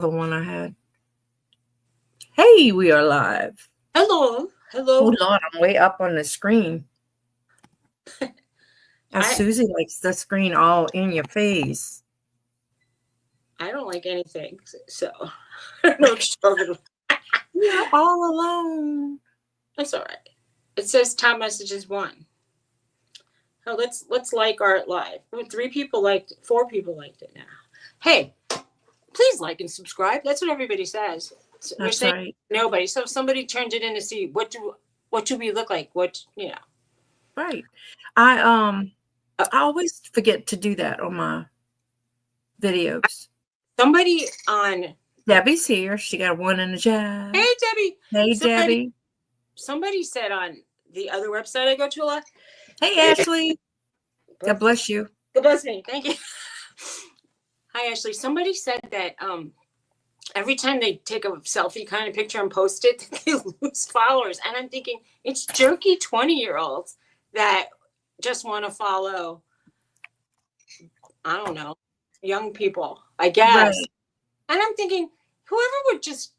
the one I had. Hey, we are live. Hello. Oh Lord, I'm way up on the screen. Suzy likes the screen all in your face. I don't like anything, so I don't know what you're talking about. You're all alone. That's all right. It says top messages 1. Oh, let's like art live. 4 people liked it now. Hey, please like and subscribe. That's what everybody says. We're saying right. Nobody. So if somebody turns it in to see what do we look like? Right. I always forget to do that on my videos. Somebody on Debbie's here. She got one in the chat. Hey Debbie. Hey Debbie. Somebody said on the other website I go to a lot. Hey Ashley. God bless you. God bless me. Thank you. Hi Ashley. Somebody said that every time they take a selfie kind of picture and post it, they lose followers. And I'm thinking it's jerky 20-year-olds that just want to follow, I don't know, young people, I guess. Right. And I'm thinking whoever would just,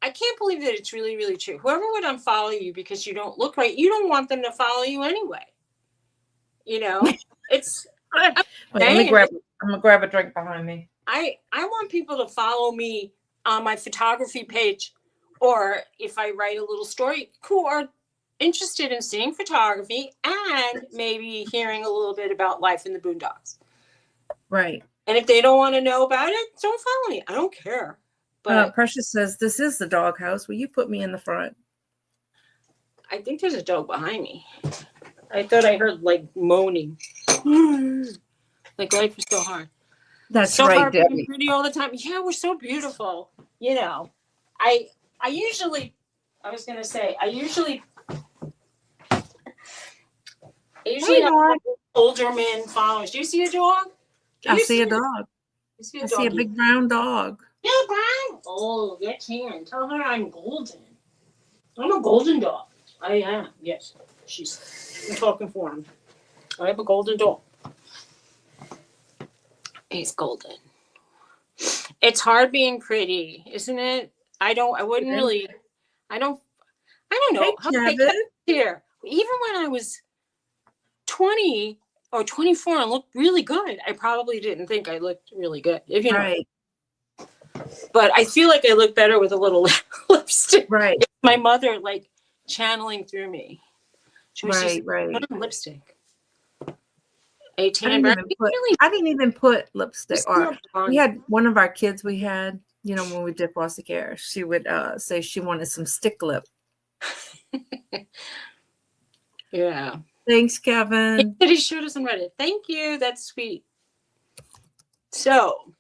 I can't believe that it's really, really true. Whoever would unfollow you because you don't look right, you don't want them to follow you anyway. You know, it's. Wait, I'm gonna grab a drink behind me. I want people to follow me on my photography page, or if I write a little story, who are interested in seeing photography and maybe hearing a little bit about life in the boondocks. Right. And if they don't want to know about it, don't follow me. I don't care. But Precious says, this is the doghouse. Will you put me in the front? I think there's a dog behind me. I thought I heard like moaning. Like life is so hard. That's so right, hard Debbie. being pretty all the time. Yeah, we're so beautiful. You know, I usually have older men followers. Do you see a dog? I see a dog. I see a big brown dog. Yeah, brown. Oh, get Tan. Tell her I'm golden. I'm a golden dog. I am. Yes, I'm talking for him. I have a golden dog. He's golden. It's hard being pretty, isn't it? I don't know. Hey, Kevin. Here, even when I was 20 or 24 and looked really good, I probably didn't think I looked really good. If you know. Right. But I feel like I look better with a little lipstick. Right. It's my mother like channeling through me. Right. Put on lipstick. I didn't even put lipstick. Or we had one of our kids we had, you know, when we did foster care, she would say she wanted some stick lip. Yeah. Thanks, Kevin. He showed us on Reddit. Thank you. That's sweet. So,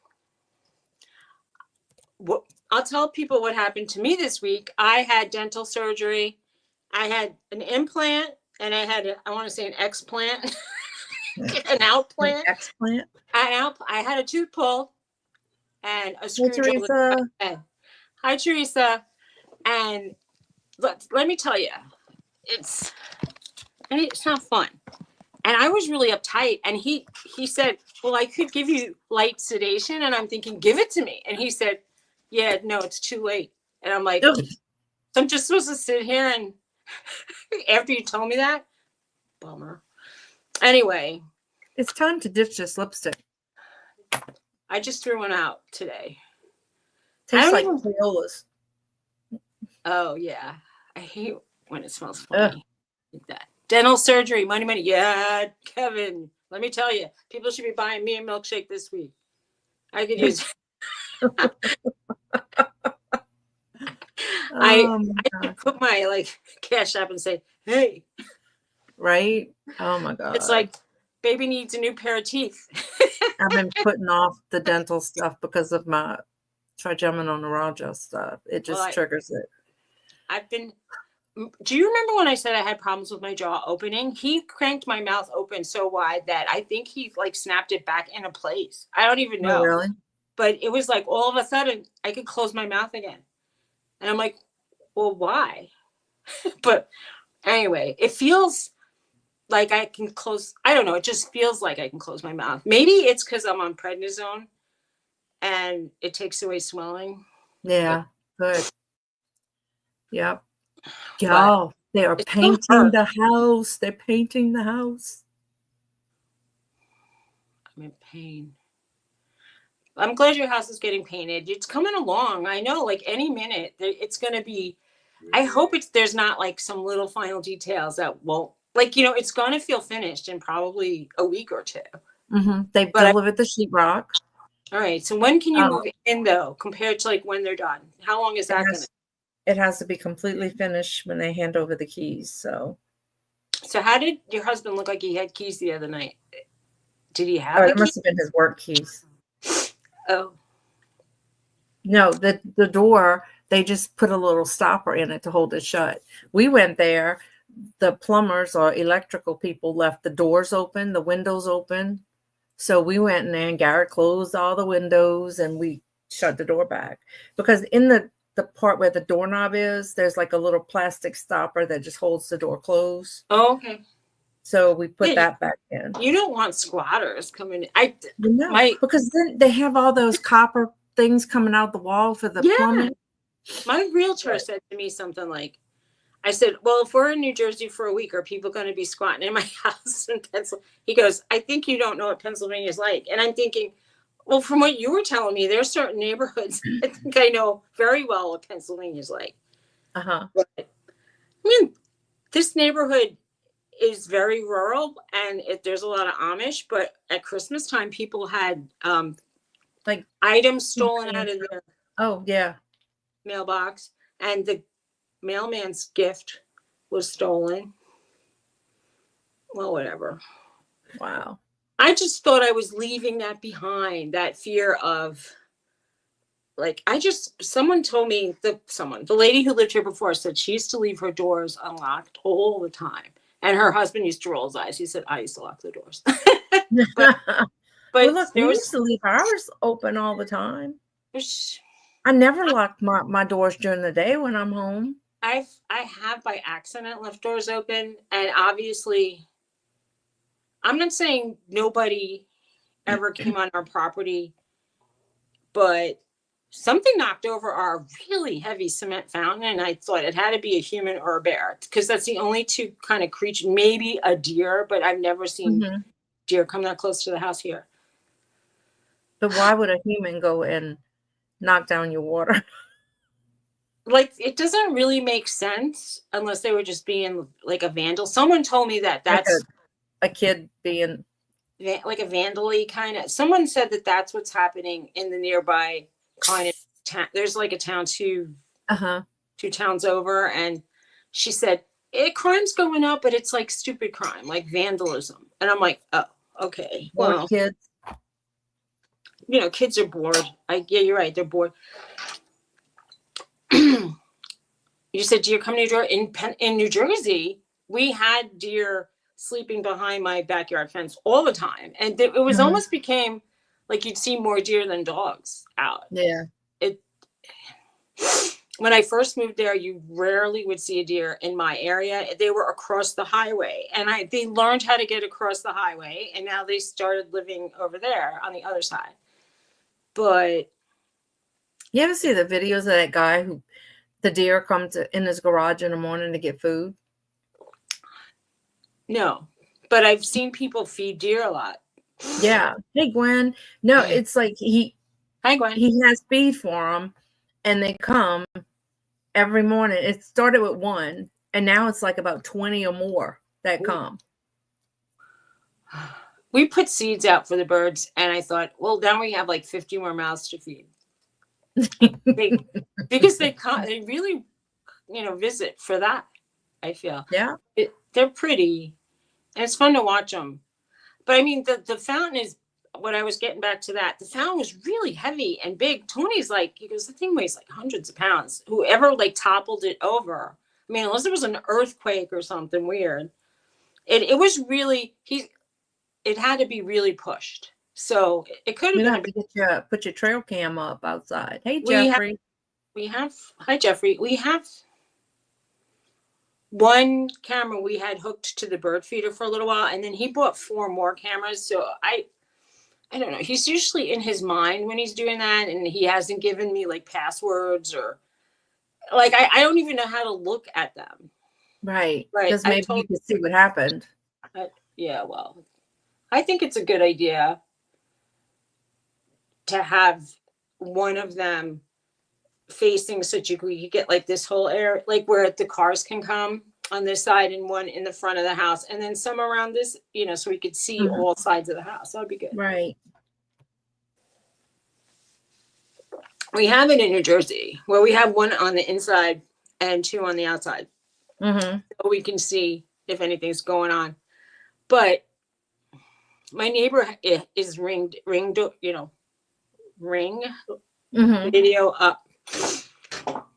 I'll tell people what happened to me this week. I had dental surgery. I had an implant, and I had I want to say an explant. An outplant. An explant. I had a tooth pull and a screw. Teresa. Hi, Teresa. And let me tell you, it's not fun. And I was really uptight. And he said, well, I could give you light sedation. And I'm thinking, give it to me. And he said, yeah, no, it's too late. And I'm like, so I'm just supposed to sit here and after you told me that? Bummer. Anyway. It's time to ditch this lipstick. I just threw one out today. Tastes like violas. Oh, yeah. I hate when it smells funny. Like that. Dental surgery, money. Yeah, Kevin, let me tell you, people should be buying me a milkshake this week. I could use I could put my cash app and say, hey. Right? Oh my God. It's like baby needs a new pair of teeth. I've been putting off the dental stuff because of my trigeminal neuralgia stuff. It just triggers it. Do you remember when I said I had problems with my jaw opening? He cranked my mouth open so wide that I think he snapped it back into place. I don't even know. Oh, really? But it was like all of a sudden I could close my mouth again. And I'm like, well, why? But anyway, it feels like I can close. I don't know. It just feels like I can close my mouth. Maybe it's because I'm on prednisone and it takes away swelling. Yeah, good. Yep. But Y'all, they are it still painting the hurts. house. They're painting the house. I'm in pain. I'm glad your house is getting painted. It's coming along. I know, like any minute, it's going to be. I hope there's not like some little final details that won't, like, you know, it's going to feel finished in probably a week or two. They've But delivered the sheetrock. all right. So when can you move in though, compared to like when they're done? How long is that going to? It has to be completely finished when they hand over the keys. So how did your husband look like he had keys the other night? Did he have oh, the it keys? must have been his work keys. Oh. No, the door, they just put a little stopper in it to hold it shut. We went there. The plumbers or electrical people left the doors open, the windows open. So we went in there and Garrett closed all the windows and we shut the door back. Because in the part where the doorknob is, there's like a little plastic stopper that just holds the door closed. Oh, okay. So we put that back in. You don't want squatters coming in. Because then they have all those copper things coming out the wall for the plumbing. My realtor said to me something like, I said, well, if we're in New Jersey for a week, are people going to be squatting in my house in Pennsylvania? He goes, I think you don't know what Pennsylvania is like. And I'm thinking, well, from what you were telling me, there's certain neighborhoods I think I know very well what Pennsylvania is like. But, I mean, this neighborhood is very rural and there's a lot of Amish, but at Christmas time, people had like items stolen out of their mailbox, and the mailman's gift was stolen. Well, whatever. Wow. I just thought I was leaving that behind, that fear of, like, someone told me, the lady who lived here before said she used to leave her doors unlocked all the time. And her husband used to roll his eyes. He said, I used to lock the doors. but well, look, we used to leave ours open all the time. I never lock my doors during the day when I'm home. I have by accident left doors open, and obviously I'm not saying nobody ever came on our property, but something knocked over our really heavy cement fountain, and I thought it had to be a human or a bear, because that's the only two kind of creatures, maybe a deer, but I've never seen deer come that close to the house here. But why would a human go and knock down your water? Like, it doesn't really make sense unless they were just being like a vandal. Someone told me that's like a kid being like a vandal-y kind of. Someone said that's what's happening in the nearby kind of town. There's like a town two towns over, and she said crime's going up, but it's like stupid crime, like vandalism. And I'm like, oh, okay. Well, kids. You know, kids are bored. Yeah, you're right. They're bored. You said deer come to your door in New Jersey. We had deer sleeping behind my backyard fence all the time, and it was almost became like you'd see more deer than dogs out. Yeah. When I first moved there, you rarely would see a deer in my area. They were across the highway, and they learned how to get across the highway, and now they started living over there on the other side. But you ever see the videos of that guy who the deer come in his garage in the morning to get food? No, but I've seen people feed deer a lot. Yeah. Hey, Gwen. No, it's like Hi, Gwen. He has feed for them, and they come every morning. It started with one, and now it's like about 20 or more that come. We put seeds out for the birds, and I thought, well, now we have like 50 more mouths to feed. Because they really, visit for that, I feel. Yeah. They're pretty, and it's fun to watch them. But I mean, the fountain is, when I was getting back to that, the fountain was really heavy and big. Tony's like, he goes, the thing weighs like hundreds of pounds. Whoever like toppled it over, I mean, unless it was an earthquake or something weird, it was really, it had to be really pushed. So it could have been. To put your trail cam up outside. Hey, Jeffrey. Hi, Jeffrey. We have one camera we had hooked to the bird feeder for a little while, and then he bought 4 more cameras. So I I don't know. He's usually in his mind when he's doing that, and he hasn't given me like passwords or like I don't even know how to look at them. Right. Right. Because maybe you could see what happened. Yeah, well, I think it's a good idea to have one of them facing so you could get like this whole area, like where the cars can come on this side and one in the front of the house, and then some around this, so we could see all sides of the house. That'd be good. Right. We have it in New Jersey where we have one on the inside and two on the outside. So we can see if anything's going on. But my neighbor is ring video up.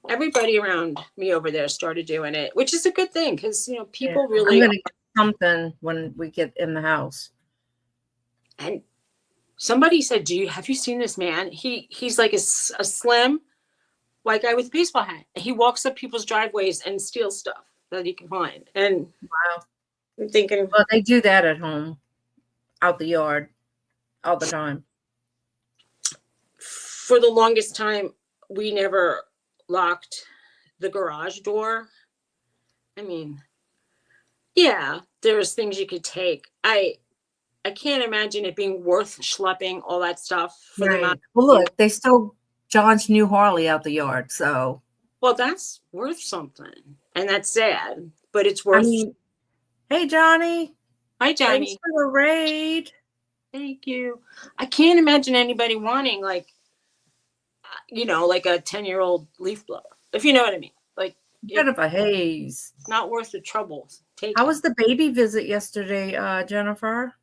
Everybody around me over there started doing it, which is a good thing because people really. I'm gonna get something when we get in the house. And somebody said, have you seen this man? He's like a slim white guy with a baseball hat. He walks up people's driveways and steals stuff that he can find. And wow, I'm thinking, well, they do that at home, out the yard, all the time. For the longest time, we never locked the garage door. I mean, yeah, there's things you could take. I can't imagine it being worth schlepping all that stuff for them. Well, look, they stole John's new Harley out the yard, so. Well, that's worth something, and that's sad, but it's worth. Hey, Johnny. Hi, Johnny. Thanks for the raid. Thank you. I can't imagine anybody wanting like a 10-year-old leaf blower, if you know what I mean. Like, bit of a haze. Not worth the trouble. How was the baby visit yesterday, Jennifer?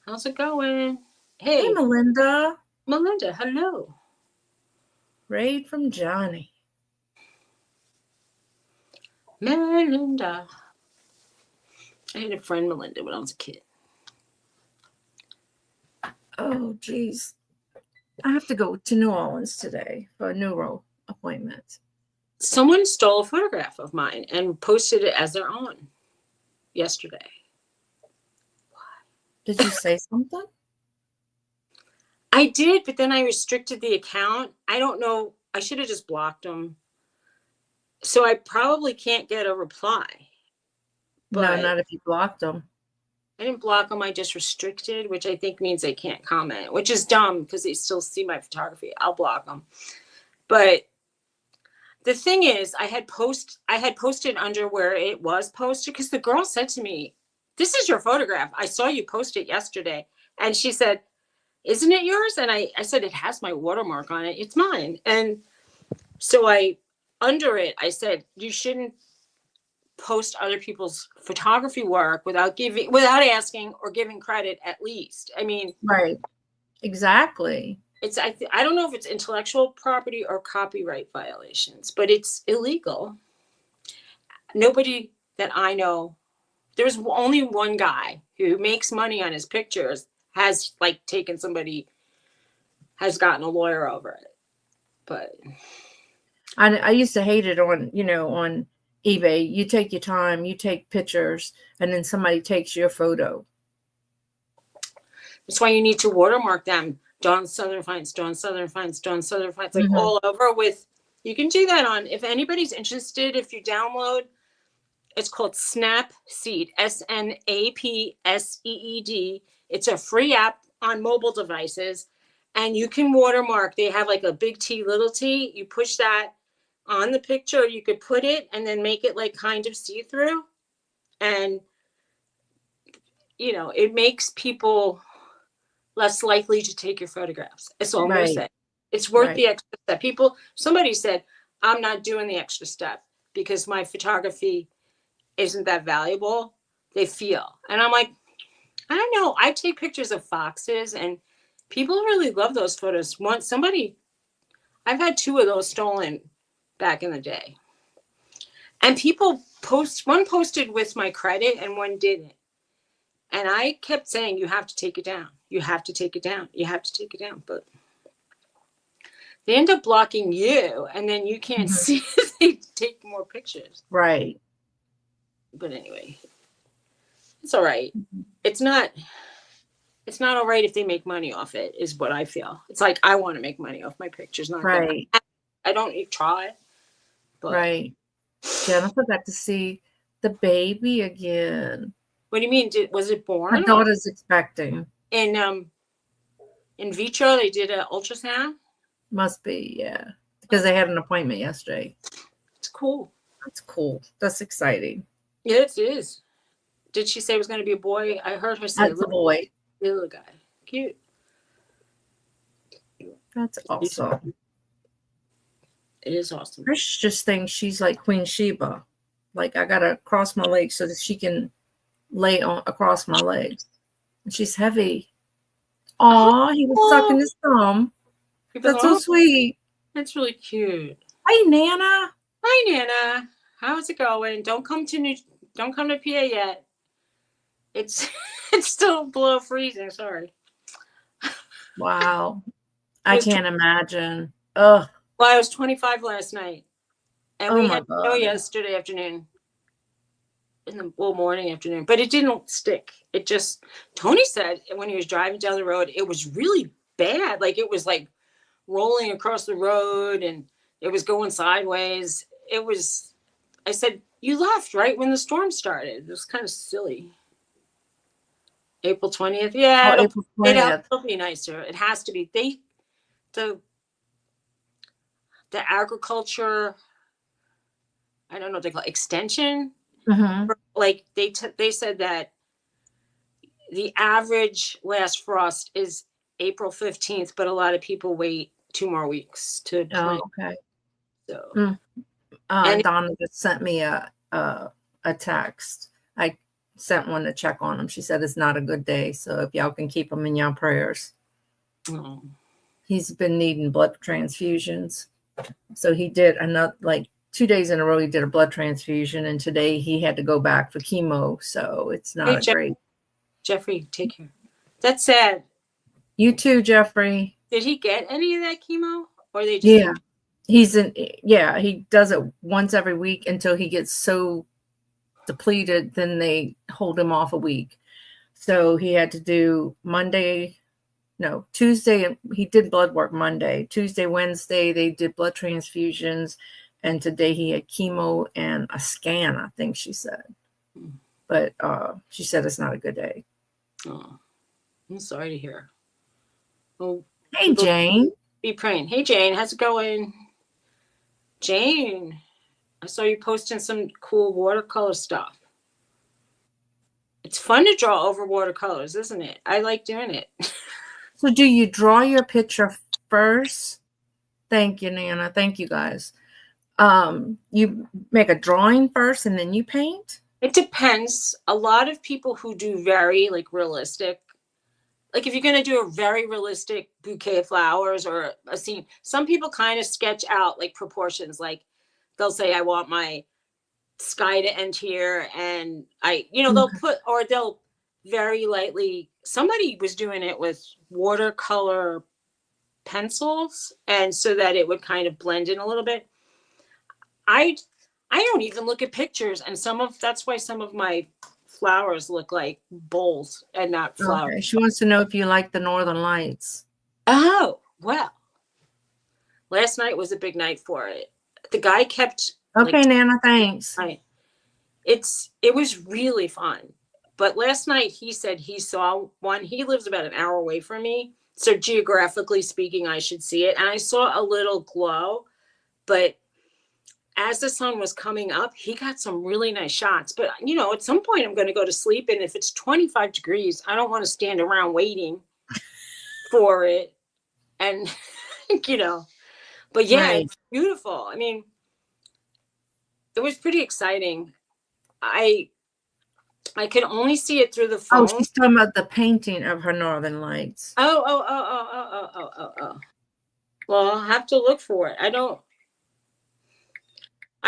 How's it going? Hey, Melinda. Melinda, hello. Raid from Johnny. Melinda. I had a friend, Melinda, when I was a kid. Oh, geez. I have to go to New Orleans today for a neuro appointment. Someone stole a photograph of mine and posted it as their own yesterday. Why? Did you say something? I did, but then I restricted the account. I don't know. I should have just blocked them. So I probably can't get a reply. No, not if you blocked them. I didn't block them. I just restricted, which I think means they can't comment, which is dumb because they still see my photography. I'll block them. But the thing is, I had posted under where it was posted because the girl said to me, "This is your photograph. I saw you post it yesterday." And she said, "Isn't it yours?" And I said, "It has my watermark on it. It's mine." And so under it, I said, "You shouldn't post other people's photography work without asking or giving credit at least." I mean, right. Exactly. It's I don't know if it's intellectual property or copyright violations, but it's illegal. Nobody that I know, there's only one guy who makes money on his pictures has gotten a lawyer over it. But I used to hate it on eBay. You take your time, you take pictures, and then somebody takes your photo. That's why you need to watermark them. Dawn Southern Finds, Dawn Southern Finds, Dawn Southern Finds, like all over with. You can do that on, if anybody's interested, if you download, it's called Snapseed, Snapseed. It's a free app on mobile devices, and you can watermark. They have like a big T, little t. You push that on the picture, you could put it and then make it like kind of see-through. And, it makes people less likely to take your photographs. That's all I'm going to say. It's worth the extra step. Somebody said, "I'm not doing the extra step because my photography isn't that valuable." They feel. And I'm like, I don't know. I take pictures of foxes and people really love those photos. I've had 2 of those stolen back in the day. And people one posted with my credit and one didn't. And I kept saying, "You have to take it down. You have to take it down. You have to take it down." But they end up blocking you, and then you can't see if they take more pictures. Right. But anyway, it's all right. It's not. it's not all right if they make money off it, is what I feel. It's like, I want to make money off my pictures, not them. Right. I don't try, but Right. Jennifer got to see the baby again. what do you mean? Was it Her born? daughter's expecting. In vitro, they did an ultrasound. Must be, yeah. Because they had an appointment yesterday. It's cool. That's cool. That's exciting. Yeah, it is. Did she say it was going to be a boy? I heard her say That's a boy. little guy. Cute. That's awesome. It is awesome. Trish just thinks she's like Queen Sheba. Like, I gotta cross my legs so that she can lay on across my legs. And she's heavy. Aw, he was sucking his thumb. That's so sweet. That's really cute. Hi, Nana. Hi, Nana. How's it going? Don't come to PA yet. It's still below freezing. Sorry. Wow. I can't imagine. Ugh. Well, I was 25 last night. And we had God. snow yesterday afternoon. Morning, afternoon. But it didn't stick. It just, Tony said when he was driving down the road, it was really bad. Like, it was like rolling across the road and it was going sideways. I said, you left right when the storm started. It was kind of silly. April 20th. Yeah, April 20th. It'll be nicer. It has to be. The agriculture, I don't know what they call it, extension. Mm-hmm. Like they said that the average last frost is April 15th, but a lot of people wait 2 more weeks to plant. Oh, okay. So Donna just sent me a text. I sent one to check on him. She said it's not a good day, so if y'all can keep him in y'all prayers. Oh. He's been needing blood transfusions. So he did another, like 2 days in a row, he did a blood transfusion, and today he had to go back for chemo. So it's not great. Jeffrey, take care. That's sad. You too, Jeffrey. Did he get any of that chemo, or they just? Yeah, he does it once every week until he gets so depleted. Then they hold him off a week. So he had to do Tuesday. He did blood work Monday. Tuesday, Wednesday, they did blood transfusions. And today he had chemo and a scan, I think she said. But she said it's not a good day. Oh, I'm sorry to hear. Oh, hey, Jane. Be praying. Hey, Jane, how's it going? Jane, I saw you posting some cool watercolor stuff. It's fun to draw over watercolors, isn't it? I like doing it. So do you draw your picture first? Thank you, Nana. Thank you, guys. You make a drawing first and then you paint? It depends. A lot of people who do very realistic, like if you're going to do a very realistic bouquet of flowers or a scene, some people kind of sketch out like proportions. Like they'll say, I want my sky to end here. And they'll very lightly, somebody was doing it with watercolor pencils. And so that it would kind of blend in a little bit. I don't even look at pictures, and that's why some of my flowers look like bowls and not flowers. Okay. She wants to know if you like the Northern Lights. Oh, well. Last night was a big night for it. The guy kept Okay, Nana, thanks. It was really fun. But last night he said he saw one. He lives about an hour away from me. So geographically speaking, I should see it. And I saw a little glow, but as the sun was coming up, he got some really nice shots. But, at some point I'm going to go to sleep. And if it's 25 degrees, I don't want to stand around waiting for it. And, but yeah, right. It's beautiful. I mean, it was pretty exciting. I could only see it through the phone. Oh, she's talking about the painting of her Northern Lights. Oh. Well, I'll have to look for it.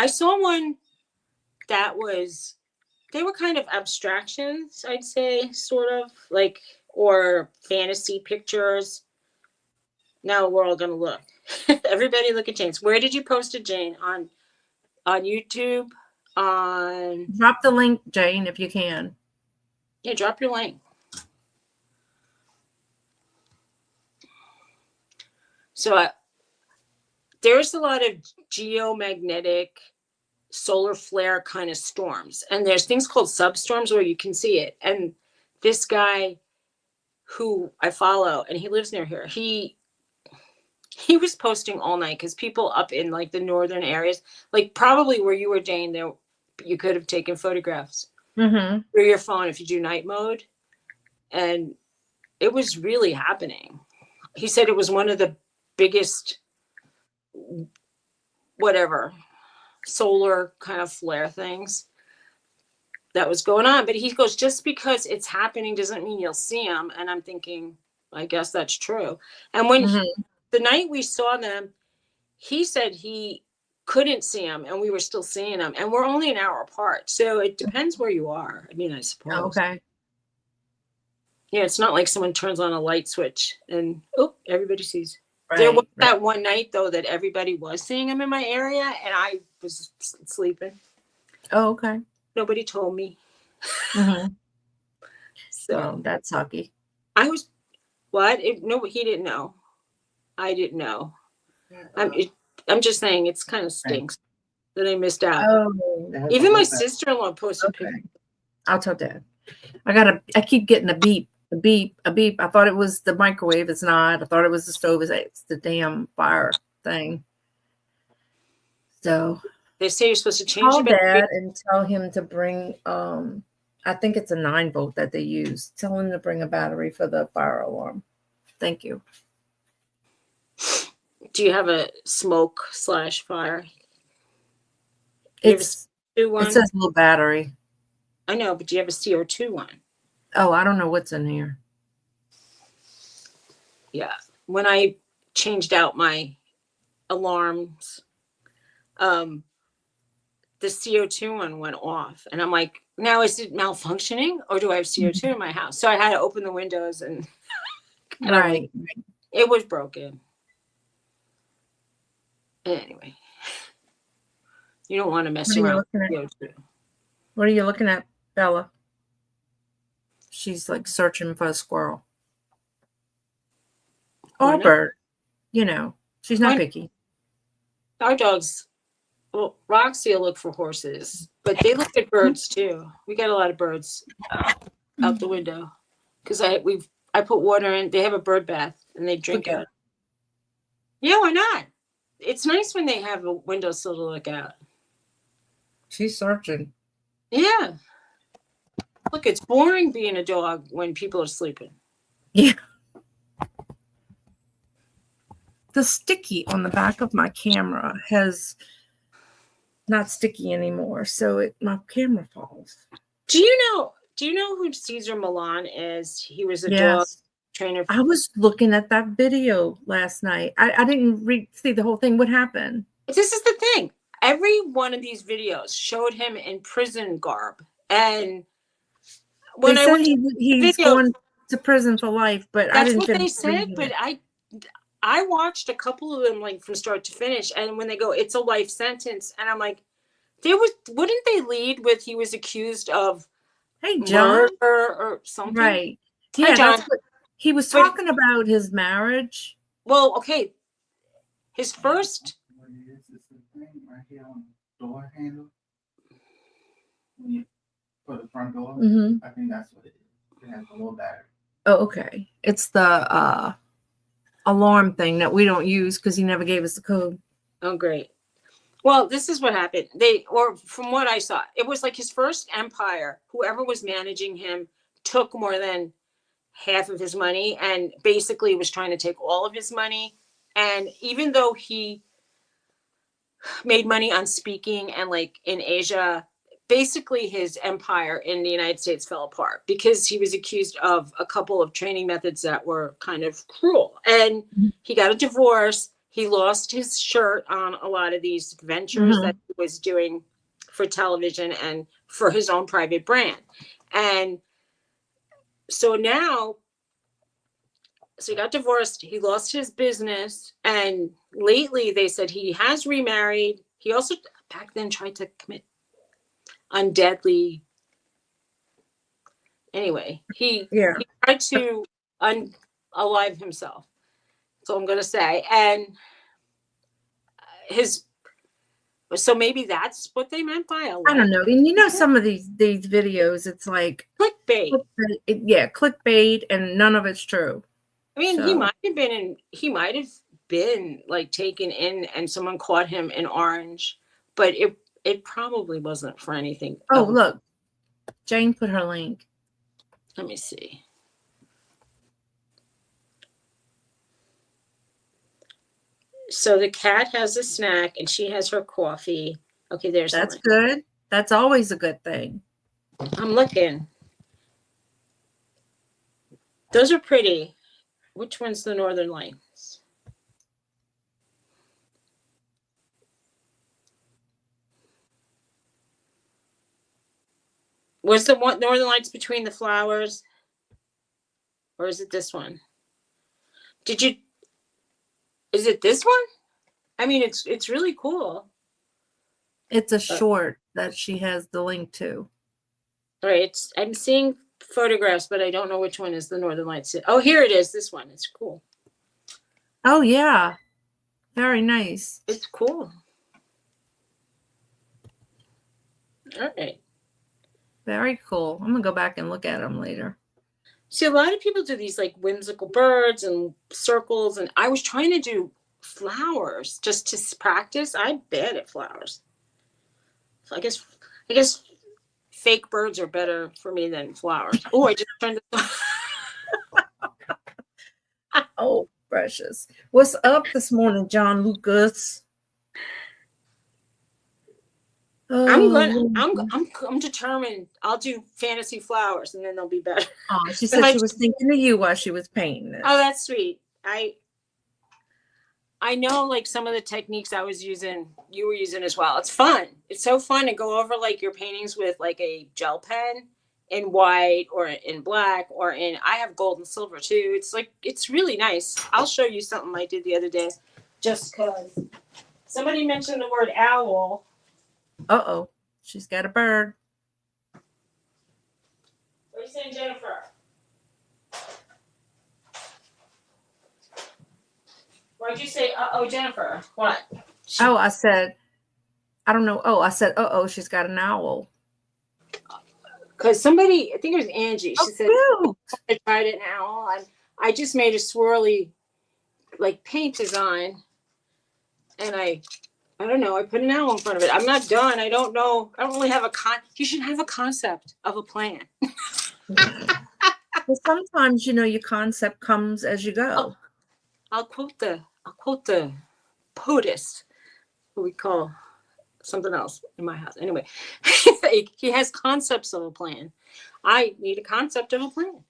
I saw one that they were kind of abstractions, I'd say, sort of like, or fantasy pictures. Now we're all going to look. Everybody look at Jane's. Where did you post it, Jane? On YouTube? Drop the link, Jane, if you can. Yeah, drop your link. So there's a lot of geomagnetic solar flare kind of storms, and there's things called substorms where you can see it. And this guy who I follow, and he lives near here, he was posting all night because people up in like the northern areas, like probably where you were, Jane, there you could have taken photographs through your phone if you do night mode, and it was really happening. He said it was one of the biggest whatever solar kind of flare things that was going on. But he goes, just because it's happening doesn't mean you'll see them. And I'm thinking, I guess that's true. And when the night we saw them, he said he couldn't see them, and we were still seeing them, and we're only an hour apart. So it depends where you are. I mean, I suppose. Okay. Yeah, it's not like someone turns on a light switch and everybody sees. Right, there was that one night though that everybody was seeing them in my area, and I was sleeping. Oh, okay. Nobody told me. So that's sucky. I was what? No, he didn't know. I didn't know. I'm just saying it's kind of stinks that I missed out. Oh, even my sister-in-law posted pictures. I'll tell Dad. I keep getting a beep. A beep. I thought it was the microwave. It's not. I thought it was the stove. It's the damn fire thing. So they say you're supposed to change call Dad and tell him to bring. I think it's a 9-volt that they use. Tell him to bring a battery for the fire alarm. Thank you. Do you have a smoke/fire? It says little battery. I know, but do you have a CO2 one? Oh, I don't know what's in here. Yeah. When I changed out my alarms, the CO2 one went off. And I'm like, now is it malfunctioning or do I have CO2 in my house? So I had to open the windows and right. It was broken. Anyway, you don't want to mess around with CO2. What are you looking at, Bella? She's like searching for a squirrel. Or a bird. You know, she's not picky. Our dogs, well, Roxy will look for horses, but they look at birds too. We got a lot of birds out the window because I put water in. They have a bird bath and they drink out. Yeah, why not? It's nice when they have a windowsill to look out. She's searching. Yeah. Look, it's boring being a dog when people are sleeping. Yeah. The sticky on the back of my camera has not sticky anymore, so my camera falls. Do you know who Cesar Milan is? He was a dog trainer. I was looking at that video last night. I didn't see the whole thing. What happened? This is the thing. Every one of these videos showed him in prison garb, and when they said he's going to prison for life, but I didn't. That's what they said. But I watched a couple of them like from start to finish, and when they go, it's a life sentence, and I'm like, wouldn't they lead with he was accused of murder or something? Right. Yeah, that's what he was talking about, his marriage. Well, okay. His first right here on the door handle for the front door. I think that's what it is. It has a little battery. Oh, okay. It's the alarm thing that we don't use because he never gave us the code. Oh, great. Well, this is what happened. From what I saw, it was like his first empire. Whoever was managing him took more than half of his money and basically was trying to take all of his money. And even though he made money on speaking and like in Asia, basically his empire in the United States fell apart because he was accused of a couple of training methods that were kind of cruel. And he got a divorce. He lost his shirt on a lot of these ventures that he was doing for television and for his own private brand. And so he got divorced. He lost his business. And lately they said he has remarried. He also back then tried to commit undeadly. Anyway, he tried to unalive himself. That's all I'm going to say. And so maybe that's what they meant by a I don't know. And you know, some of these videos, it's like clickbait. Clickbait, and none of it's true. I mean, So. he might have been like taken in and someone caught him in orange, but it probably wasn't for anything. Oh, look, Jane put her link. Let me see. So the cat has a snack and she has her coffee. Okay, That's good. That's always a good thing. I'm looking. Those are pretty. Which one's the Northern Lights? Was the one Northern Lights between the flowers? Or is it this one? Is it this one? I mean, it's really cool. It's a short that she has the link to. All right, I'm seeing photographs, but I don't know which one is the Northern Lights. Oh, here it is. This one. It's cool. Oh, yeah. Very nice. It's cool. All right. Very cool. I'm going to go back and look at them later. See, a lot of people do these like whimsical birds and circles, and I was trying to do flowers just to practice. I'm bad at flowers. So I guess fake birds are better for me than flowers. Oh, I just turned to Oh, precious. What's up this morning, John Lucas? I'm determined. I'll do fantasy flowers and then they'll be better. Oh, she said she was thinking of you while she was painting it. Oh, that's sweet. I know like some of the techniques I was using, you were using as well. It's fun. It's so fun to go over like your paintings with like a gel pen in white or in black or I have gold and silver too. It's really nice. I'll show you something I did the other day just because somebody mentioned the word owl. Uh-oh. She's got a bird. What are you saying, Jennifer? Why'd you say, uh-oh, Jennifer? What? I said, I don't know. Oh, I said, uh-oh, she's got an owl. Because somebody, I think it was Angie, she said, cute. I tried an owl. I just made a swirly, like, paint design. And I don't know, I put an owl in front of it. I'm not done. I don't know. I don't really have you should have a concept of a plan. Well, sometimes, your concept comes as you go. I'll quote the POTUS, who we call something else in my house. Anyway, he has concepts of a plan. I need a concept of a plan.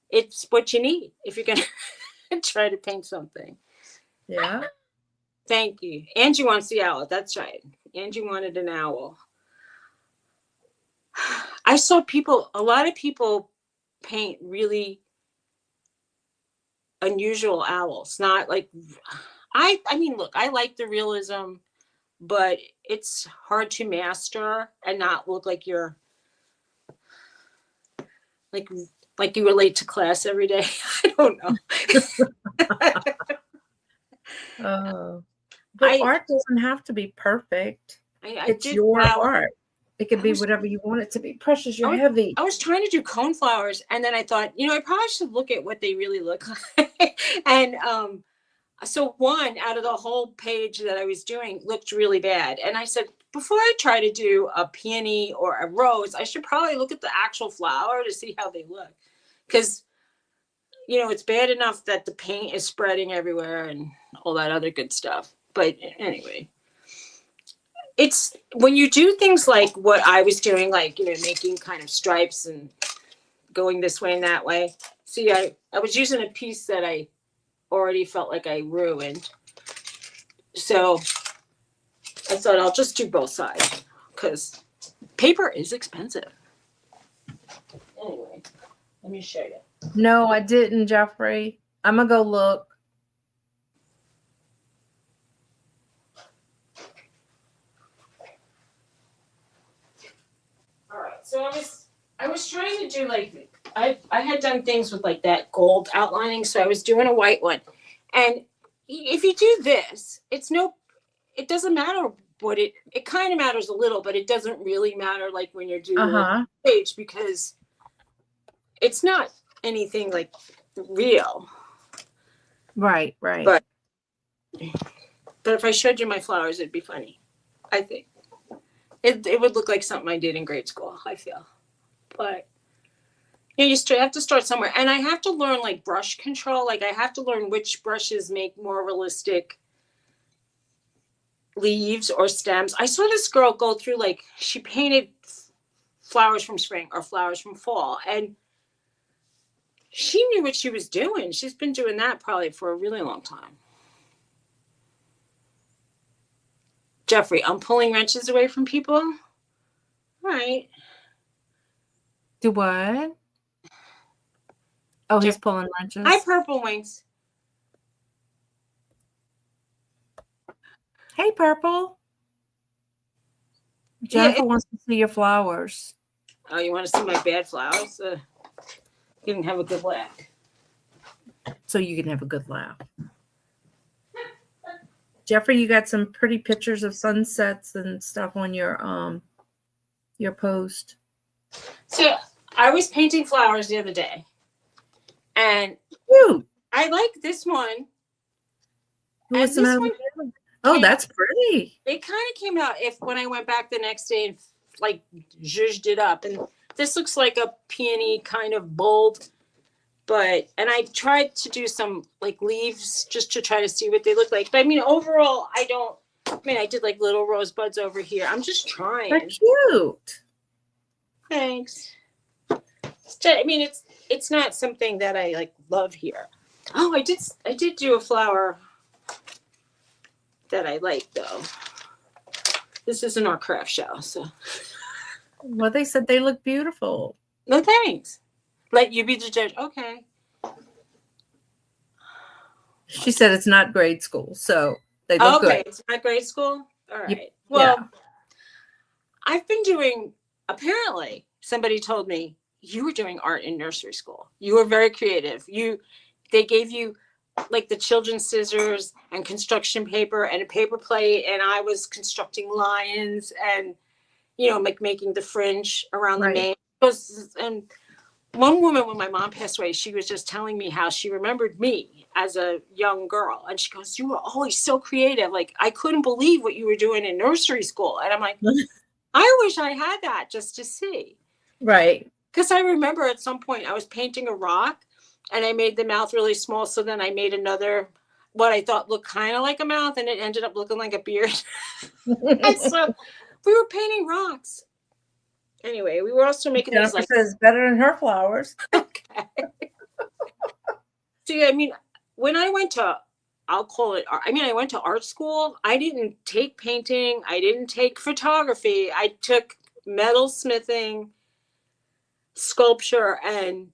It's what you need if you're going to try to paint something. Yeah. Thank you. Angie wants the owl. That's right. Angie wanted an owl. I saw a lot of people paint really unusual owls. Not like, I mean, look, I like the realism, but it's hard to master and not look like you're like you were late to class every day. I don't know. But art doesn't have to be perfect. It's your art. It could be whatever you want it to be. Precious, you're heavy. I was trying to do cone flowers, and then I thought, I probably should look at what they really look like. And so one out of the whole page that I was doing looked really bad. And I said, before I try to do a peony or a rose, I should probably look at the actual flower to see how they look. Because, it's bad enough that the paint is spreading everywhere and all that other good stuff. But anyway, it's when you do things like what I was doing, like, making kind of stripes and going this way and that way. See, I was using a piece that I already felt like I ruined. So I thought I'll just do both sides because paper is expensive. Anyway, let me show you. No, I didn't, Jeffrey. I'm going to go look. All right. So I was trying to do like, I had done things with like that gold outlining. So I was doing a white one. And if you do this, it doesn't matter what it kind of matters a little, but it doesn't really matter like when you're doing the page, because it's not anything like real. Right. But if I showed you my flowers, it'd be funny. I think it would look like something I did in grade school, I feel. But you have to start somewhere. And I have to learn like brush control. Like I have to learn which brushes make more realistic leaves or stems. I saw this girl go through, like, she painted flowers from spring or flowers from fall, and she knew what she was doing. She's been doing that probably for a really long time. Jeffrey, I'm pulling wrenches away from people. All right. Do what? Oh, he's pulling wrenches. Hi, Purple Wings. Hey, Purple. Jennifer wants to see your flowers. Oh, you want to see my bad flowers? You can have a good laugh. So you can have a good laugh. Jeffrey, you got some pretty pictures of sunsets and stuff on your post. So I was painting flowers the other day, and I like this one. What's the matter with you? Oh, that's pretty. It kind of came out when I went back the next day and like zhuzhed it up, and this looks like a peony kind of bulb. And I tried to do some like leaves just to try to see what they look like. But I mean, overall, I did like little rosebuds over here. I'm just trying. They're cute. Thanks. I mean, it's not something that I like love here. Oh, I did do a flower that I like though. This isn't our craft show, so. Well, they said they look beautiful. No thanks. Let you be the judge. Okay. She said it's not grade school, so they look good. Okay, it's not grade school? All right. Well, I've been doing, apparently, somebody told me, you were doing art in nursery school. You were very creative. They gave you like the children's scissors and construction paper and a paper plate, and I was constructing lions and, like making the fringe around the mane. And one woman, when my mom passed away, she was just telling me how she remembered me as a young girl. And she goes, you were always so creative. Like, I couldn't believe what you were doing in nursery school. And I'm like, I wish I had that just to see. Right. Because I remember at some point I was painting a rock and I made the mouth really small. So then I made another, what I thought looked kind of like a mouth, and it ended up looking like a beard. And so we were painting rocks. Anyway, we were also making Jennifer these, says better than her flowers. Okay. See, I mean, when I went to, I'll call it art. I mean, I went to art school. I didn't take painting. I didn't take photography. I took metal smithing, sculpture, and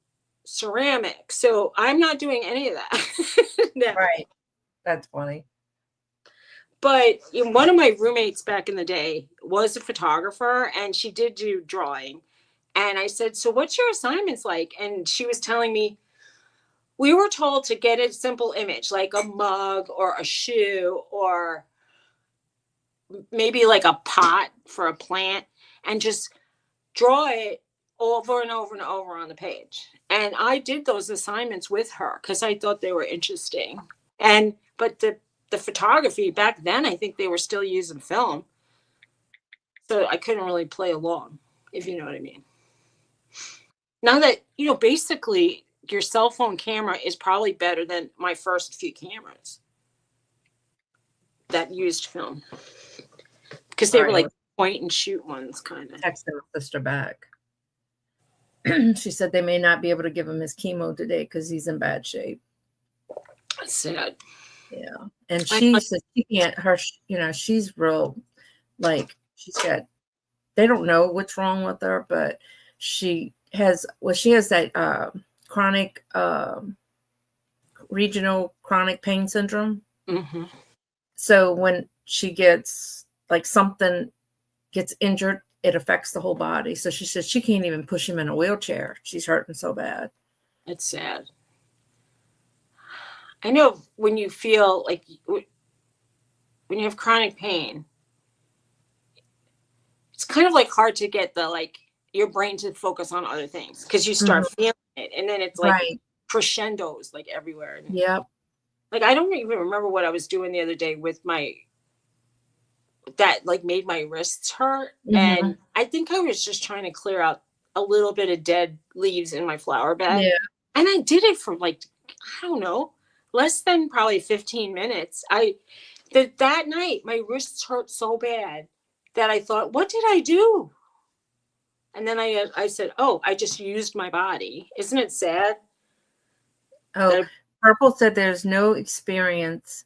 ceramic. So I'm not doing any of that. No. Right. That's funny. But one of my roommates back in the day was a photographer, and she did do drawing. And I said, so what's your assignments like? And she was telling me, we were told to get a simple image, like a mug or a shoe or maybe like a pot for a plant, and just draw it over and over and over on the page. And I did those assignments with her because I thought they were interesting. But the photography back then, I think they were still using film. So I couldn't really play along, if you know what I mean. Now that, basically your cell phone camera is probably better than my first few cameras that used film. Because they were like point and shoot ones, kind of. Texted her sister back. She said they may not be able to give him his chemo today because he's in bad shape. That's sad. Yeah. And she said she can't, she's real, like, they don't know what's wrong with her, but she has that chronic, regional chronic pain syndrome. Mm-hmm. So when she gets, like, something gets injured, it affects the whole body. So she says she can't even push him in a wheelchair. She's hurting so bad. It's sad. I know when you feel like when you have chronic pain, it's kind of like hard to get the like your brain to focus on other things because you start feeling it, and then it's like Right. crescendos like everywhere. Yep. Like I don't even remember what I was doing the other day with my that like made my wrists hurt, and I think I was just trying to clear out a little bit of dead leaves in my flower bed, Yeah. and I did it for like I don't know, less than probably 15 minutes. That night my wrists hurt so bad that I thought, what did I do? And then I said, oh, I just used my body. Isn't it sad? Oh, Purple said there's no experience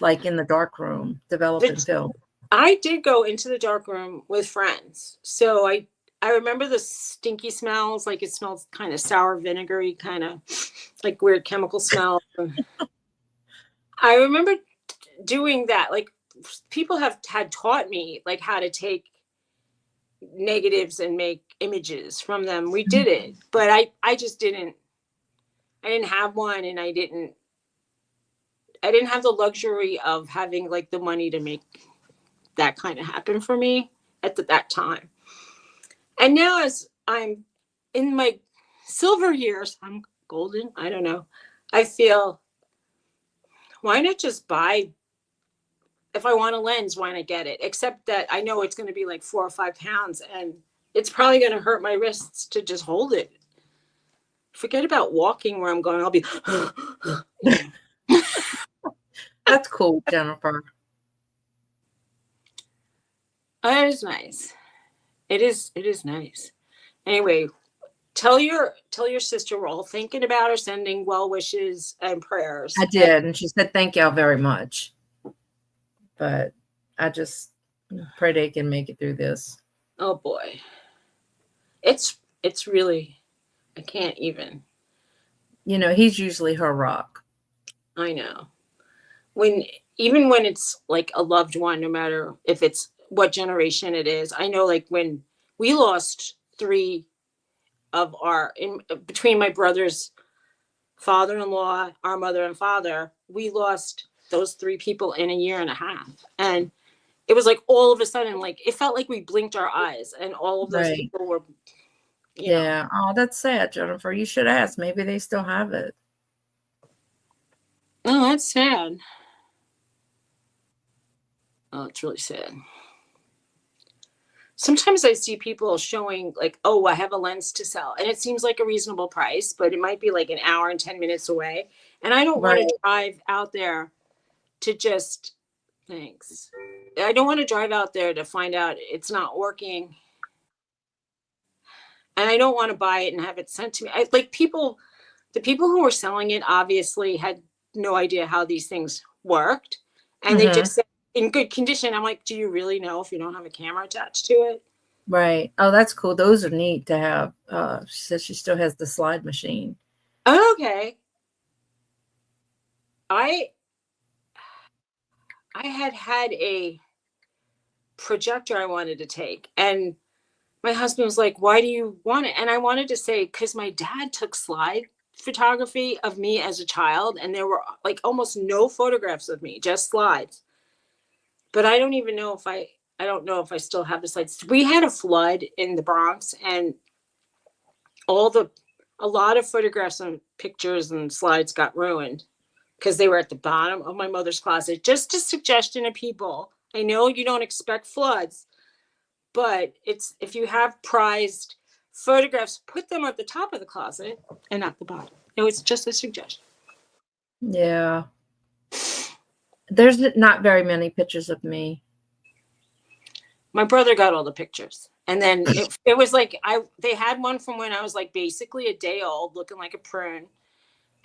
like in the dark room developing film. I did go into the dark room with friends. So I remember the stinky smells, like it smells kind of sour, vinegary, kind of like weird chemical smell. I remember doing that. Like people had taught me like how to take negatives and make images from them. We did it, but I just didn't. I didn't have one, and I didn't have the luxury of having like the money to make that kind of happen for me at that time. And now as I'm in my silver years, I'm golden, I don't know. I feel, why not just buy, if I want a lens, why not get it? Except that I know it's going to be like 4 or 5 pounds, and it's probably going to hurt my wrists to just hold it. Forget about walking where I'm going. I'll be, That's cool, Jennifer. That is nice. It is nice. Anyway, tell your sister we're all thinking about her, sending well wishes and prayers. I did, and she said thank y'all very much. But I just pray they can make it through this. Oh boy. It's really, I can't even. You know, he's usually her rock. I know. Even when it's like a loved one, no matter if it's what generation it is. I know like when we lost 3 of between my brother's father-in-law, our mother and father, we lost those 3 people in a year and a half. And it was like all of a sudden, like it felt like we blinked our eyes and all of those people were, yeah. Oh, that's sad, Jennifer. You should ask. Maybe they still have it. Oh, that's sad. Oh, it's really sad. Sometimes I see people showing like, oh, I have a lens to sell. And it seems like a reasonable price, but it might be like an hour and 10 minutes away. And I don't want to drive out there to just, thanks. I don't want to drive out there to find out it's not working. And I don't want to buy it and have it sent to me. The people who were selling it obviously had no idea how these things worked. And they just said, in good condition. I'm like, do you really know if you don't have a camera attached to it? Right. Oh, that's cool. Those are neat to have. She says she still has the slide machine. Okay. I had a projector I wanted to take, and my husband was like, why do you want it? And I wanted to say, because my dad took slide photography of me as a child, and there were like almost no photographs of me, just slides. But I don't even know if I don't know if I still have the slides. We had a flood in the Bronx, and a lot of photographs and pictures and slides got ruined because they were at the bottom of my mother's closet. Just a suggestion to people. I know you don't expect floods, but it's, if you have prized photographs, put them at the top of the closet and not the bottom. No, it's just a suggestion. Yeah. There's not very many pictures of me. My brother got all the pictures. And then it was like, they had one from when I was like basically a day old, looking like a prune.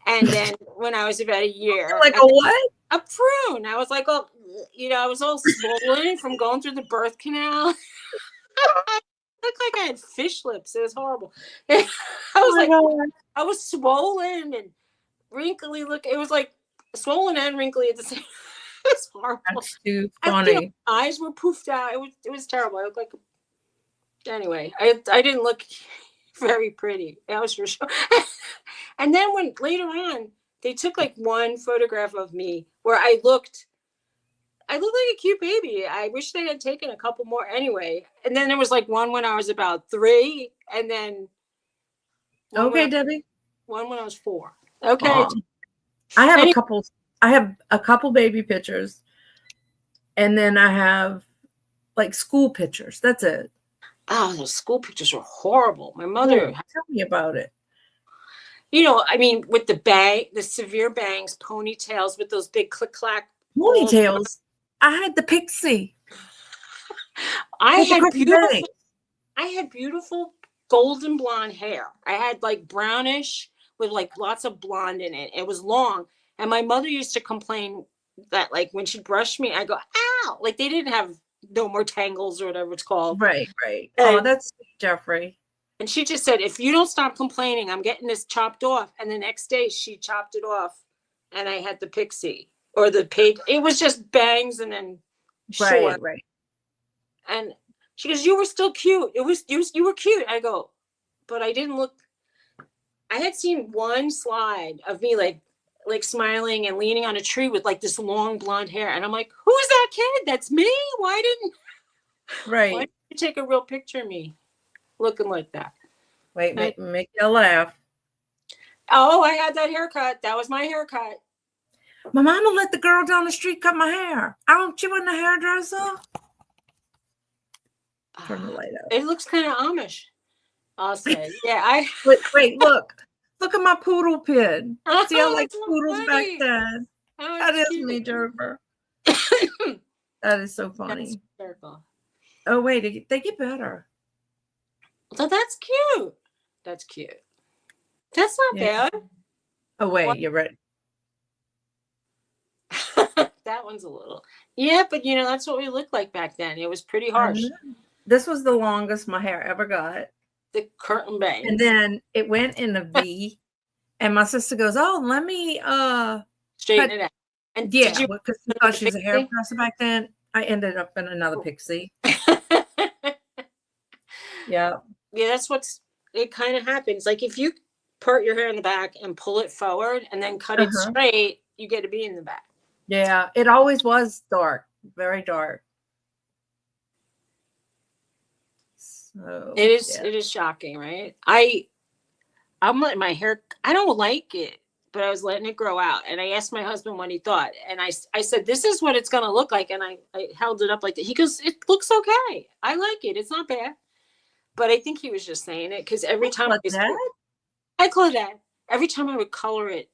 And then when I was about a year. Like a what? A prune. I was like, oh, I was all swollen from going through the birth canal. I looked like I had fish lips. It was horrible. I was swollen and wrinkly. It was like swollen and wrinkly at the same. It was horrible. That's too funny. My eyes were poofed out. It was terrible. I looked like. Anyway, I didn't look very pretty. That was for sure. And then when later on, They took like one photograph of me where I looked like a cute baby. I wish they had taken a couple more anyway. And then there was like one when I was about 3, and then Okay, Debbie. one when I was 4. Okay. Aw. I have Any- a couple. I have a couple baby pictures, and then I have like school pictures. That's it. Oh, those school pictures were horrible. My mother, Tell me about it. I mean, with the severe bangs, ponytails with those big click clack Ponytails. I had the pixie. I With the had crooked beautiful. bangs. I had beautiful golden blonde hair. I had like brownish with like lots of blonde in it. It was long, and my mother used to complain that like when she brushed me, I go ow, like they didn't have no more tangles or whatever it's called. Right. Oh, And, that's sweet, Jeffrey. and she just said, if you don't stop complaining, I'm getting this chopped off. And the next day she chopped it off, and I had the pixie or the pig. It was just bangs and then short. Right. And she goes, you were still cute. It was you were cute. I go, but I didn't look. I had seen one slide of me like smiling and leaning on a tree with like this long blonde hair, and I'm like, who's that kid? That's me. Why didn't you take a real picture of me looking like that? Wait, make you laugh. Oh, I had that haircut. That was my haircut. My mama let the girl down the street cut my hair. She wasn't a hairdresser. Turn the light up. It looks kind of Amish, I'll say. Yeah, wait, look at my poodle pin. See, I like so poodles back then. Oh, That is cute. me, Jennifer. That is so funny. Oh wait, they get better. So that's cute. That's cute. That's not bad. Oh wait, you're right. That one's a little. Yeah, but that's what we looked like back then. It was pretty harsh. This was the longest my hair ever got. The curtain bangs. And then it went in a V. And my sister goes, "Oh, let me straighten it out." And yeah, because she thought she was a hairdresser back then. I ended up in another pixie. Yeah. Yeah, that's it kind of happens. Like if you part your hair in the back and pull it forward and then cut it straight, you get to be in the back. Yeah, it always was dark, very dark. So it is shocking, right? I'm letting my hair, I don't like it, but I was letting it grow out. And I asked my husband what he thought. And I said, this is what it's going to look like. And I held it up like that. He goes, it looks okay. I like it. It's not bad. But I think he was just saying it because every time I call that. Every time I would color it,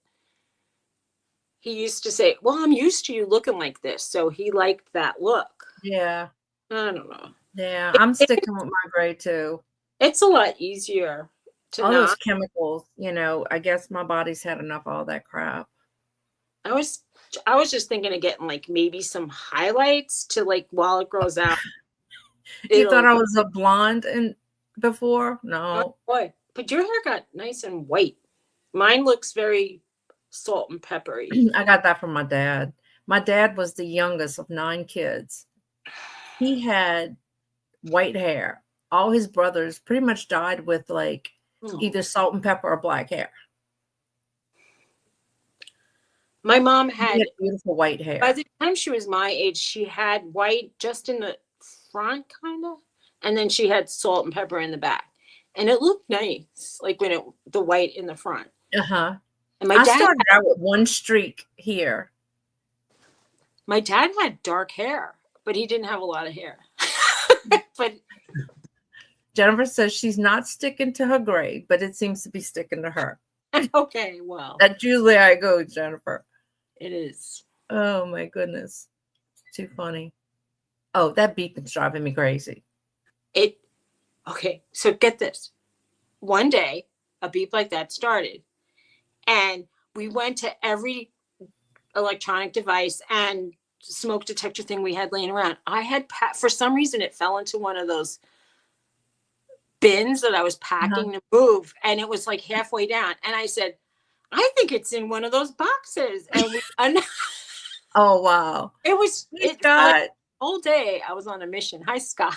he used to say, well, I'm used to you looking like this. So he liked that look. Yeah. I don't know. Yeah, I'm sticking with my gray too. It's a lot easier to all those chemicals, I guess my body's had enough of all that crap. I was just thinking of getting like maybe some highlights to like while it grows out. You thought I was a blonde before? No. Oh boy. But your hair got nice and white. Mine looks very salt and peppery. I got that from my dad. My dad was the youngest of 9 kids. He had white hair. All his brothers pretty much died with like either salt and pepper or black hair. My mom had beautiful white hair. By the time she was my age, she had white just in the front, kind of, and then she had salt and pepper in the back, and it looked nice, like when the white in the front. And my dad started out with one streak here. My dad had dark hair, but he didn't have a lot of hair. But Jennifer says she's not sticking to her gray, but it seems to be sticking to her. Okay, well. That's usually how it goes, Jennifer. It is. Oh, my goodness. It's too funny. Oh, that beeping's driving me crazy. Okay, so get this. One day, a beep like that started, and we went to every electronic device and smoke detector thing we had laying around. I had, for some reason, it fell into one of those bins that I was packing to move, and it was like halfway down. And I said, I think it's in one of those boxes. And oh, wow. It was Scott. All day I was on a mission. Hi, Scott.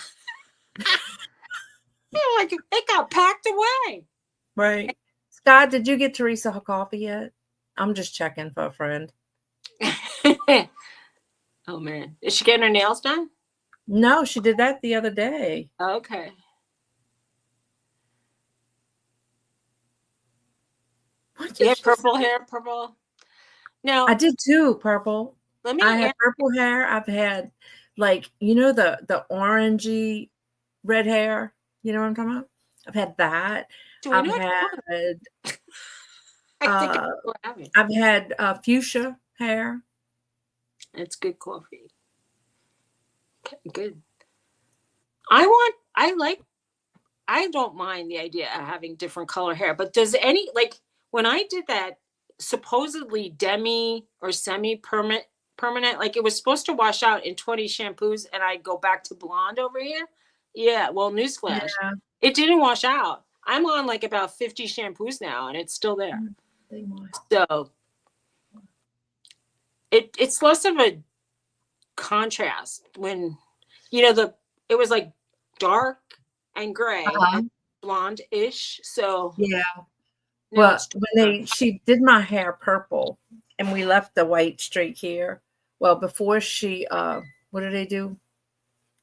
Like it got packed away. Right. Scott, did you get Teresa her coffee yet? I'm just checking for a friend. Oh man, is she getting her nails done? No, she did that the other day. Okay. What did You have she purple say? hair, purple. Now, I did too, purple. let me I had ask. purple hair. I've had like, you know, the orangey red hair. You know what I'm talking about? I've had that. Do I I've know what had I think I uh still have it. I've had fuchsia hair. It's good coffee. Okay, good. I don't mind the idea of having different color hair, but does any, like, when I did that supposedly demi or semi permanent, like it was supposed to wash out in 20 shampoos and I'd go back to blonde over here. Yeah, well, newsflash, Yeah. it didn't wash out. I'm on like about 50 shampoos now and it's still there. So it's less of a contrast when, it was like dark and gray Uh-huh. and blonde-ish. So Yeah. now Well, it's when she did my hair purple and we left the white streak here. Well, before she what did they do?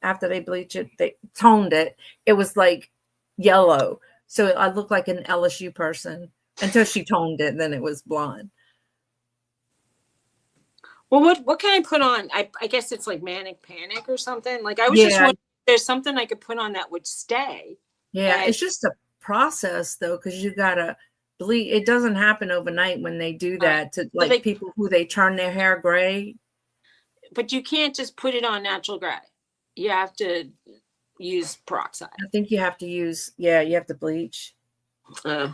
After they bleached it, they toned it. It was like yellow. So I looked like an LSU person until she toned it, and then it was blonde. well, what can I put on? I guess it's like manic panic or something. Like I was just Yeah, wondering if there's something I could put on that would stay. yeah. And It's just a process though, because you gotta bleach. It doesn't happen overnight when they do that to so like people who they turn their hair gray. but you can't just put it on natural gray. You have to use peroxide. I think you have to use, yeah, you have to bleach. Uh,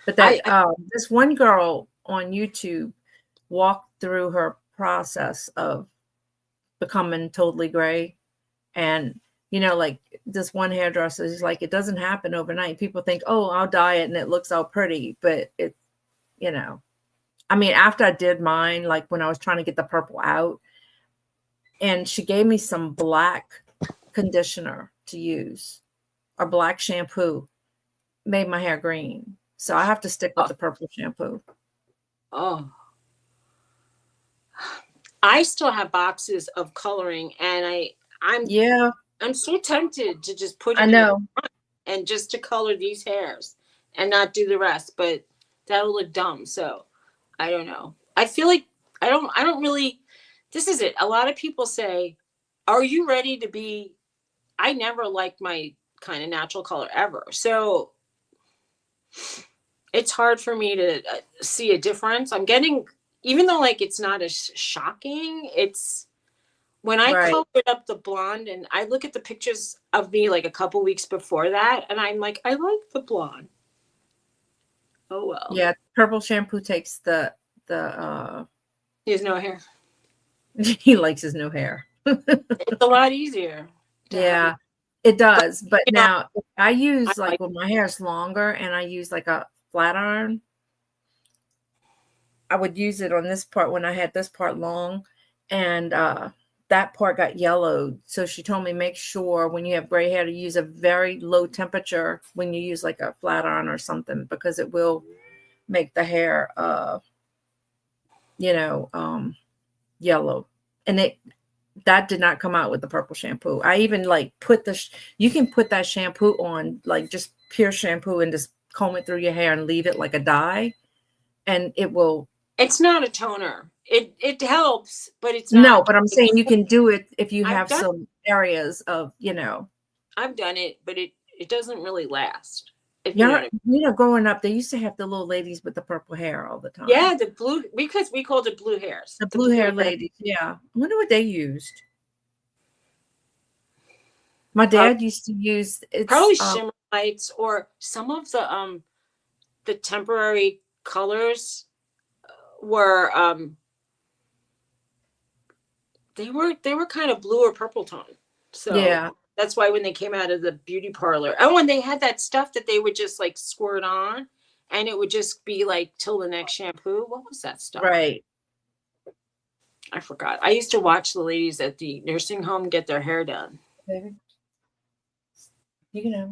But I, that this one girl on YouTube walked through her process of becoming totally gray. And, like this one hairdresser is like, it doesn't happen overnight. People think, oh, I'll dye it and it looks all pretty. But I mean, after I did mine, like when I was trying to get the purple out, and she gave me some black conditioner to use or black shampoo, made my hair green. So I have to stick with the purple shampoo. oh, I still have boxes of coloring, and Yeah, I'm so tempted to just put I it in the know. front and just to color these hairs and not do the rest, but that'll look dumb. So I don't know. I feel like I don't really, this is it. A lot of people say, are you ready to be, I never liked my kind of natural color ever. So it's hard for me to see a difference. I'm getting, even though like it's not as shocking, it's, when I Right. colored up the blonde and I look at the pictures of me like a couple weeks before that, and I'm like, I like the blonde. Oh well. Yeah, purple shampoo takes the He has no hair. he likes his new hair. It's a lot easier to have Yeah, it does. But you know, now if I use I like like, when my hair is longer and I use like a flat iron, I would use it on this part when I had this part long, and that part got yellowed. So she told me make sure when you have gray hair to use a very low temperature when you use like a flat iron or something, because it will make the hair yellow. And that did not come out with the purple shampoo. I even like put you can put that shampoo on, like just pure shampoo, and just comb it through your hair and leave it like a dye, and it will. it's not a toner. It helps, but it's No, not. but I'm saying you can do it if you I've have done some areas of, I've done it, but it doesn't really last. If you know what I you're, mean. growing up, they used to have the little ladies with the purple hair all the Yeah, time. the blue, because we called it blue hairs. The The blue blue hair hair. ladies. Yeah. I wonder what they used. My Probably, dad used to use probably shimmer lights or some of the temporary colors were they were kind of blue or purple tone. So yeah, that's why when they came out of the beauty parlor, oh, and they had that stuff that they would just like squirt on, and it would just be like till the next shampoo. What was that stuff? right. I forgot. I used to watch the ladies at the nursing home get their hair done. Baby, you can have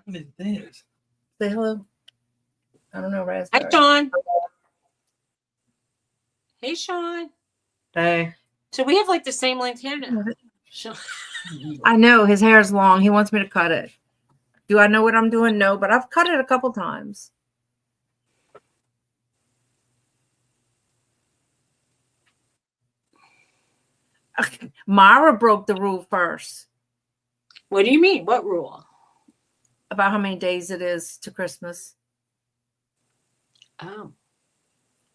What is this? say hello. I don't know, Hi, raspberry. Sean. Hey, Sean. Hey. So we have like the same length hair now. I know his hair is long. He wants me to cut it. Do I know what I'm doing? No, but I've cut it a couple times. Mara broke the rule first. What do you mean? What rule? About how many days it is to Christmas. Oh.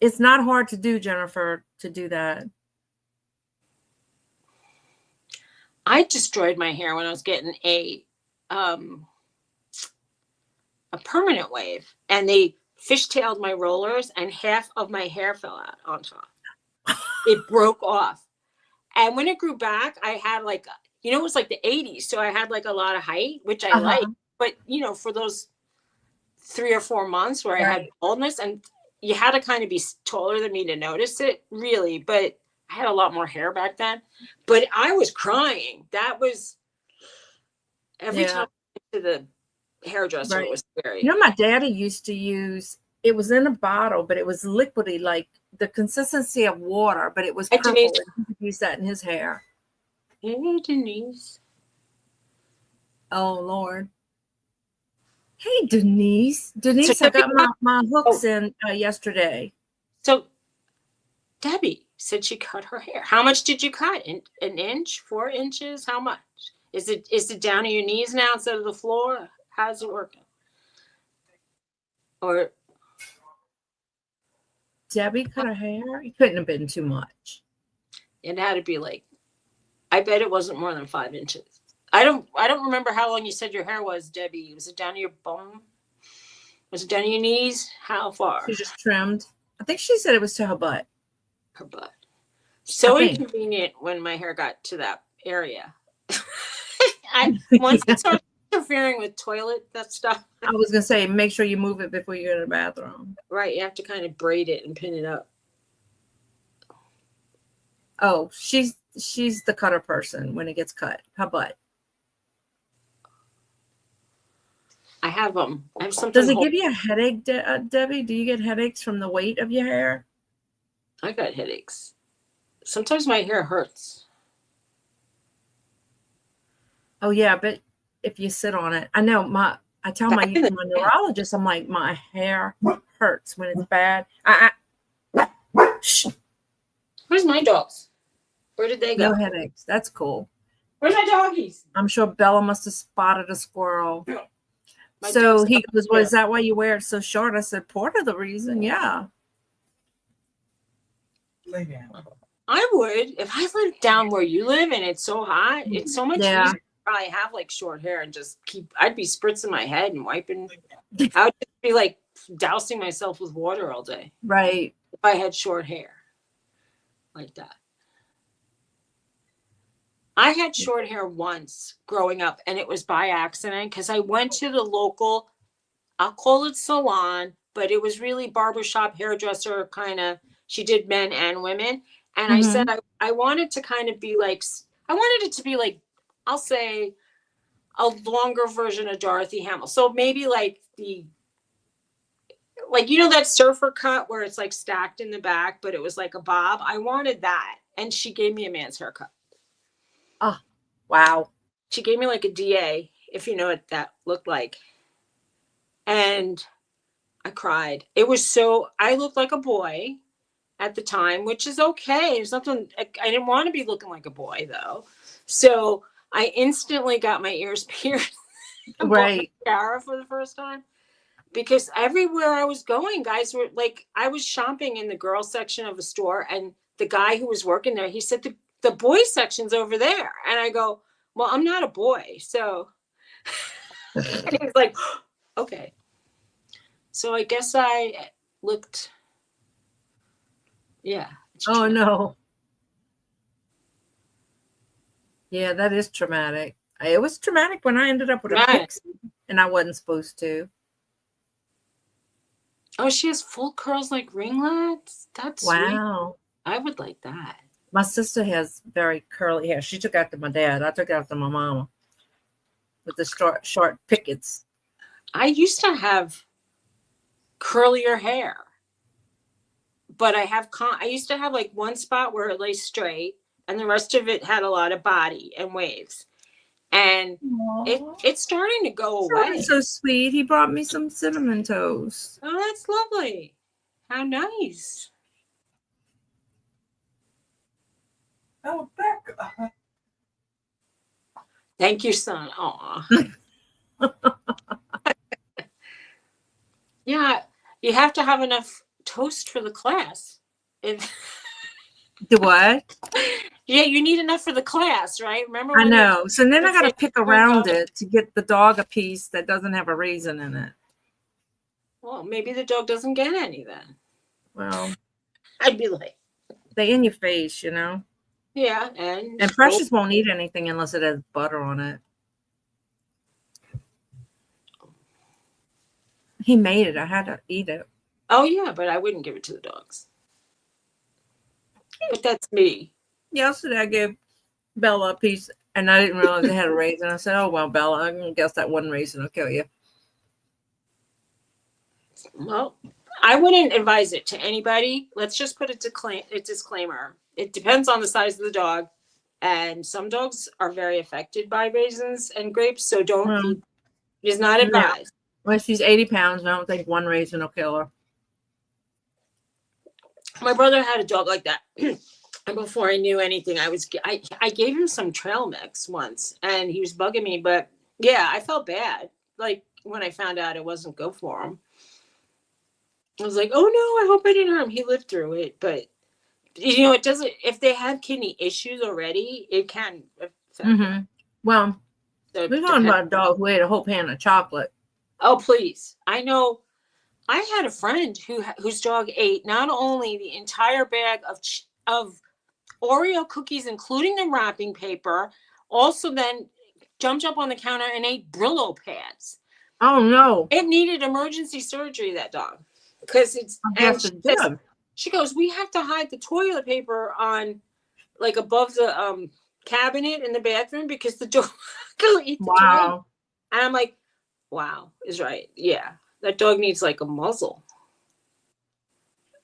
It's not hard to do, Jennifer, to do that. I destroyed my hair when I was getting a permanent wave, and they fishtailed my rollers, and half of my hair fell out on top. It broke off. And when it grew back, I had like, it was like the 80s. So I had like a lot of height, which I like. But, for those 3 or 4 months where I had baldness, and you had to kind of be taller than me to notice it, really. But I had a lot more hair back then. But I was crying. That was every time I went to the hairdresser, it was scary. My daddy used to use, it was in a bottle, but it was liquidy, like the consistency of water, but it was purple. He could use that in his hair. Hey, Denise. Oh, Lord. Hey, Denise. Denise, so I got my hooks in yesterday. So Debbie said she cut her hair. How much did you cut? An inch? 4 inches? How much? Is it down to your knees now instead of the floor? How's it working? Or Debbie cut her hair? It couldn't have been too much. It had to be like, I bet it wasn't more than 5 inches. I don't remember how long you said your hair was, Debbie. Was it down to your bum? Was it down to your knees? How far? She just trimmed. I think she said it was to her butt. Her butt. So inconvenient when my hair got to that area. Once it started interfering with toilet, that stuff. I was gonna say, make sure you move it before you go to the bathroom. Right, you have to kind of braid it and pin it up. Oh, she's the cutter person when it gets cut. Her butt. I have something. Does it give you a headache, Debbie? Do you get headaches from the weight of your hair? I got headaches. Sometimes my hair hurts. Oh yeah, but if you sit on it, I know I tell my neurologist, I'm like, my hair hurts when it's bad. Shh. Where's my dogs? Where did they go? No headaches. That's cool. Where's my doggies? I'm sure Bella must have spotted a squirrel. So he goes, well, is that why you wear it so short? I said, part of the reason, yeah. Lay down. I would. If I lived down where you live and it's so hot, it's so much easier to probably have like short hair and just I'd be spritzing my head and wiping. I would just be like dousing myself with water all day. Right. If I had short hair like that. I had short hair once growing up, and it was by accident because I went to the local, I'll call it salon, but it was really barbershop, hairdresser kind of. She did men and women. And I said I wanted to kind of be like, I wanted it to be like, I'll say a longer version of Dorothy Hamill. So maybe like that surfer cut where it's like stacked in the back, but it was like a bob. I wanted that. And she gave me a man's haircut. Oh, wow. She gave me like a DA, if you know what that looked like. And I cried. I looked like a boy at the time, which is okay. There's nothing, I didn't want to be looking like a boy though. So I instantly got my ears pierced. Right. Mascara for the first time. Because everywhere I was going, guys were like, I was shopping in the girls section of a store, and the guy who was working there, he said, the boys section's over there. And I go, well, I'm not a boy. So and he was like, okay. So I guess I looked, yeah. Oh, no. Yeah, that is traumatic. It was traumatic when I ended up with a pixie, and I wasn't supposed to. Oh, she has full curls like ringlets? That's wow. Sweet. I would like that. My sister has very curly hair. She took after my dad. I took after my mama with the short pickets. I used to have curlier hair. but I used to have like one spot where it lay straight and the rest of it had a lot of body and waves. And it's starting to go away. So sweet. He brought me some cinnamon toast. Oh, that's lovely. How nice. Oh, Becca. Thank you, son. Aw. Yeah, you have to have enough toast for the class. Do what? Yeah, you need enough for the class, right? Remember? I know. So then I got to Okay, pick we're around going. it to get the dog a piece that doesn't have a raisin in it. Well, maybe the dog doesn't get any then. Well, I'd be like, they in your face, you know. yeah, And Precious won't eat anything unless it has butter on it. He made it. I had to eat it. Oh yeah, but I wouldn't give it to the dogs. But that's me. Yesterday I gave Bella a piece and I didn't realize it had a raisin. I said, oh, well, Bella, I guess that one raisin will kill you. Well, I wouldn't advise it to anybody. Let's just put a disclaimer. It depends on the size of the dog. And some dogs are very affected by raisins and grapes, so don't feed. It is not advised. Well, she's 80 pounds, and I don't think one raisin will kill her. My brother had a dog like that. And before I knew anything, I gave him some trail mix once, and he was bugging me. But yeah, I felt bad. Like when I found out it wasn't good for him, I was like, "Oh no, I hope I didn't harm him." He lived through it, but it doesn't. If they have kidney issues already, it can affect them. Well, So we're talking about a dog who ate a whole pan of chocolate. Oh please! I know. I had a friend whose dog ate not only the entire bag of Oreo cookies, including the wrapping paper, also then jumped up on the counter and ate Brillo pads. Oh no! It needed emergency surgery, that dog, because it's. She goes, we have to hide the toilet paper on, like above the cabinet in the bathroom because the dog will eat the toilet. And I'm like, wow, is right. Yeah, that dog needs like a muzzle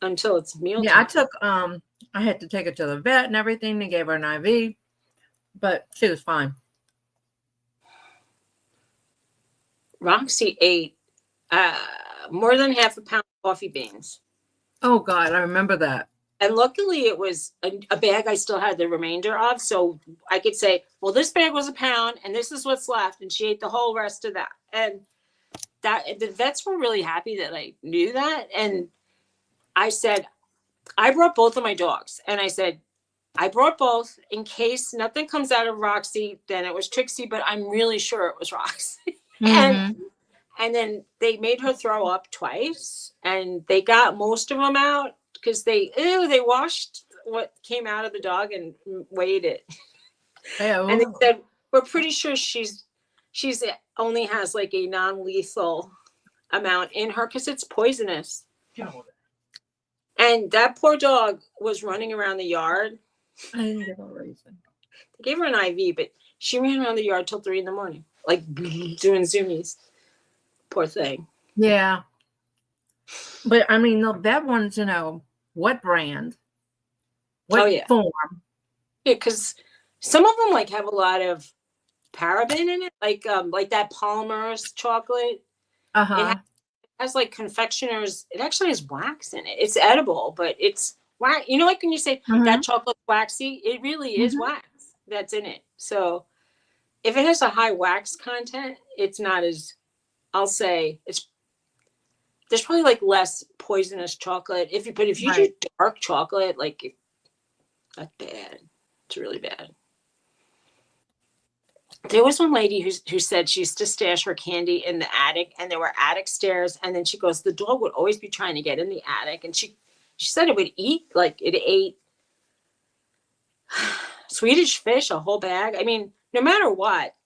until it's meal time. Yeah, I had to take her to the vet and everything. They gave her an IV, but she was fine. Roxy ate more than half a pound of coffee beans. Oh God, I remember that. And luckily it was a bag I still had the remainder of. So I could say, well, this bag was a pound and this is what's left. And she ate the whole rest of that. And the vets were really happy that I knew that. And I said, I brought both of my dogs. And I said, I brought both in case nothing comes out of Roxy, then it was Trixie, but I'm really sure it was Roxy. And then they made her throw up twice and they got most of them out because they washed what came out of the dog and weighed it. And they said, we're pretty sure she's only has like a non-lethal amount in her because it's poisonous. And that poor dog was running around the yard. I didn't give her a reason. They gave her an IV, but she ran around the yard till 3 a.m, like doing zoomies. Poor thing. Yeah. But I mean, the vet wanted to know what brand, what form. Yeah, because some of them like have a lot of paraben in it, like that Palmer's chocolate. It has like confectioners. It actually has wax in it. It's edible, but it's wax. You know, like when you say that chocolate's waxy, it really is wax that's in it. So if it has a high wax content, it's not as, I'll say there's probably like less poisonous chocolate. If you do dark chocolate, like that's bad. It's really bad. There was one lady who said she used to stash her candy in the attic, and there were attic stairs. And then she goes, the dog would always be trying to get in the attic, and she said it would eat like it ate Swedish fish, a whole bag. I mean, no matter what,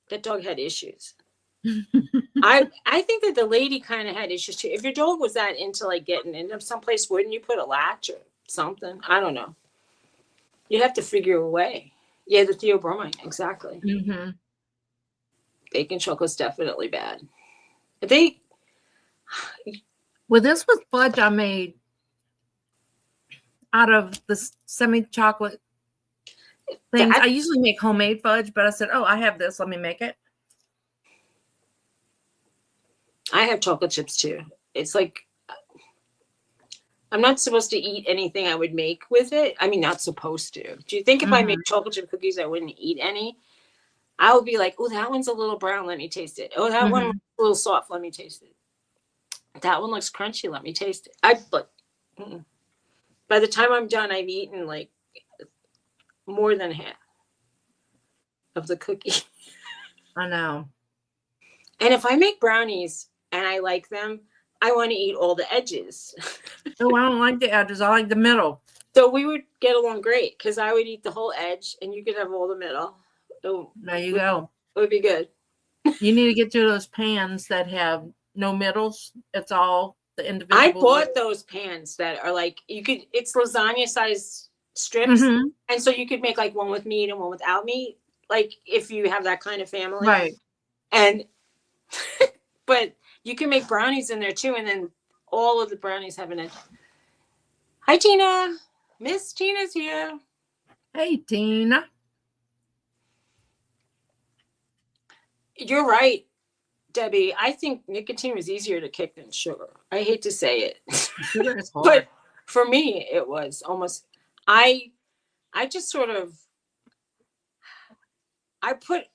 that dog had issues. I think that the lady kind of had issues too. If your dog was that into like getting into someplace, wouldn't you put a latch or something? I don't know. You have to figure a way. Yeah, the theobromine, exactly. Bacon chocolate's definitely bad. Well, this was fudge I made out of the semi-chocolate things. I usually make homemade fudge, but I said, oh, I have this. Let me make it. I have chocolate chips too. It's like, I'm not supposed to eat anything I would make with it. I mean, not supposed to. Do you think if I make chocolate chip cookies, I wouldn't eat any? I would be like, oh, that one's a little brown. Let me taste it. Oh, that one's a little soft. Let me taste it. That one looks crunchy. Let me taste it. By the time I'm done, I've eaten like more than half of the cookie. I know. And if I make brownies and I like them, I want to eat all the edges. Oh, I don't like the edges. I like the middle. So we would get along great because I would eat the whole edge and you could have all the middle. Oh, There you go. It would be good. You need to get to those pans that have no middles. It's all the individual. I bought those pans that are like, it's lasagna size strips. And so you could make like one with meat and one without meat. Like if you have that kind of family. Right. And, but you can make brownies in there too. And then all of the brownies have an edge. Hi, Tina. Miss Tina's here. Hey, Tina. You're right, Debbie. I think nicotine was easier to kick than sugar. I hate to say it. Sugar is hard. But for me, it was almost, I just sort of, I put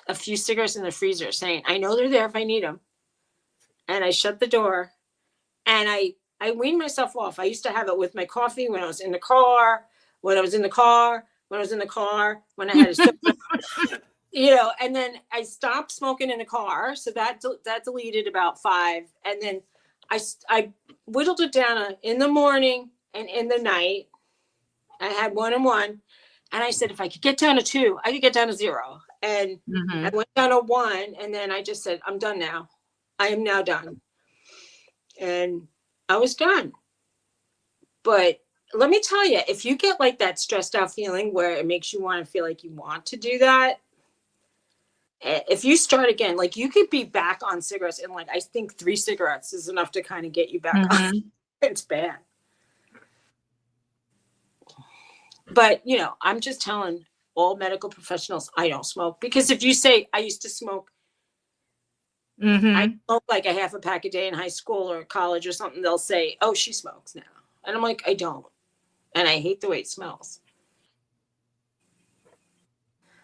a few cigarettes in the freezer saying, I know they're there if I need them. And I shut the door and I weaned myself off. I used to have it with my coffee when I was in the car, when I had a soda. And then I stopped smoking in the car. So that deleted about 5. And then I whittled it down in the morning and in the night. I had 1 and 1. And I said, if I could get down to 2, I could get down to 0. And I went down to 1. And then I just said, I'm done now. I am now done. And I was done. But let me tell you, if you get like that stressed out feeling where it makes you want to feel like you want to do that, if you start again, like you could be back on cigarettes and like I think 3 cigarettes is enough to kind of get you back on. It's bad. But I'm just telling all medical professionals I don't smoke, because if you say I used to smoke, I smoked like a half a pack a day in high school or college or something, they'll say, oh, she smokes now. And I'm like, I don't. And I hate the way it smells.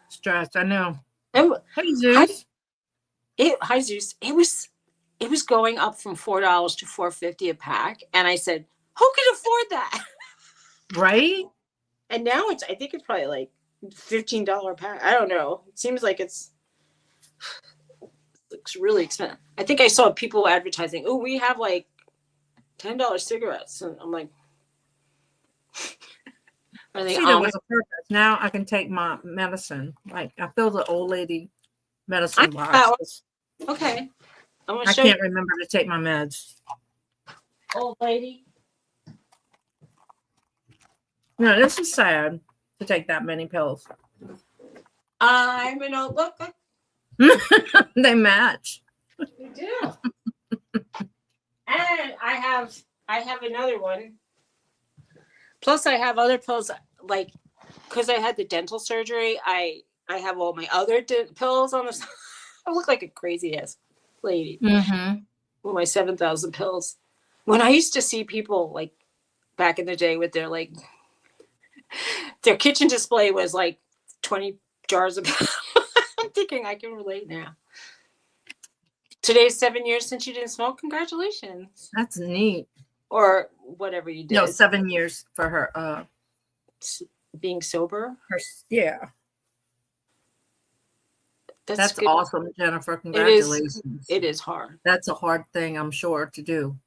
Stressed, I know. Hey, Zeus. Hi, Zeus. It was going up from $4 to $4.50 a pack. And I said, who can afford that? Right? And now I think it's probably like $15 a pack. I don't know. It seems like looks really expensive. I think I saw people advertising, oh, we have like $10 cigarettes. And I'm like, are they there was a purpose. Now I can take my medicine. Like I feel the old lady medicine box. Okay. I can't remember to take my meds. Old lady. No, this is sad to take that many pills. I'm an old look. They match. They do. And I have another one. Plus I have other pills, like, because I had the dental surgery, I have all my other pills on the side. I look like a crazy ass lady. With my 7,000 pills. When I used to see people like back in the day with their kitchen display was like 20 jars of pills. I'm thinking I can relate now. Today's 7 years since you didn't smoke. Congratulations. That's neat. Or whatever you did. No, 7 years for her. Being sober. Yeah. That's awesome, Jennifer. Congratulations. It is hard. That's a hard thing, I'm sure, to do.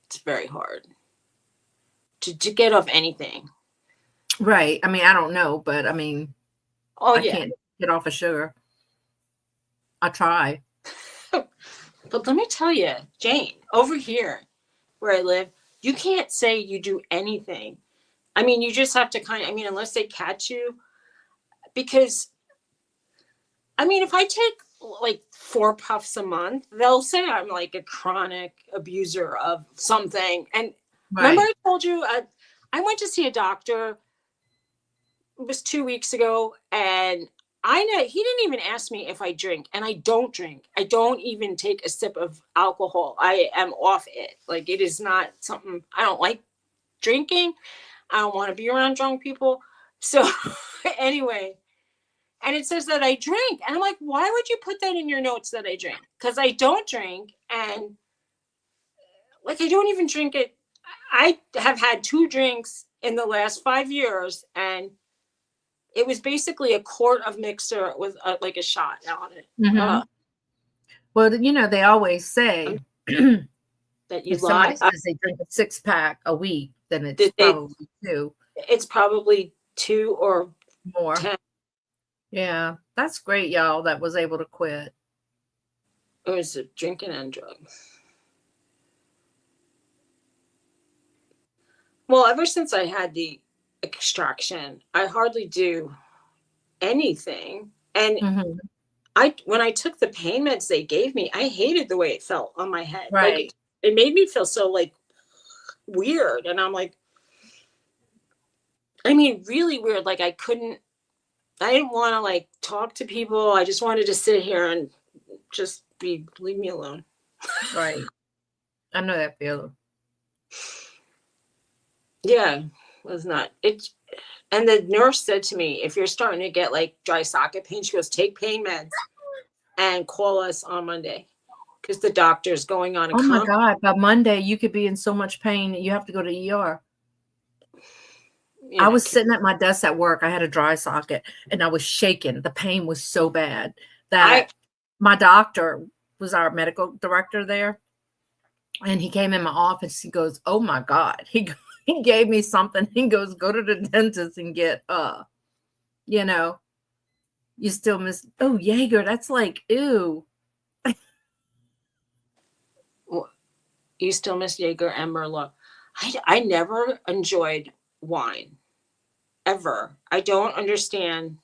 It's very hard to get off anything. Right. I mean, I don't know, but I mean, I can't get off of sugar. I try. But let me tell you, Jane, over here where I live, you can't say you do anything. I mean, you just have to unless they catch you, because I mean, if I take like 4 puffs a month, they'll say I'm like a chronic abuser of something. And Remember Right. I told you I went to see a doctor. It was 2 weeks ago, and I know he didn't even ask me if I drink, and I don't drink. I don't even take a sip of alcohol. I am off it. Like, it is not something I don't like drinking. I don't want to be around drunk people. So anyway, and it says that I drink, and I'm like, why would you put that in your notes that I drink? Because I don't drink, and like I don't even drink it. I have had 2 drinks in the last 5 years, and it was basically a quart of mixer with like a shot on it. Hmm. Well, they always say if That you somebody lie. says they drink a 6-pack a week, then it's Did they? probably 2 It's probably 2 or more. 10. Yeah, that's great, y'all, that was able to quit. It was a drinking and drugs. Well, ever since I had the extraction, I hardly do anything. And Hmm. when I took the pain meds they gave me, I hated the way it felt on my head. Like Right. it made me feel so like weird. And I'm like, I mean, really weird. Like I didn't want to like talk to people. I just wanted to sit here and just leave me alone. Right. I know that feeling. Yeah, it was not. And the nurse said to me, if you're starting to get like dry socket pain, she goes, take pain meds and call us on Monday because the doctor's going on a Oh my God, by Monday you could be in so much pain that you have to go to ER. I was sitting at my desk at work. I had a dry socket and I was shaking. The pain was so bad that my doctor was our medical director there. And he came in my office. He goes, oh my God. He gave me something. He goes, go to the dentist and get, you still miss, oh, Jaeger. That's like, ew. You still miss Jaeger and Merlot. I never enjoyed wine, ever. I don't understand.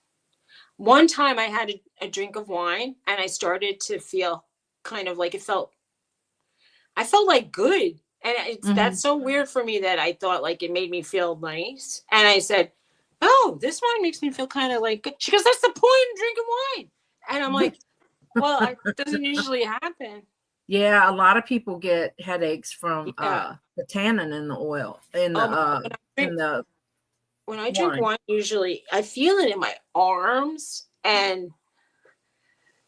One time I had a drink of wine and I started to feel kind of like I felt like good. And that's so weird for me that I thought like it made me feel nice. And I said, oh, this wine makes me feel kind of like good. She goes, that's the point of drinking wine. And I'm like, well, it doesn't usually happen. Yeah, a lot of people get headaches from Yeah. the tannin in the oil When I drink wine, usually I feel it in my arms. And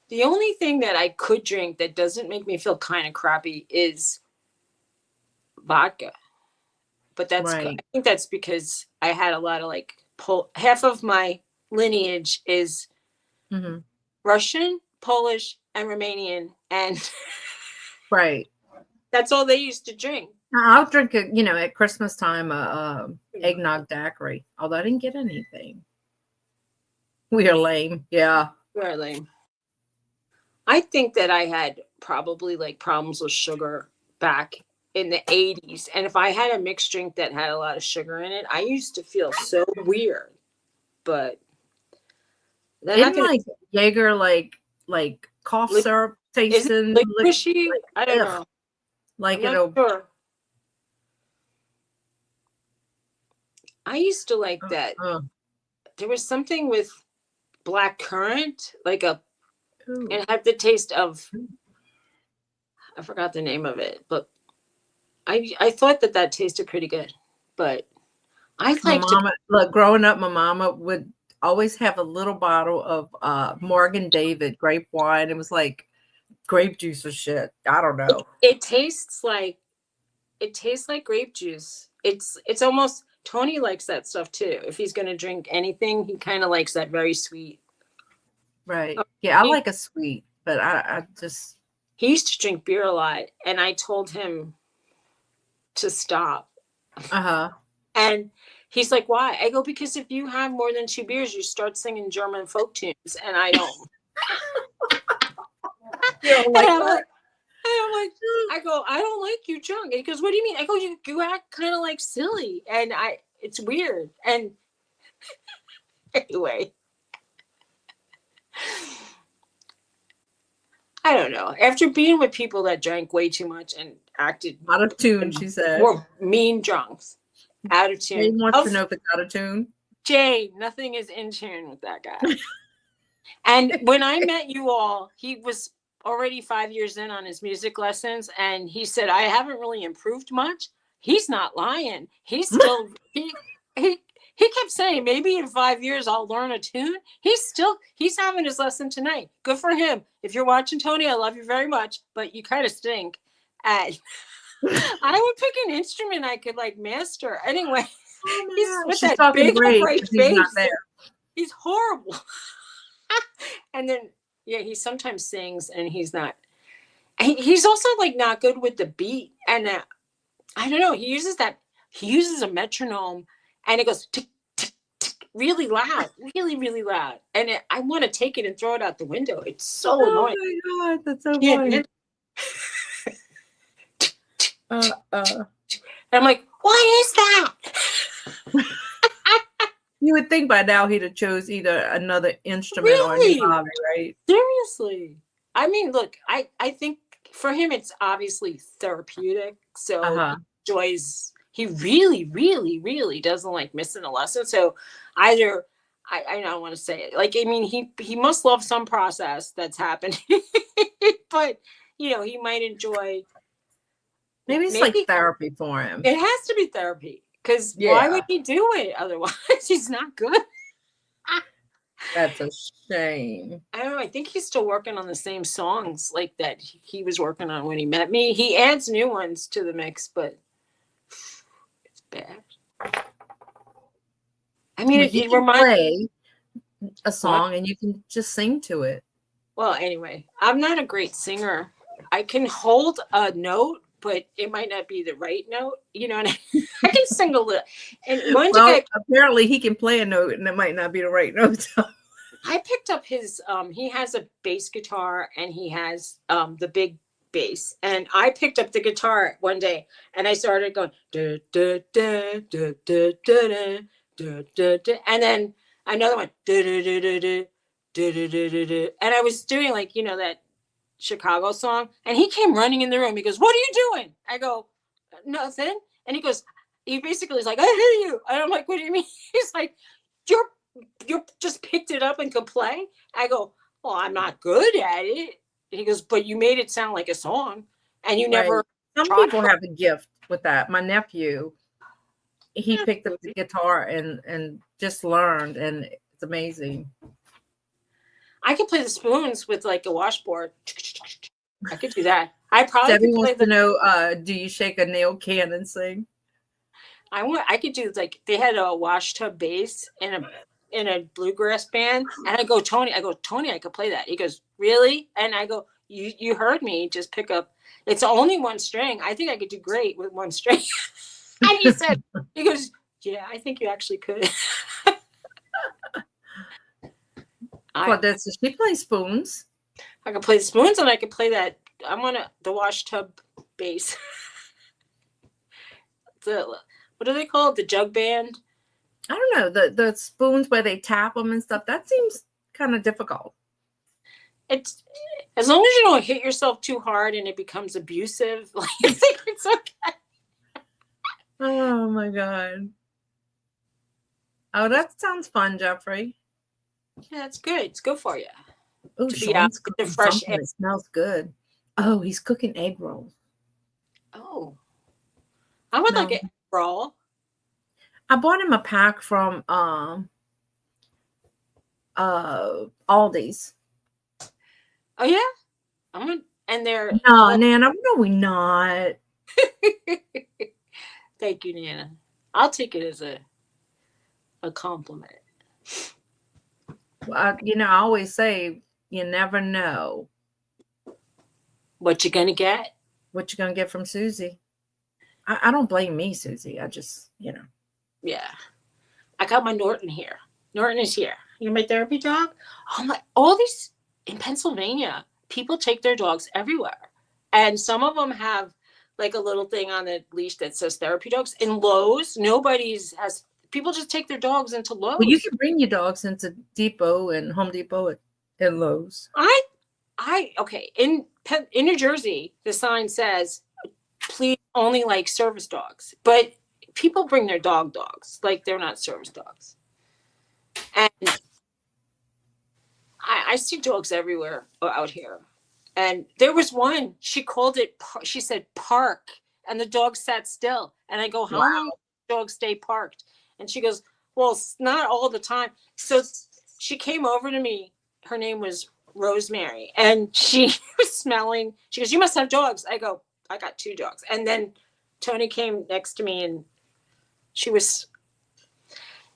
the only thing that I could drink that doesn't make me feel kind of crappy is vodka. But I think that's because I had a lot of like half of my lineage is Russian, Polish, and Romanian, and right. That's all they used to drink. I'll drink at Christmas time eggnog daiquiri, although I didn't get anything. We are lame. Yeah. We're lame. I think that I had probably like problems with sugar back in the 80s. And if I had a mixed drink that had a lot of sugar in it, I used to feel so weird. But isn't like Jaeger like cough syrup tasting? Liquishy? I don't know. Like it'll. Sure. I used to like that. There was something with black currant, like it had the taste of, I forgot the name of it, but I thought that tasted pretty good. But I like look, growing up, my mama would always have a little bottle of Morgan David grape wine. It was like grape juice or shit. I don't know. It tastes like grape juice. It's almost, Tony likes that stuff too. If he's going to drink anything, he kind of likes that very sweet. Right. Yeah, I like a sweet, but I just. He used to drink beer a lot, and I told him to stop. And he's like, why? I go, because if you have more than 2 beers, you start singing German folk tunes, and I don't. I go, I don't like you drunk. And he goes, what do you mean? I go, you act kind of like silly. And it's weird. And anyway, I don't know. After being with people that drank way too much and acted Out of tune, she said. were mean drunks, out of Jay tune. wants to know if it's out of tune. Jay, nothing is in tune with that guy. And when I met you all, he was already 5 years in on his music lessons, and he said, I haven't really improved much. He's not lying. He's still he kept saying, maybe in 5 years I'll learn a tune. He's having his lesson tonight. Good for him. If you're watching, Tony, I love you very much, but you kind of stink. And I would pick an instrument I could like master. Anyway, he's with She's that talking big great upright because he's not face. there. He's horrible. And then, yeah, he sometimes sings and he's not. He's also like not good with the beat. And I don't know. He uses a metronome and it goes tick, tick, tick, really loud, really, really loud. And I want to take it and throw it out the window. It's so annoying. Oh my God, that's so Yeah, funny. And I'm like, what is that? You would think by now he'd have chose either another instrument or a Really? new hobby, right? Seriously. I mean, look, I think for him it's obviously therapeutic. So he really, really, really doesn't like missing a lesson. So either I don't want to say it. Like, I mean, he must love some process that's happening. But he might enjoy. Maybe it's like therapy for him. It has to be therapy. Because why would he do it otherwise? He's not good. That's a shame. I don't know. I think he's still working on the same songs like that he was working on when he met me. He adds new ones to the mix, but it's bad. I mean, it reminds me a song and you can just sing to it. Well, anyway, I'm not a great singer. I can hold a note, but it might not be the right note, and I can sing a little. And apparently he can play a note and it might not be the right note. I picked up his, he has a bass guitar and he has the big bass. And I picked up the guitar one day and I started going, da, da, da, da, da, da, da, da, da, and then another one, da, da, da, da, da, da, da, da, da, and I was doing like, that Chicago song, and he came running in the room. He goes, "What are you doing?" I go, "Nothing." And he basically is like, "I hear you." And I'm like, "What do you mean?" He's like, "You just picked it up and could play." I go, "Well, I'm not good at it." And he goes, "But you made it sound like a song, and you never." Some people have a gift with that. My nephew, he picked up the guitar and just learned, and it's amazing. I can play the spoons with like a washboard. I could do that. I probably Debbie could play wants to know, do you shake a nail can and sing? I could do like they had a wash tub bass in a bluegrass band, and I go, Tony, I could play that. He goes, really? And I go, you heard me. Just pick up. It's only one string. I think I could do great with one string. And he goes, yeah, I think you actually could. Does she play spoons? I can play the spoons and I can play that. I'm on the wash tub bass. What do they call it? The jug band? I don't know. The spoons where they tap them and stuff. That seems kind of difficult. It's as long as you don't hit yourself too hard and it becomes abusive. Like, I think it's okay. Oh my God. Oh, that sounds fun, Jeffrey. Yeah, it's good. It's good for you. Oh, Sean's cooking something that smells good. Oh, he's cooking egg rolls. Oh, I would like an egg roll. I bought him a pack from Aldi's. Oh yeah, and they're Nana. No, we not. Thank you, Nana. I'll take it as a compliment. Well, I always say you never know what you're gonna get. What you're gonna get from Suzy. I don't blame me, Suzy. I just, Yeah, I got my Norton here. Norton is here. You're my therapy dog. Oh my! All these in Pennsylvania, people take their dogs everywhere, and some of them have like a little thing on the leash that says therapy dogs. In Lowe's, has. People just take their dogs into Lowe's. Well, you can bring your dogs into Depot and Home Depot and Lowe's. I in New Jersey, the sign says, please only like service dogs, but people bring their dogs, like they're not service dogs. And I see dogs everywhere out here. And there was one, she called it, she said park, and the dog sat still. And I go, how long do dogs stay parked? And she goes, well, it's not all the time. So she came over to me. Her name was Rosemary. And she was smelling. She goes, you must have dogs. I go, I got 2 dogs. And then Tony came next to me and she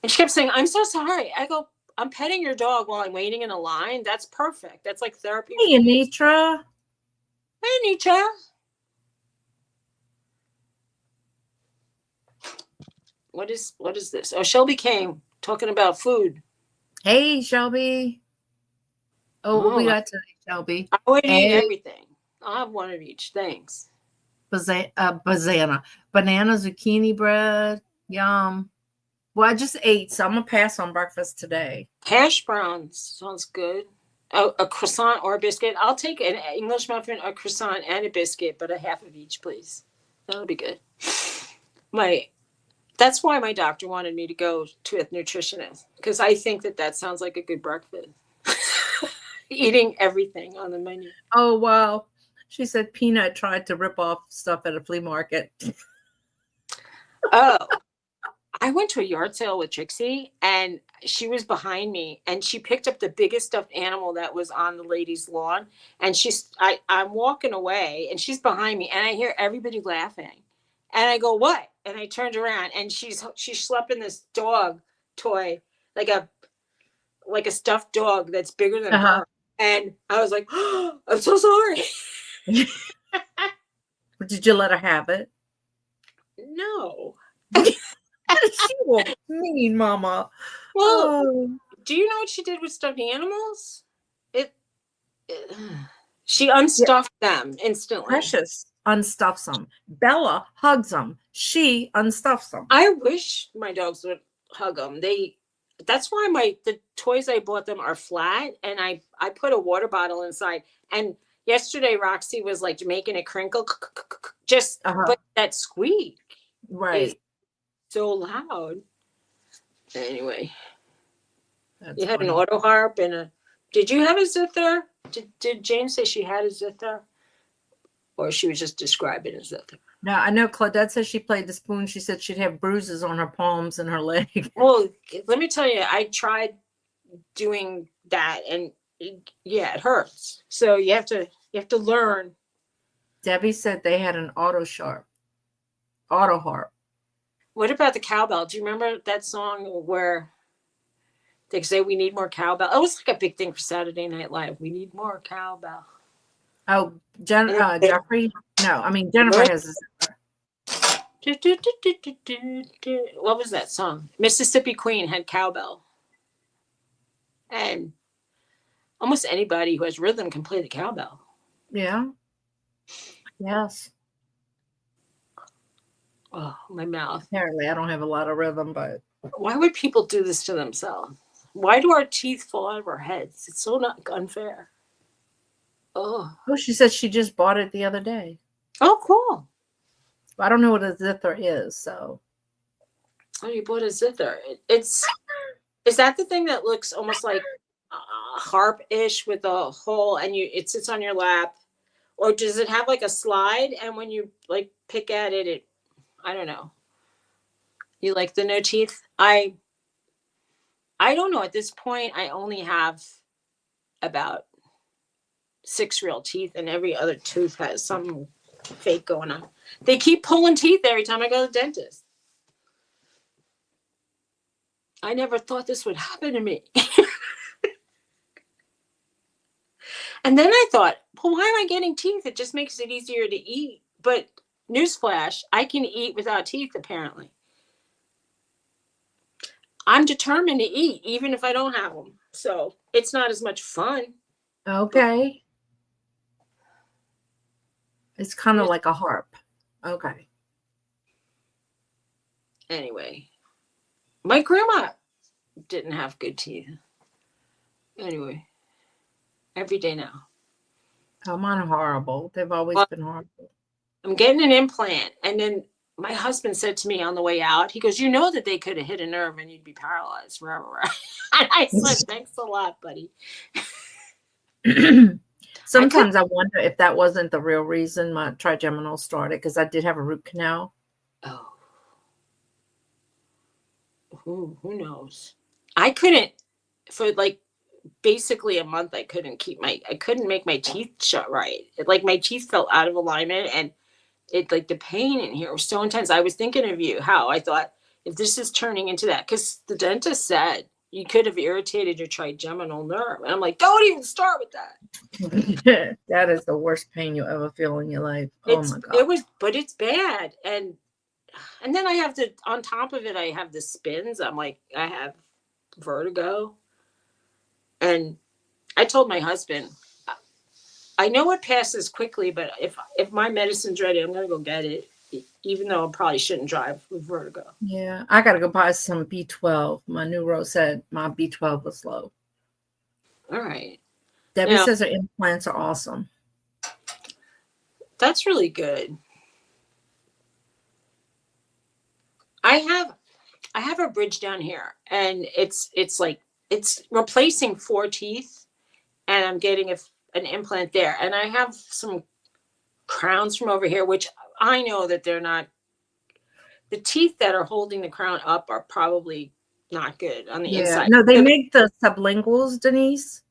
kept saying, I'm so sorry. I go, I'm petting your dog while I'm waiting in a line. That's perfect. That's like therapy. Hey, Anitra. Hey, Nietzsche. What is this? Oh, Shelby came talking about food. Hey, Shelby. Oh, what we got today, Shelby? I would eat everything. I'll have one of each. Thanks. Banana zucchini bread. Yum. Well, I just ate, so I'm going to pass on breakfast today. Hash browns. Sounds good. Oh, a croissant or a biscuit. I'll take an English muffin, a croissant, and a biscuit, but a half of each, please. That'll be good. That's why my doctor wanted me to go to a nutritionist, because I think that sounds like a good breakfast. Eating everything on the menu. Oh, wow. She said Peanut tried to rip off stuff at a flea market. Oh, I went to a yard sale with Trixie, and she was behind me, and she picked up the biggest stuffed animal that was on the lady's lawn. And I'm walking away, and she's behind me, and I hear everybody laughing. And I go, what? And I turned around, and she's schlepping this dog toy, like a stuffed dog that's bigger than her. And I was like, oh, I'm so sorry. Did you let her have it? No. She was mean, Mama. Well, do you know what she did with stuffed animals? She unstuffed them instantly. Precious unstuffs them. Bella hugs them. She unstuffs them. I wish my dogs would hug them. That's why the toys I bought them are flat, and I put a water bottle inside. And yesterday Roxy was like making it crinkle, just but that squeak is so loud. Anyway, you had an auto harp and did you have a zither? Did Jane say she had a zither, or she was just describing a zither? No, I know Claudette said she played the spoon. She said she'd have bruises on her palms and her leg. Well, let me tell you, I tried doing that, and it hurts. So you have to learn. Debbie said they had an auto harp. What about the cowbell? Do you remember that song where they say we need more cowbell? It was like a big thing for Saturday Night Live. We need more cowbell. Oh, Jeffrey? No, I mean Jennifer has a zither. What was that song? Mississippi Queen had cowbell. And almost anybody who has rhythm can play the cowbell. Yeah. Yes. Oh, my mouth. Apparently, I don't have a lot of rhythm, but why would people do this to themselves? Why do our teeth fall out of our heads? It's so not unfair. Oh, she said she just bought it the other day. Oh, cool. I don't know what a zither is, so. Oh, you bought a zither. Is that the thing that looks almost like harp-ish with a hole, and it sits on your lap, or does it have like a slide, and when you like pick at it, I don't know. You like the no teeth? I don't know. At this point, I only have about 6 real teeth, and every other tooth has something fake going on. They keep pulling teeth every time I go to the dentist. I never thought this would happen to me. And then I thought, well, why am I getting teeth? It just makes it easier to eat. But newsflash, I can eat without teeth, apparently. I'm determined to eat, even if I don't have them. So it's not as much fun. Okay. It's kind of like a harp. Okay. Anyway, my grandma didn't have good teeth. Anyway, every day now. Oh, mine are horrible. They've always Well, been horrible. I'm getting an implant. And then my husband said to me on the way out, he goes, you know that they could have hit a nerve and you'd be paralyzed forever, right? And I said, thanks a lot, buddy. Sometimes I wonder if that wasn't the real reason my trigeminal started, because I did have a root canal. Oh. Who knows? I couldn't, for like basically a month, I couldn't make my teeth shut right. Like my teeth fell out of alignment, and it, like, the pain in here was so intense. I was thinking of you, how I thought, if this is turning into that, because the dentist said you could have irritated your trigeminal nerve. And I'm like, don't even start with that. That is the worst pain you'll ever feel in your life. Oh my God. But it's bad. And then I have to, on top of it, I have the spins. I'm like, I have vertigo. And I told my husband, I know it passes quickly, but if my medicine's ready, I'm gonna go get it, even though I probably shouldn't drive with vertigo. Yeah, I gotta go buy some B12. My neuro said my B12 was low. All right. Debbie says her implants are awesome. That's really good. I have a bridge down here, and it's like it's replacing 4 teeth, and I'm getting an implant there, and I have some crowns from over here, which I know that they're not. The teeth that are holding the crown up are probably not good on the inside. No, they make the sublinguals, Denise.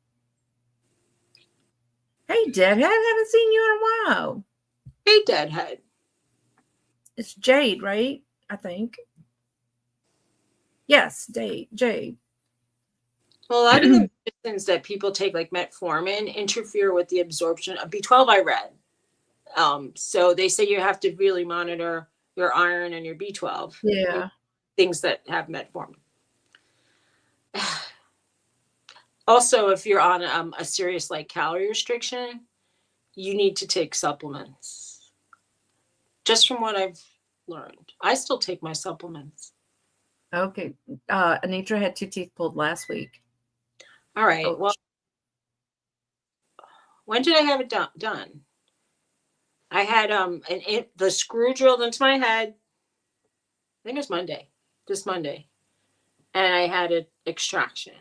Hey, Deadhead, haven't seen you in a while. Hey, Deadhead. It's Jade, right? I think. Yes, Jade. Well, a lot of the medicines that people take, like metformin, interfere with the absorption of B12. I read. So they say you have to really monitor your iron and your B12. Yeah. Things that have metformin. Also, if you're on a serious like calorie restriction, you need to take supplements. Just from what I've learned, I still take my supplements. Okay. Anitra had 2 teeth pulled last week. All right. Well, when did I have it done? I had the screw drilled into my head. I think it was Monday. This Monday. And I had an extraction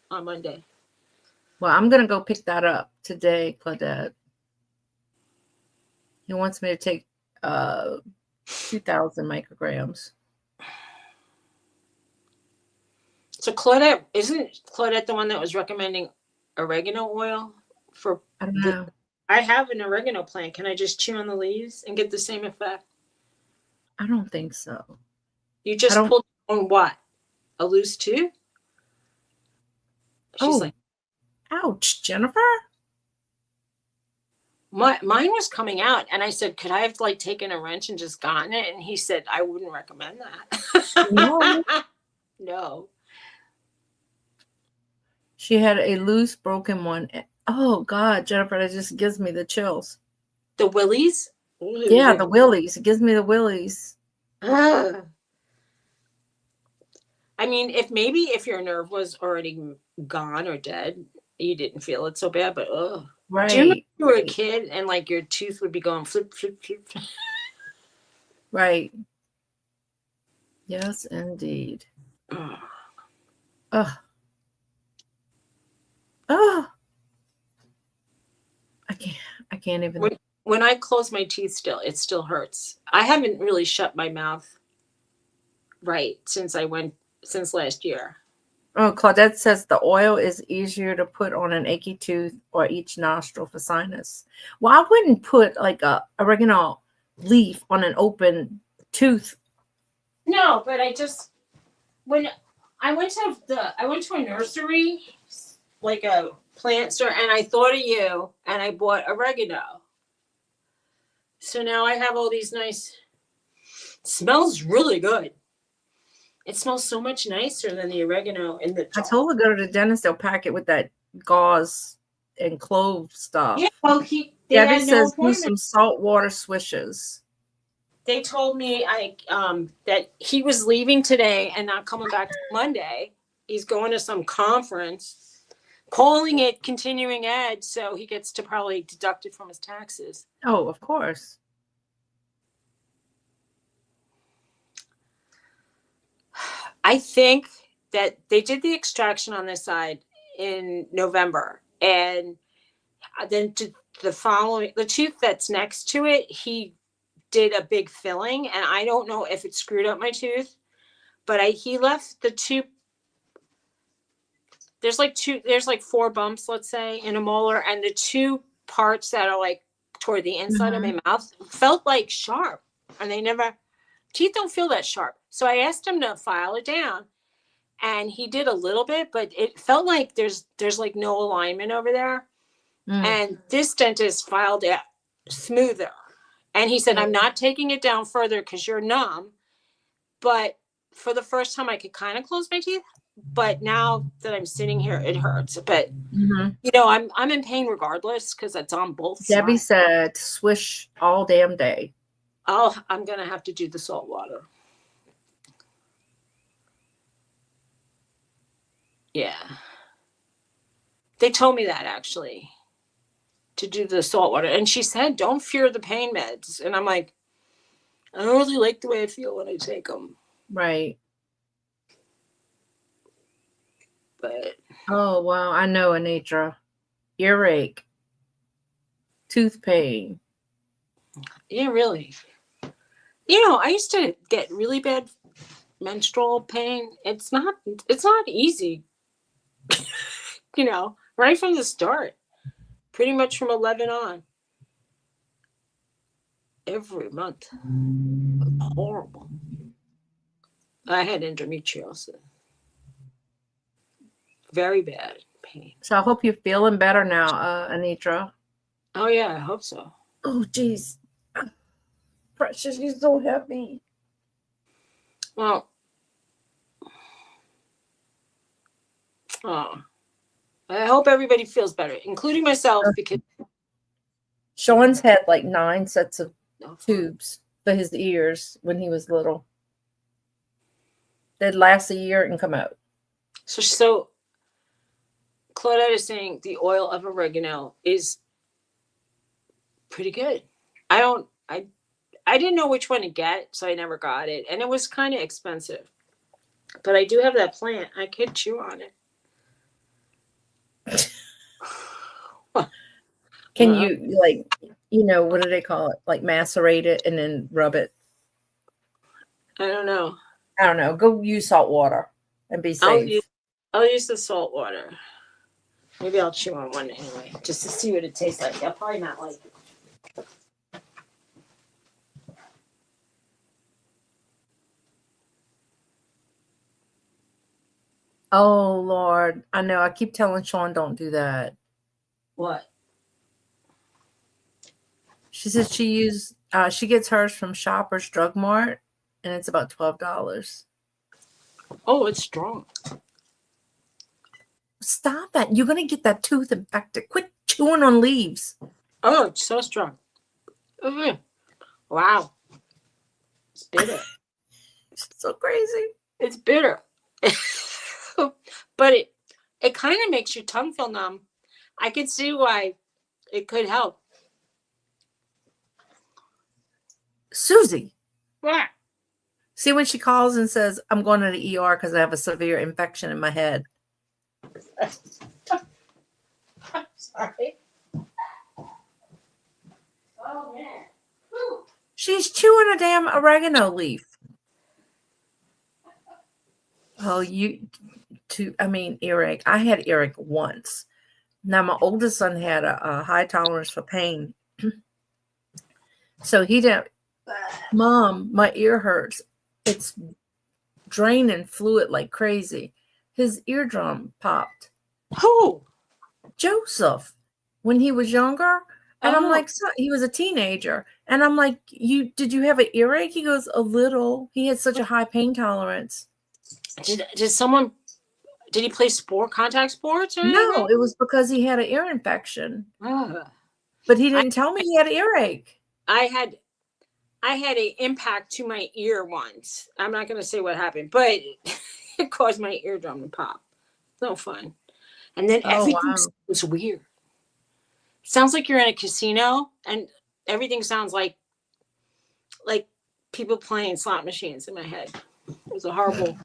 on Monday. Well, I'm going to go pick that up today, Claudette. He wants me to take 2,000 micrograms. So Claudette, isn't Claudette the one that was recommending oregano oil for? I don't know. I have an oregano plant. Can I just chew on the leaves and get the same effect? I don't think so. You just pulled on what? A loose tooth? She's like, ouch, Jennifer. Mine was coming out, and I said, could I have like taken a wrench and just gotten it? And he said, I wouldn't recommend that. No. No. She had a loose, broken one. Oh God, Jennifer, that just gives me the chills. The willies? Yeah, the willies. It gives me the willies. I mean, if your nerve was already gone or dead, you didn't feel it so bad, but right. Do you remember when you were a kid and like your tooth would be going flip, flip, flip? Right. Yes, indeed. Ugh. I can't even. When I close my teeth it still hurts. I haven't really shut my mouth right since last year. Oh, Claudette says the oil is easier to put on an achy tooth or each nostril for sinus. Well, I wouldn't put like a oregano leaf on an open tooth. No, but when I went to a nursery, like a plant store, and I thought of you, and I bought oregano. So now I have all these nice. Smells really good. It smells so much nicer than the oregano in the jar. I told her to go to the dentist. They'll pack it with that gauze and clove stuff. Yeah, well, Debbie says do some salt water swishes. They told me that he was leaving today and not coming back Monday. He's going to some conference. calling it continuing ed, so he gets to probably deduct it from his taxes. Oh, of course. I think that they did the extraction on this side in November, and then the tooth that's next to it, he did a big filling, and I don't know if it screwed up my tooth, but he left the two. There's like 4 bumps, let's say, in a molar, and the 2 parts that are like toward the inside of my mouth felt like sharp, and teeth don't feel that sharp. So I asked him to file it down, and he did a little bit, but it felt like there's like no alignment over there. And this dentist filed it smoother, and he said, I'm not taking it down further because you're numb, but for the first time I could kind of close my teeth, but now that I'm sitting here it hurts. But you know, I'm in pain regardless because it's on both Debbie sides. said swish all damn day. I'm gonna have to do the salt water. Yeah, they told me that actually, to do the salt water, and she said don't fear the pain meds, and I'm like, I don't really like the way I feel when I take them. Right. But oh wow, I know, Anitra. Earache, tooth pain. yeah, really. You know, I used to get really bad menstrual pain. It's not easy. You know, right from the start, pretty much from 11 on, every month. Horrible. I had endometriosis. Very bad pain. So I hope you're feeling better now, Anitra. Oh yeah, I hope so. Oh geez, Precious, you're so heavy. Well, I hope everybody feels better, including myself, because Sean's had like 9 sets of tubes for his ears when he was little. They'd last a year and come out. So Claudette is saying the oil of oregano is pretty good. I didn't know which one to get, so I never got it, and it was kind of expensive. But I do have that plant. I could chew on it. Can you, like, you know, what do they call it? Like macerate it and then rub it? I don't know. Go use salt water and be safe. I'll use the salt water. Maybe I'll chew on one anyway, just to see what it tastes like. I'll probably not like it. Oh, Lord. I know. I keep telling Sean, don't do that. What? She says she gets hers from Shoppers Drug Mart, and it's about $12. Oh, it's strong. Stop that. You're going to get that tooth infected. Quit chewing on leaves. Oh, it's so strong. Mm-hmm. Wow. It's bitter. It's so crazy. It's bitter. But it kind of makes your tongue feel numb. I could see why it could help. Suzy. What? See when she calls and says, I'm going to the ER because I have a severe infection in my head. I'm sorry. Oh, man. Whew. She's chewing a damn oregano leaf. Oh, earache. I had earache once. Now, my oldest son had a high tolerance for pain. So he didn't, Mom, my ear hurts. It's draining fluid like crazy. His eardrum popped. Who? Joseph, when he was younger. And I'm like, so, he was a teenager. And I'm like, did you have an earache? He goes, a little. He had such a high pain tolerance. Did he play contact sports or anything? No, it was because he had an ear infection. But he didn't tell me he had an earache. I had an impact to my ear once. I'm not going to say what happened, but it caused my eardrum to pop. No fun. And then Oh, everything wow. sounds weird. Sounds like you're in a casino, and everything sounds like people playing slot machines in my head. It was a horrible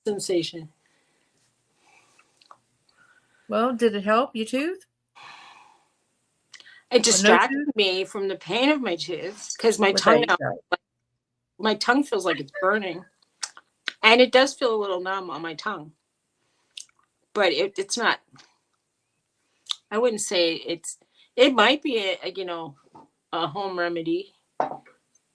sensation. Well, did it help your tooth? It Or no distracted tooth? me from the pain of my tooth because my Well, there tongue you now, go. my tongue feels like it's burning, and it does feel a little numb on my tongue. But it's not. I wouldn't say it's. It might be a home remedy,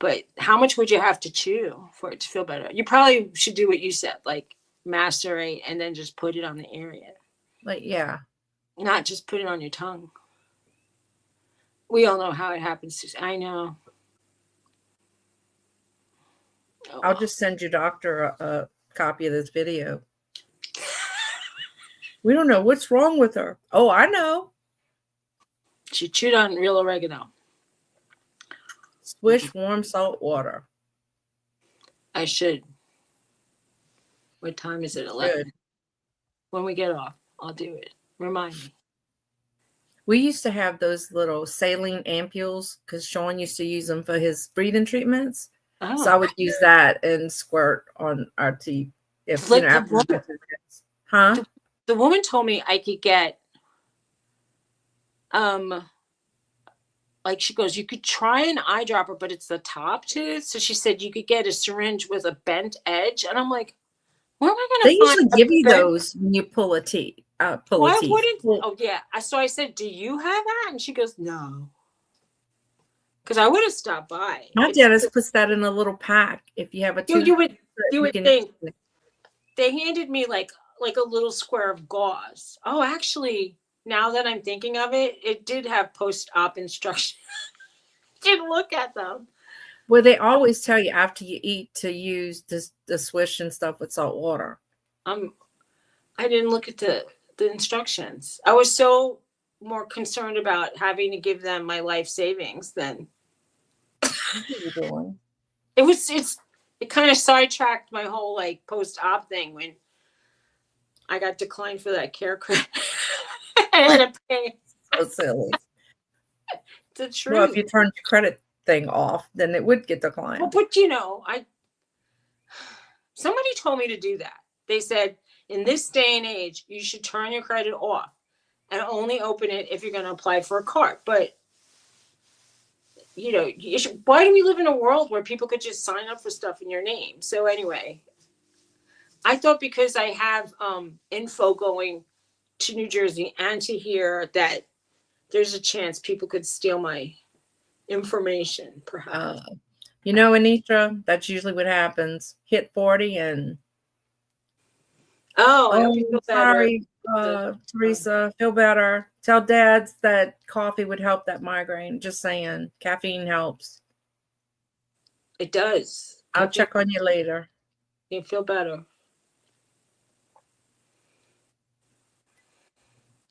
but how much would you have to chew for it to feel better? You probably should do what you said, like macerate and then just put it on the area, Like, yeah. not just put it on your tongue. We all know how it happens. I know. Oh, I'll well. just send your doctor a copy of this video. We don't know what's wrong with her. Oh, I know. She chewed on real oregano. Swish warm salt water. I should. What time is it? 11. Good. When we get off, I'll do it. Remind me. We used to have those little saline ampules because Sean used to use them for his breathing treatments. Oh. So I would use that and squirt on our teeth. If Like after huh? The woman told me I could get like she goes, you could try an eyedropper, but it's the top tooth. So she said you could get a syringe with a bent edge. And I'm like, where am I They going to find usually give you those when you pull a teeth. Why wouldn't? Oh yeah. So I said, do you have that? And she goes, no. Because I would have stopped by. My dentist puts that in a little pack. If you have a tooth, you would think can... they handed me like a little square of gauze. Oh, actually, now that I'm thinking of it, it did have post-op instructions. Didn't look at them. Well, they always tell you after you eat to use the swish and stuff with salt water. I didn't look at the instructions. I was so more concerned about having to give them my life savings than it kind of sidetracked my whole like post-op thing when I got declined for that care credit. I had to pay. So silly. It's the truth. Well, if you turned your credit thing off, then it would get declined. Well, but somebody told me to do that. They said, in this day and age, you should turn your credit off and only open it if you're going to apply for a card. But, why do we live in a world where people could just sign up for stuff in your name? So anyway, I thought because I have info going to New Jersey and to here that there's a chance people could steal my information, perhaps. Anitra, that's usually what happens. Hit 40 and... I hope you feel sorry, Teresa, feel better. Tell dads that coffee would help that migraine. Just saying, caffeine helps. It does. I'll check on you later. You feel better.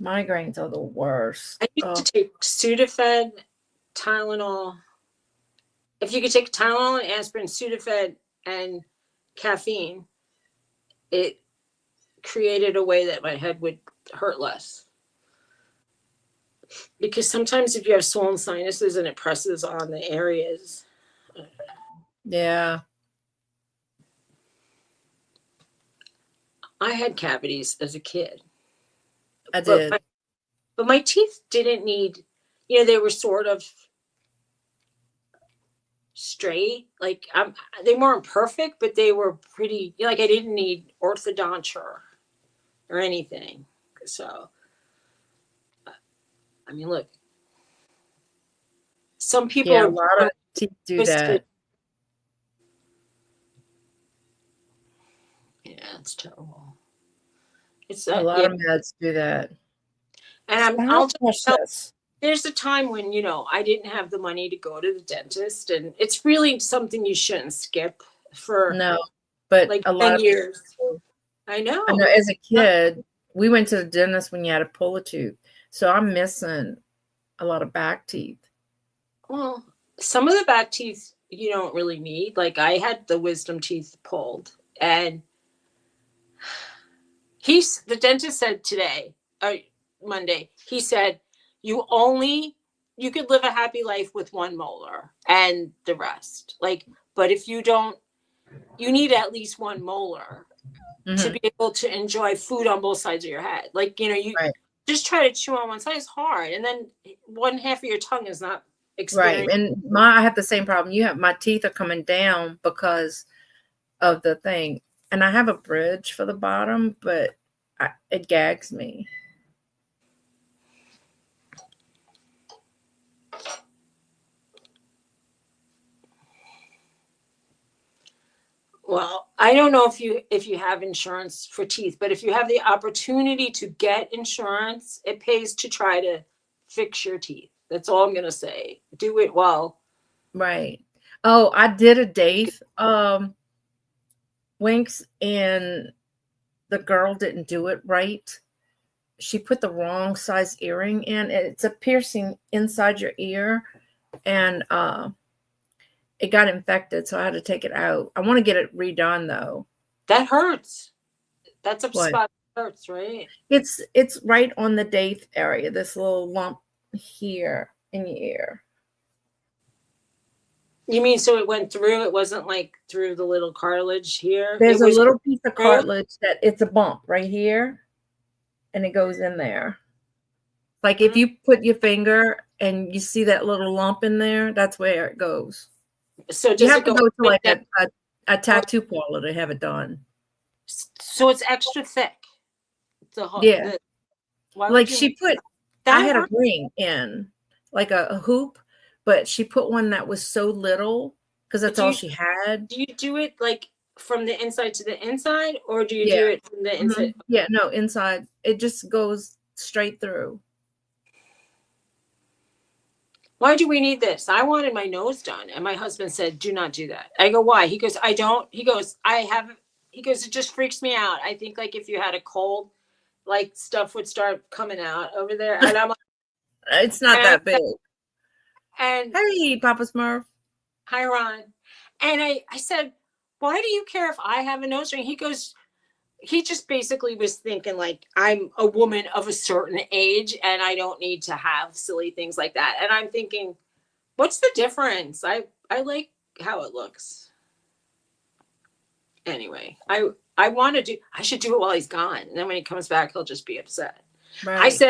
Migraines are the worst. I used to take Sudafed, Tylenol. If you could take Tylenol and aspirin, Sudafed, and caffeine, it created a way that my head would hurt less. Because sometimes if you have swollen sinuses and it presses on the areas. Yeah. I had cavities as a kid. I did. But my teeth didn't need, they were sort of straight. Like they weren't perfect, but they were pretty, I didn't need orthodonture or anything. So, look, some people a lot of teeth do that. Yeah, it's terrible. It's a lot of meds do that. And I'll just tell you, there's a time when, I didn't have the money to go to the dentist, and it's really something you shouldn't skip for but like a lot 10 of years. people, I know. As a kid, we went to the dentist when you had to pull a tooth. So I'm missing a lot of back teeth. Well, some of the back teeth you don't really need. Like I had the wisdom teeth pulled, and the dentist said today, Monday. He said, you could live a happy life with one molar and the rest. Like, but if you don't, you need at least one molar to be able to enjoy food on both sides of your head. Like, you just try to chew on one side is hard. And then one half of your tongue is not experiencing. Right. And I have the same problem. My teeth are coming down because of the thing. And I have a bridge for the bottom, but it gags me. Well, I don't know if you have insurance for teeth, but if you have the opportunity to get insurance, it pays to try to fix your teeth. That's all I'm gonna say. Do it well. Right. Oh, I did a Dave Winks, and the girl didn't do it right. She put the wrong size earring in. It's a piercing inside your ear, and it got infected, so I had to take it out. I want to get it redone though. That hurts. That's a What? spot that hurts, right? It's right on the Dave area. This little lump here in your ear. You mean so it went through? It wasn't like through the little cartilage here? There's It a was little piece of cartilage that it's a bump right here, and it goes in there. Like if you put your finger and you see that little lump in there, that's where it goes. So You have to go to like down? a tattoo parlor to have it done. So it's extra thick. Yeah. Like she put, that I had hurt? a ring in, like a hoop, but she put one that was so little because that's all she had. Do you do it like from the inside to the inside, or do you do it from the inside? Yeah, no, inside. It just goes straight through. Why do we need this? I wanted my nose done, and my husband said, do not do that. I go, why? He goes, I don't. He goes, he goes, it just freaks me out. I think like if you had a cold, like stuff would start coming out over there. And I'm like, it's not that big. And hey, Papa Smurf. Hi, Ron. And I said, why do you care if I have a nose ring? He goes, he just basically was thinking like I'm a woman of a certain age and I don't need to have silly things like that. And I'm thinking, what's the difference? I like how it looks. Anyway, I should do it while he's gone. And then when he comes back, he'll just be upset. Right.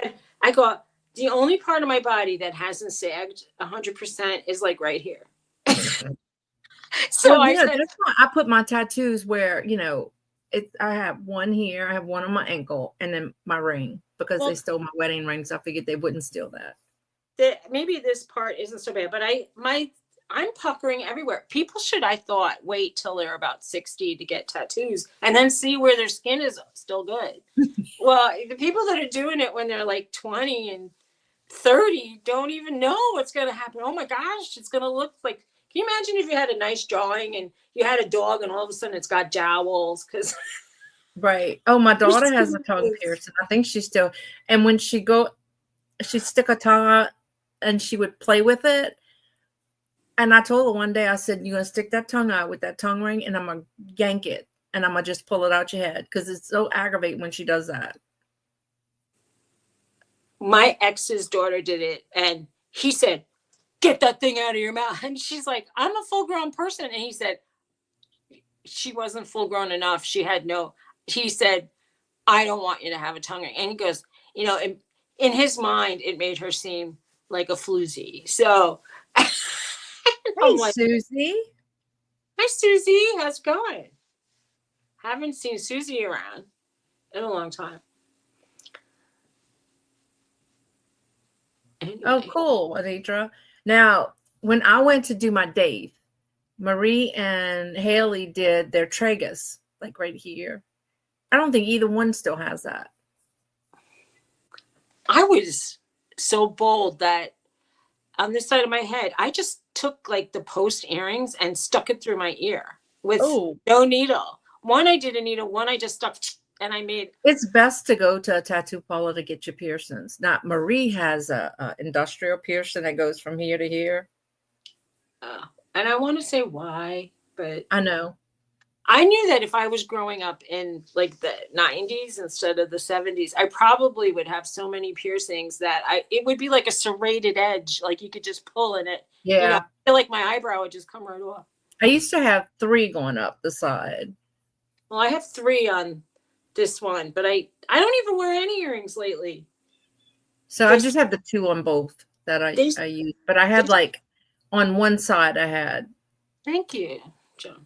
I go, the only part of my body that hasn't sagged 100% is like right here. So that's why I put my tattoos where, I have one here, I have one on my ankle, and then my ring, because they stole my wedding rings. I figured they wouldn't steal that. Maybe this part isn't so bad, but I'm puckering everywhere. People should, I thought, wait till they're about 60 to get tattoos and then see where their skin is still good. Well, the people that are doing it when they're like 20 and 30 don't even know what's going to happen. Oh my gosh, it's going to look like, can you imagine if you had a nice drawing and you had a dog and all of a sudden it's got jowls? Right. Oh, my daughter has a tongue piercing. I think she's still, and when she'd stick her tongue out and she would play with it. And I told her one day, I said, you're going to stick that tongue out with that tongue ring and I'm going to yank it and I'm going to just pull it out your head, because it's so aggravating when she does that. My ex's daughter did it and he said, get that thing out of your mouth. And she's like, I'm a full grown person. And he said, she wasn't full grown enough. He said, I don't want you to have a tongue ring. And he goes, in his mind, it made her seem like a floozy. So hey, like, Suzy. Hi, Suzy. How's it going? Haven't seen Suzy around in a long time. Anyway. Oh, cool, Anitra. Now, when I went to do my Dave, Marie and Haley did their tragus, like right here. I don't think either one still has that. I was so bold that on this side of my head, I just took like the post earrings and stuck it through my ear with no needle. One I did a needle, one I just stuck and I made. It's best to go to a tattoo parlor to get your piercings. Now, Marie has a industrial piercing that goes from here to here. And I want to say why, but I know. I knew that if I was growing up in like the 90s instead of the 70s, I probably would have so many piercings that it would be like a serrated edge, like you could just pull in it. Yeah. I feel like my eyebrow would just come right off. I used to have 3 going up the side. Well, I have 3 on this one, but I don't even wear any earrings lately. So I just have the 2 on both that I use. But I had like on one side I had. Thank you, Joan.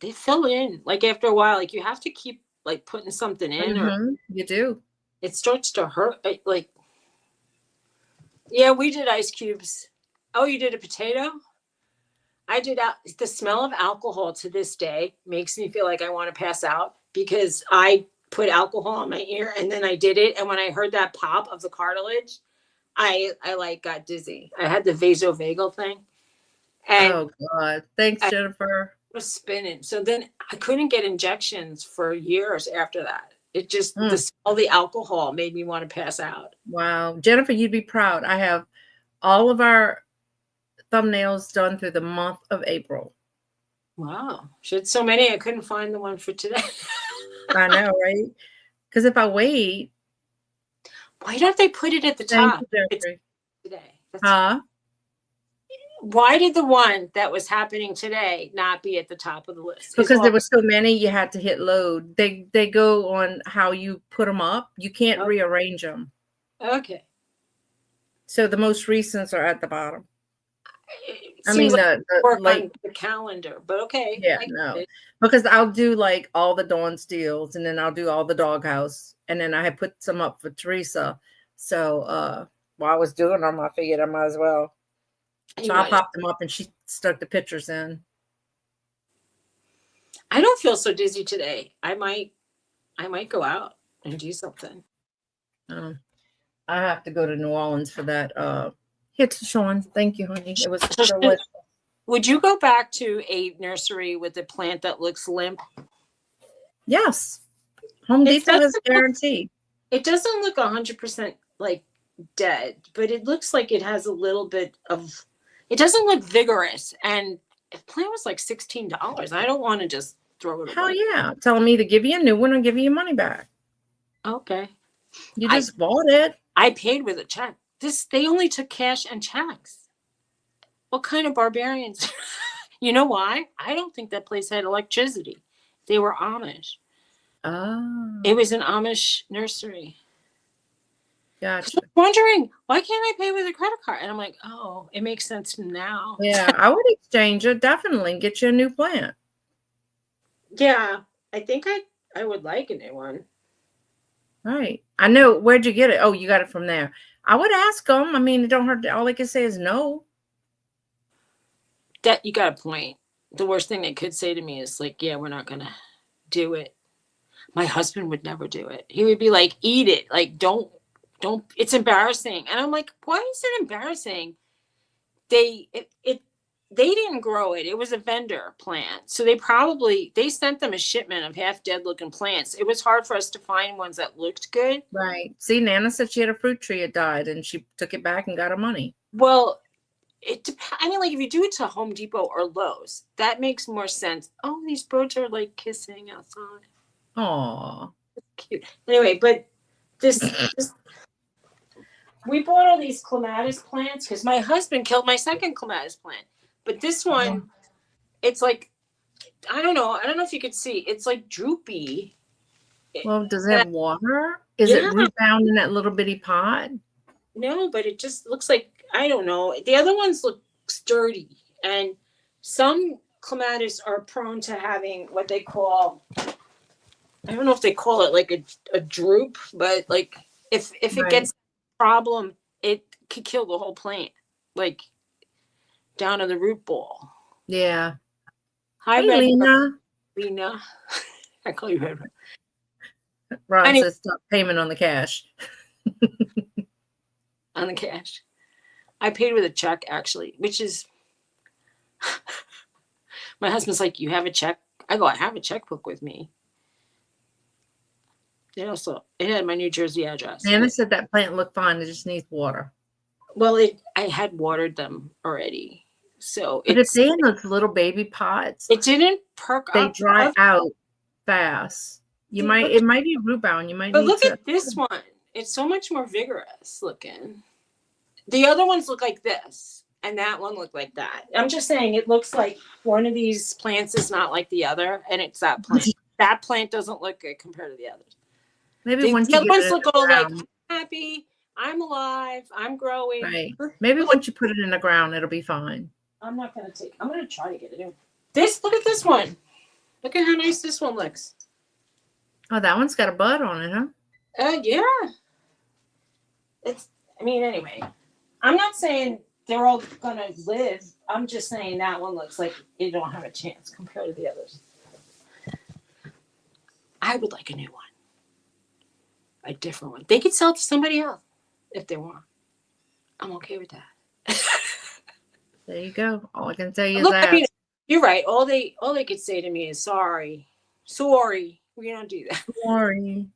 They fill in like after a while, like you have to keep like putting something in or you do. It starts to hurt. Like, yeah, we did ice cubes. Oh, you did a potato? I did the smell of alcohol to this day makes me feel like I want to pass out because I put alcohol in my ear and then I did it. And when I heard that pop of the cartilage, I like got dizzy. I had the vasovagal thing. And oh God. Thanks, Jennifer. I was spinning. So then I couldn't get injections for years after that. It just the smell of the alcohol made me want to pass out. Wow. Jennifer, you'd be proud. I have all of our thumbnails done through the month of April. Wow. She had so many I couldn't find the one for today. I know, right? Because if I wait. Why don't they put it at the top? It's today. Why did the one that was happening today not be at the top of the list? Because there were so many, you had to hit load. They go on how you put them up. You can't rearrange them. Okay. So the most recents are at the bottom. I mean, the calendar, but okay. Yeah, no, because I'll do like all the Dawn Steels, and then I'll do all the Doghouse, and then I had put some up for Teresa. So while I was doing them, I figured I might as well. So I popped them up, and she stuck the pictures in. I don't feel so dizzy today. I might go out and do something. I have to go to New Orleans for that. It's Sean. Thank you, honey. It was delicious. Would you go back to a nursery with a plant that looks limp? Yes. Home Depot has a guarantee. It doesn't look 100% like dead, but it looks like it has a little bit of, it doesn't look vigorous. And the plant was like $16. I don't want to just throw it away. Hell yeah. Tell them either give you a new one or give you your money back. Okay. You just bought it. I paid with a check. They only took cash and checks. What kind of barbarians? You know why? I don't think that place had electricity. They were Amish. Oh. It was an Amish nursery. Gotcha. So I'm wondering, why can't I pay with a credit card? And I'm like, oh, it makes sense now. Yeah, I would exchange it, definitely, and get you a new plant. Yeah, I think I would like a new one. Right. I know. Where'd you get it? Oh, you got it from there. I would ask them. I mean, it don't hurt. All they can say is no. That you got a point. The worst thing they could say to me is like, yeah, we're not going to do it. My husband would never do it. He would be like, eat it. Like, don't, it's embarrassing. And I'm like, why is it embarrassing? They didn't grow it. It was a vendor plant. So they sent them a shipment of half dead looking plants. It was hard for us to find ones that looked good. Right. See, Nana said she had a fruit tree that died and she took it back and got her money. Well, I mean, like if you do it to Home Depot or Lowe's, that makes more sense. Oh, these birds are like kissing outside. Aw. Cute. Anyway, but this we bought all these clematis plants because my husband killed my second clematis plant. But this one, it's like, I don't know if you could see. It's like droopy. Well, does it have water? Is it root bound in that little bitty pot? No, but it just looks like, I don't know. The other ones look sturdy. And some clematis are prone to having what they call, I don't know if they call it like a droop, but like if it gets a problem, it could kill the whole plant. Like down to the root ball. Yeah. Hi, hey, Lena. Lena. I call you Red. Ron says stop payment on the cash. On the cash. I paid with a check, actually, which is my husband's like, you have a check? I go, I have a checkbook with me. It had my New Jersey address. Anna said that plant looked fine. It just needs water. Well, I had watered them already. So But if they in those little baby pots, it didn't perk they up. dry out fast. It might be root bound. You might But need look to. at this one. It's so much more vigorous looking. The other ones look like this, and that one looked like that. I'm just saying it looks like one of these plants is not like the other, and it's that plant. That plant doesn't look good compared to the others. Maybe once The you other get ones it in look the all like, ground, I'm happy, I'm alive, I'm growing. right? Maybe once you put it in the ground, it'll be fine. I'm gonna try to get it in. Look at this one. Look at how nice this one looks. Oh, that one's got a bud on it, huh? Yeah. Anyway, I'm not saying they're all gonna live. I'm just saying that one looks like it don't have a chance compared to the others. I would like a new one. A different one. They could sell it to somebody else if they want. I'm okay with that. There you go. All I can tell you is that. I mean, you're right. All they could say to me is sorry. We don't do that. Sorry.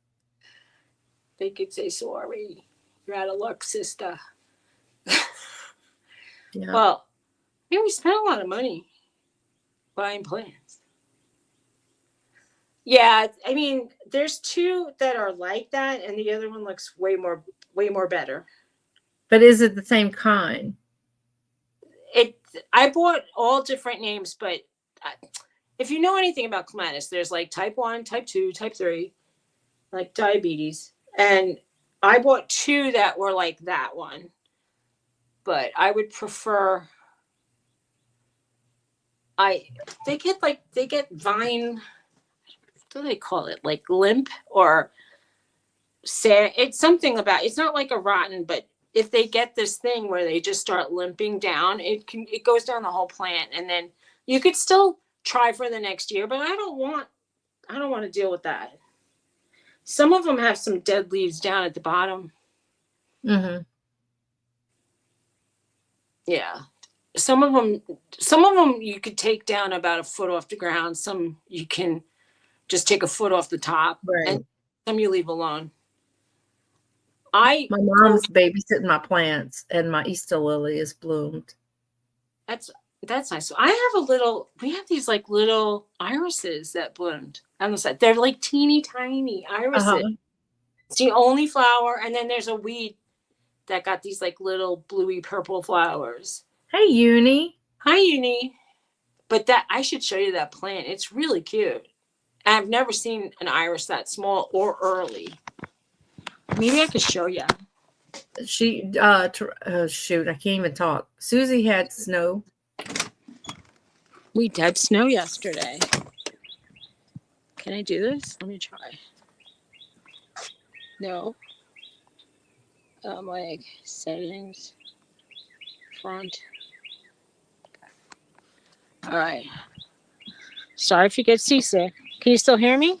They could say sorry. You're out of luck, sister. Yeah. Well, we spent a lot of money buying plants. Yeah, I mean, there's two that are like that, and the other one looks way more better. But is it the same kind? I bought all different names, but if you know anything about clematis, there's like type 1, type 2, type 3, like diabetes. And I bought two that were like that one. But I would prefer they get vine, what do they call it? Like limp or sad. It's something about, it's not like a rotten, but if they get this thing where they just start limping down, it goes down the whole plant, and then you could still try for the next year, but I don't want to deal with that. Some of them have some dead leaves down at the bottom. Mm-hmm. Yeah. Some of them you could take down about a foot off the ground. Some you can just take a foot off the top, Right. and some you leave alone. My mom's babysitting my plants, and my Easter lily is bloomed. That's nice. So we have these like little irises that bloomed on the side. They're like teeny tiny irises. Uh-huh. It's the only flower, and then there's a weed that got these like little bluey purple flowers. Hey, Uni. Hi, Uni. But I should show you that plant. It's really cute. I've never seen an iris that small or early. Maybe I could show you. Shoot, I can't even talk. Susie had snow. We had snow yesterday. Can I do this? Let me try. No. Like settings. Front. All right. Sorry if you get seasick. Can you still hear me?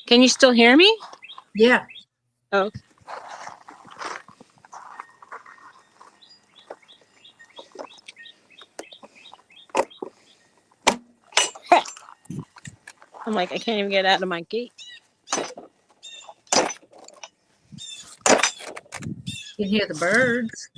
Can you still hear me? Yeah. Oh. I'm like, I can't even get out of my gate. You can hear the birds.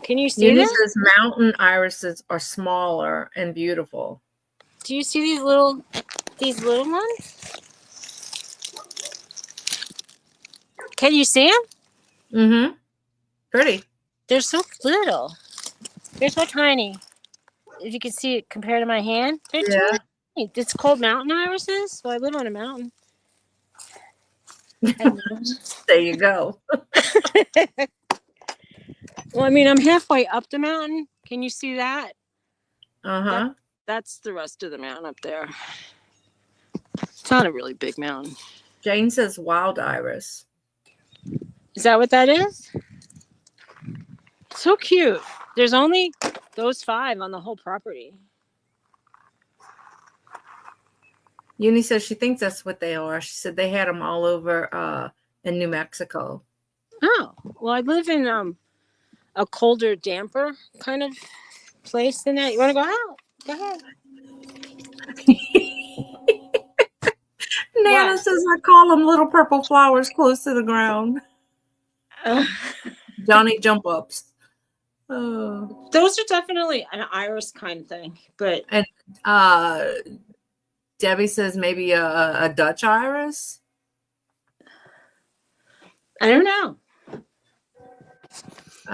Can you see Uni this? says mountain irises are smaller and beautiful. Do you see these little ones? Can you see them? Mm-hmm. Pretty. They're so little. They're so tiny. If you can see it compared to my hand, they're tiny. It's called mountain irises. So I live on a mountain. There you go. Well, I mean, I'm halfway up the mountain. Can you see that? Uh-huh. That's the rest of the mountain up there. It's not a really big mountain. Jane says wild iris. Is that what that is? So cute. There's only those 5 on the whole property. Uni says she thinks that's what they are. She said they had them all over in New Mexico. Oh, well, I live in a colder, damper kind of place than that. You want to go out? Go ahead. Nana says I call them little purple flowers close to the ground. Johnny jump ups. Oh. Those are definitely an iris kind of thing, but And Debbie says maybe a Dutch iris. I don't know.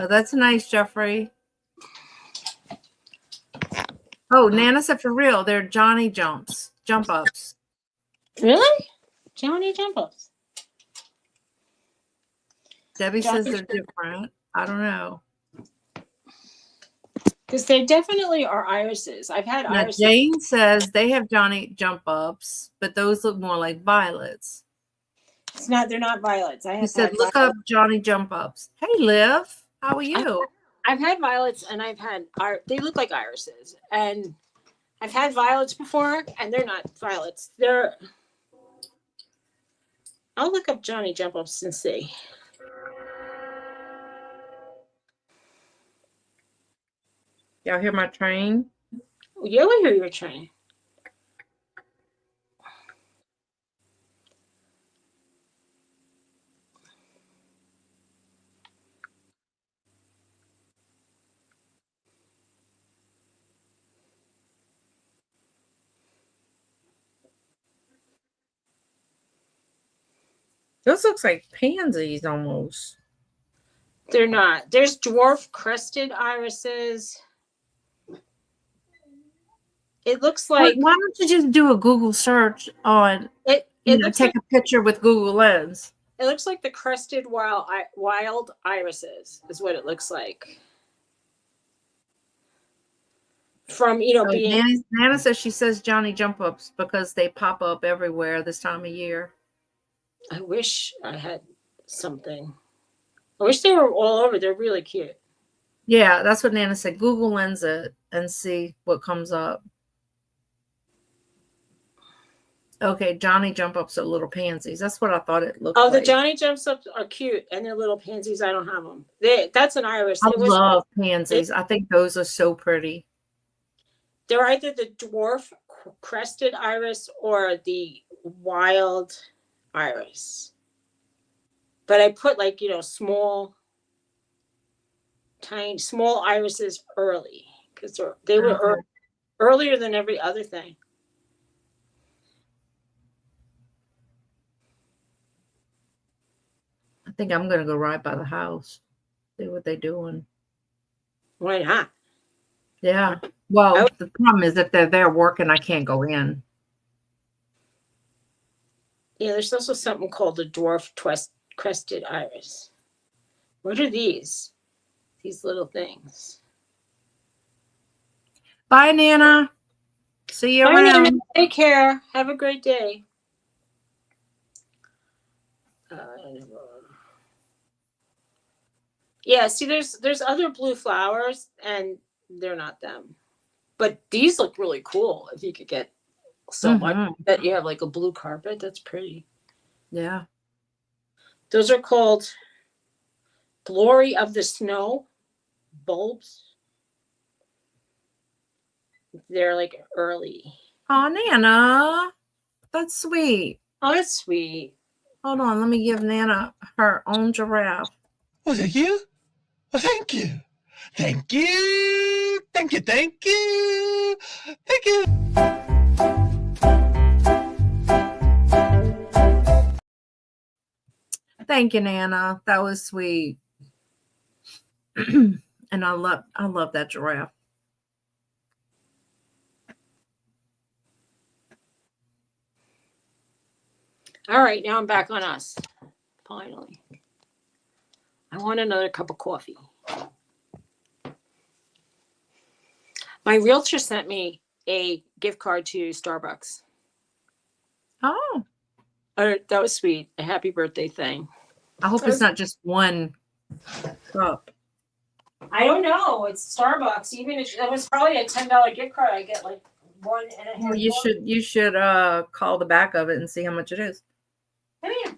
That's nice, Jeffrey. Oh, Nana said for real, they're Johnny jump ups. Really? Johnny jump ups. Debbie says they're different. I don't know. Because they definitely are irises. I've had Now, irises. Jane says they have Johnny jump ups, but those look more like violets. It's not. They're not violets. He said, "Look up Johnny jump ups." Hey, Liv, how are you? I've had violets, and I've had they look like irises, and I've had violets before, and they're not violets. They're. I'll look up Johnny jump ups and see. Y'all hear my train? Yeah, we hear your train. Those looks like pansies almost. They're not. There's dwarf crested irises. It looks like. Why don't you just do a Google search on It looks take like, a picture with Google Lens? it looks like the crested wild irises is what it looks like. From being. Nana says she says Johnny jump ups because they pop up everywhere this time of year. I wish I had something. I wish they were all over. They're really cute. Yeah, that's what Nana said. Google Lens it and see what comes up. Okay, Johnny jump ups are little pansies. That's what I thought it looked like. Oh, the Johnny jump ups are cute, and they're little pansies. I don't have them. That's an iris. I love pansies. I think those are so pretty. They're either the dwarf crested iris or the wild iris. But I put small irises early because they were earlier than every other thing. I think I'm gonna go right by the house, see what they're doing. Why not? Yeah. Well, the problem is if they're there working, I can't go in. Yeah, there's also something called the dwarf crested iris. What are these? These little things. Bye, Nana. See you Bye, around. Nana. Take care. Have a great day. Yeah, see, there's other blue flowers, and they're not them. But these look really cool. If you could get so much that you have like a blue carpet, that's pretty. Yeah. Those are called Glory of the Snow bulbs. They're like early. Oh, Nana. That's sweet. Oh, that's sweet. Hold on. Let me give Nana her own giraffe. Oh, thank you. Oh, thank you. Thank you. Thank you. Thank you. Thank you. Thank you, Nana. That was sweet. And I love that giraffe. All right, now I'm back on us. Finally. I want another cup of coffee. My realtor sent me a gift card to Starbucks. Oh. That was sweet. A happy birthday thing. I hope it's not just one cup. I don't know. It's Starbucks. Even if that was probably a $10 gift card, I get like one and a half. Well, you should call the back of it and see how much it is. Oh, yeah.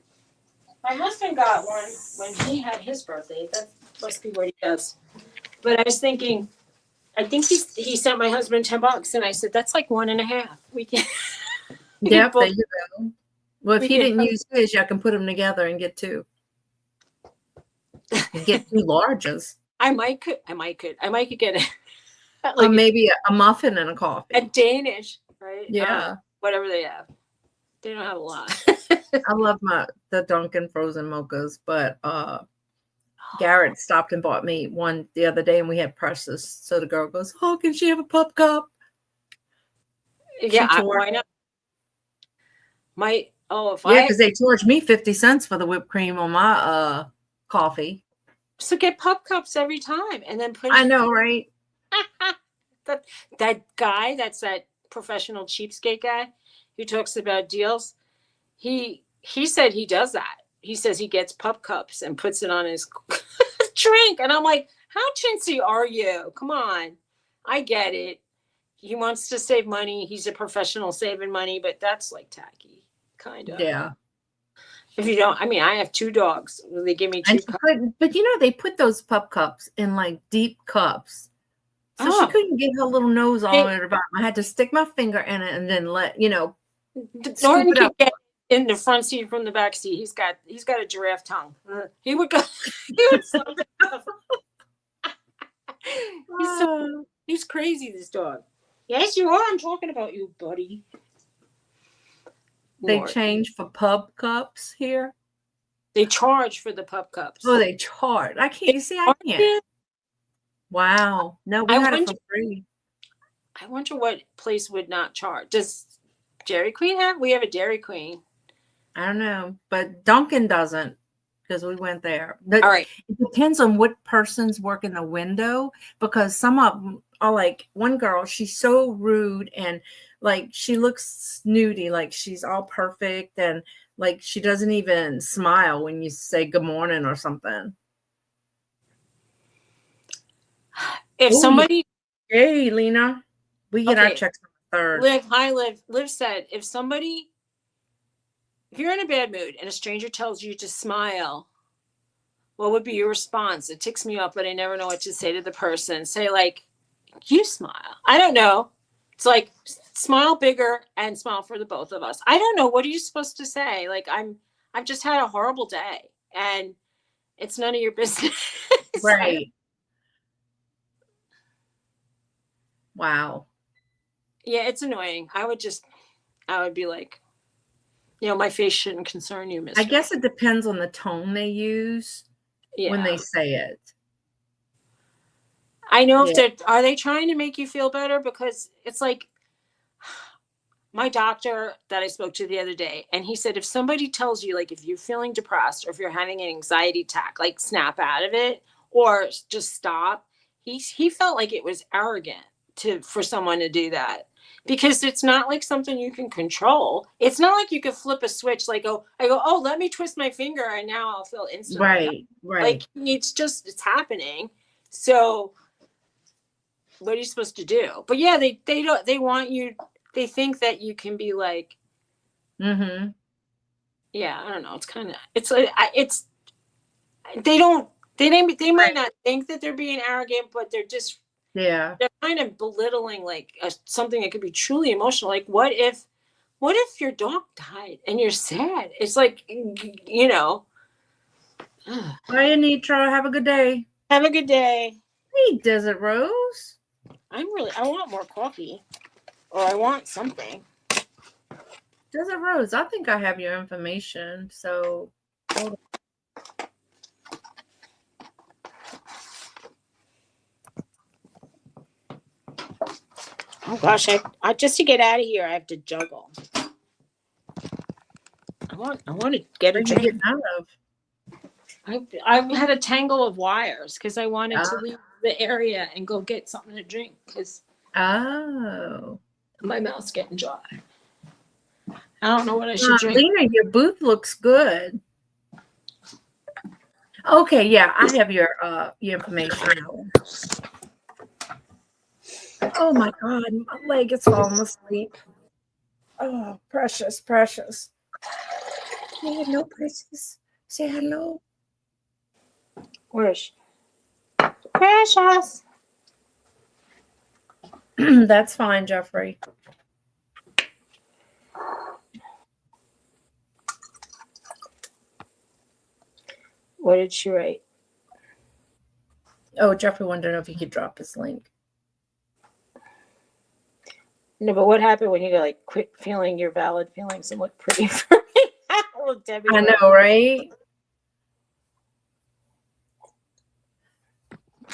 My husband got one when he had his birthday. That must be what he does. But I was thinking, I think he sent my husband $10, and I said that's like one and a half. We can. Yep, there you go. Well, if We he can- didn't use his, I can put them together and get two. And get two larges. I might could get it. Or Like maybe a muffin and a coffee. a Danish, right? Yeah. Whatever they have. They don't have a lot. I love the Dunkin' frozen mochas, but Garrett stopped and bought me one the other day, and we had Precious. So the girl goes, "Oh, can she have a pup cup?" Yeah, tore why not? Because they charged me 50 cents for the whipped cream on my coffee. So get pup cups every time, and then put. I know, right? that guy, that's that professional cheapskate guy who talks about deals. He said he does that. He says he gets pup cups and puts it on his drink, and I'm like, how chintzy are you? Come on, I get it. He wants to save money. He's a professional saving money, but that's like tacky, kind of. Yeah. If you don't, I mean, I have 2 dogs. They give me 2 cups. But they put those pup cups in like deep cups. So she couldn't get her little nose all the way to the bottom. I had to stick my finger in it and then Norton could get in the front seat from the back seat. He's got a giraffe tongue. He would go. He would suck it up. He's crazy, this dog. Yes, you are. I'm talking about you, buddy. They change for pub cups here. They charge for the pup cups. Oh, they charge. I can't. You see, I can't. Wow. No, we had it for free. I wonder what place would not charge. Does Dairy Queen have? We have a Dairy Queen. I don't know, but Dunkin' doesn't because we went there. But all right. It depends on what person's working the window because some of them are like one girl, she's so rude and like she looks snooty, like she's all perfect and like she doesn't even smile when you say good morning or something. If somebody. Hey, Lena. We get our checks on the 3rd. Liv said, if you're in a bad mood and a stranger tells you to smile, what would be your response? It ticks me off, but I never know what to say to the person. Say like, you smile. I don't know. It's like smile bigger and smile for the both of us. I don't know. What are you supposed to say? Like I've just had a horrible day and it's none of your business. Right. Wow. Yeah, it's annoying. I would be like, my face shouldn't concern you, mister. I guess it depends on the tone they use when they say it. I know are they trying to make you feel better? Because it's like my doctor that I spoke to the other day, and he said, if somebody tells you, like, if you're feeling depressed or if you're having an anxiety attack, like snap out of it or just stop. He felt like it was arrogant for someone to do that. Because it's not like something you can control. It's not like you could flip a switch, like I go, oh, let me twist my finger and now I'll feel instantly. Right. Like it's happening. So what are you supposed to do? But yeah, they want you. They think that you can be like, mm-hmm. Yeah, I don't know. They might not think that they're being arrogant, but they're just. Yeah, they're kind of belittling like something that could be truly emotional. Like, what if your dog died and you're sad? It's like, Bye, Anitra. Have a good day. Have a good day. Hey, Desert Rose. I want more coffee, or I want something. Desert Rose, I think I have your information. So, hold on. Oh gosh, I just to get out of here, I have to juggle. I want to get a drink. Out of? I had a tangle of wires because I wanted to leave the area and go get something to drink because my mouth's getting dry. I don't know what I should drink. Lena, your booth looks good. Okay, yeah, I have your information. Oh my God, my leg is falling asleep. Oh, precious. Say hello, precious. Say hello. Where is she? Precious. That's fine, Jeffrey. What did she write? Oh, Jeffrey wanted to know if he could drop his link. No, but what happened when you go like quit feeling your valid feelings and look pretty for me? Well, Debbie, I know, right?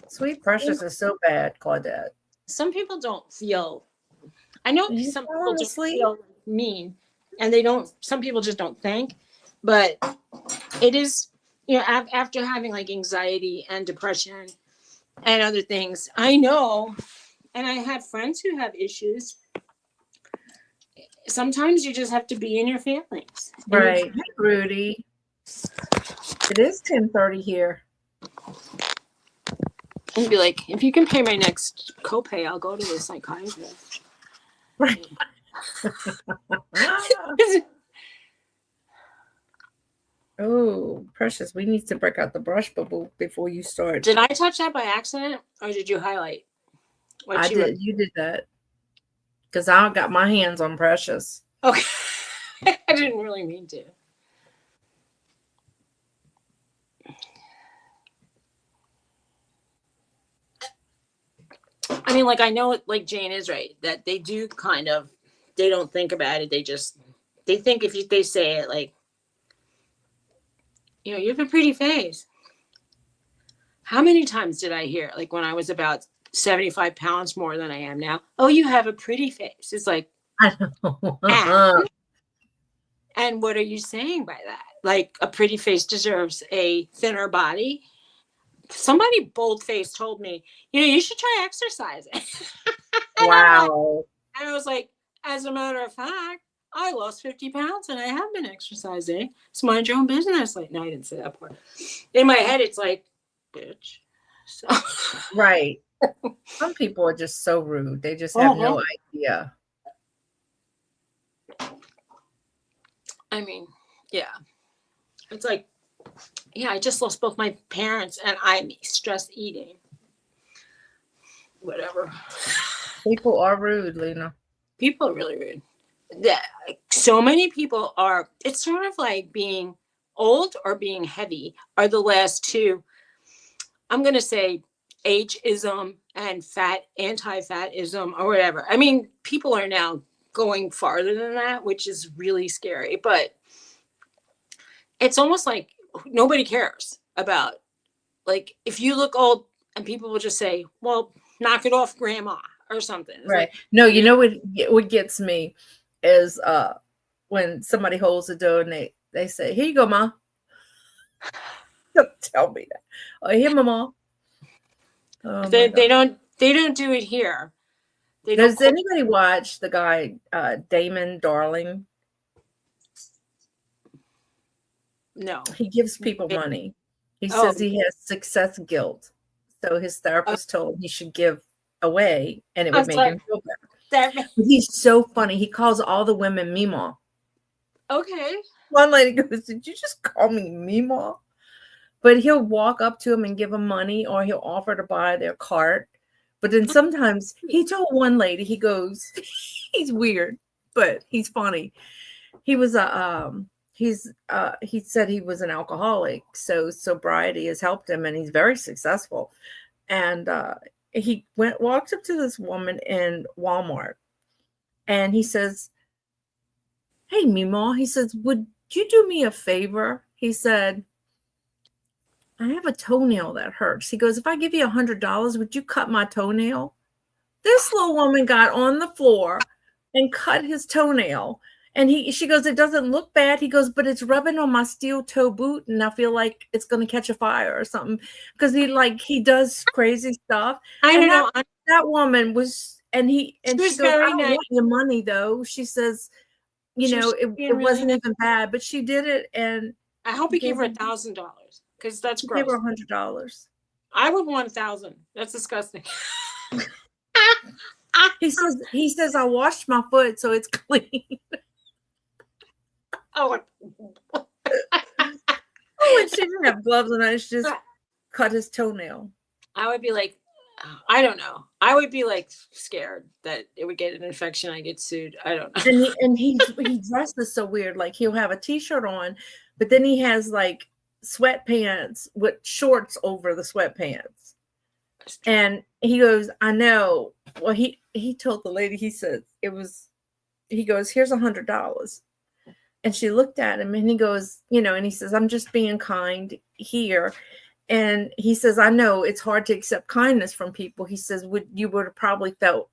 Sweet Precious is so bad, Claudette. some people don't feel. I know You some fall people don't asleep? feel mean, and they don't. Some people just don't think, but it is. You know, after having like anxiety and depression and other things, I know, and I have friends who have issues. Sometimes you just have to be in your feelings. Right. Hey, Rudy. It is 10:30 here. And be like, if you can pay my next copay, I'll go to the psychiatrist. Right. Oh, Precious, we need to break out the brush bubble before you start. Did I touch that by accident, or did you highlight what I you wrote? did. You did that. Because I got my hands on Precious. Okay. I didn't really mean to. I mean, like, I know, like, Jane is right, that they do kind of, they don't think about it. They think if they say it, like, you know, you have a pretty face. How many times did I hear, like, when I was about 75 pounds more than I am now? Oh, you have a pretty face. It's like, I know. and what are you saying by that? Like, a pretty face deserves a thinner body? Somebody bold-faced told me, you know, you should try exercising. Wow. And I was like, as a matter of fact, I lost 50 pounds and I have been exercising. It's mind your own business. Like, no, I didn't say that part. In my head, it's like, bitch. So Right. Some people are just so rude. They just have no idea. I mean, yeah. It's like, yeah, I just lost both my parents and I'm stress eating. Whatever. People are rude, Lena. People are really rude. Yeah, so many people are, it's sort of like being old or being heavy are the last two. I'm going to say ageism and anti-fatism or whatever. I mean, people are now going farther than that, which is really scary, but it's almost like nobody cares about, like, if you look old and people will just say, well, knock it off, grandma, or something. It's Right. like, No, you know what gets me is when somebody holds the door and they say, here you go, Ma. Don't tell me that. Oh, here, Mama. Oh, they don't do it here. Does anybody watch the guy Damon Darling? No. He gives people money. He says he has success guilt. So his therapist told him he should give away and it would make him feel better. He's so funny. He calls all the women Mima. Okay. One lady goes, did you just call me Mima? But he'll walk up to them and give them money, or he'll offer to buy their cart. But then sometimes he told one lady, he goes, he's weird, but he's funny. He was he said he was an alcoholic, so sobriety has helped him, and he's very successful. And he walks up to this woman in Walmart, and he says, "Hey, Mima," he says, "would you do me a favor?" He said, "I have a toenail that hurts." He goes, "if I give you $100, would you cut my toenail?" This little woman got on the floor and cut his toenail. And she goes, "It doesn't look bad." He goes, "but it's rubbing on my steel toe boot and I feel like it's going to catch a fire or something." Because he does crazy stuff. I don't know. That woman was, and she goes, "I don't nice. want your money though." She says, it wasn't even bad, but she did it. And I hope he gave her $1,000 because that's gross. Gave her $100. I would want 1,000. That's disgusting. He says, "I washed my foot, so it's clean." Oh, and she didn't have gloves on. She just cut his toenail. I would be like, I don't know. I would be like scared that it would get an infection. I get sued. I don't know. And he dresses so weird. Like he'll have a t-shirt on, but then he has like sweatpants with shorts over the sweatpants. And he goes, I know. Well, he told the lady, he said he goes, here's $100. And she looked at him and he goes, and he says, I'm just being kind here. And he says, I know it's hard to accept kindness from people. He says, you would have probably felt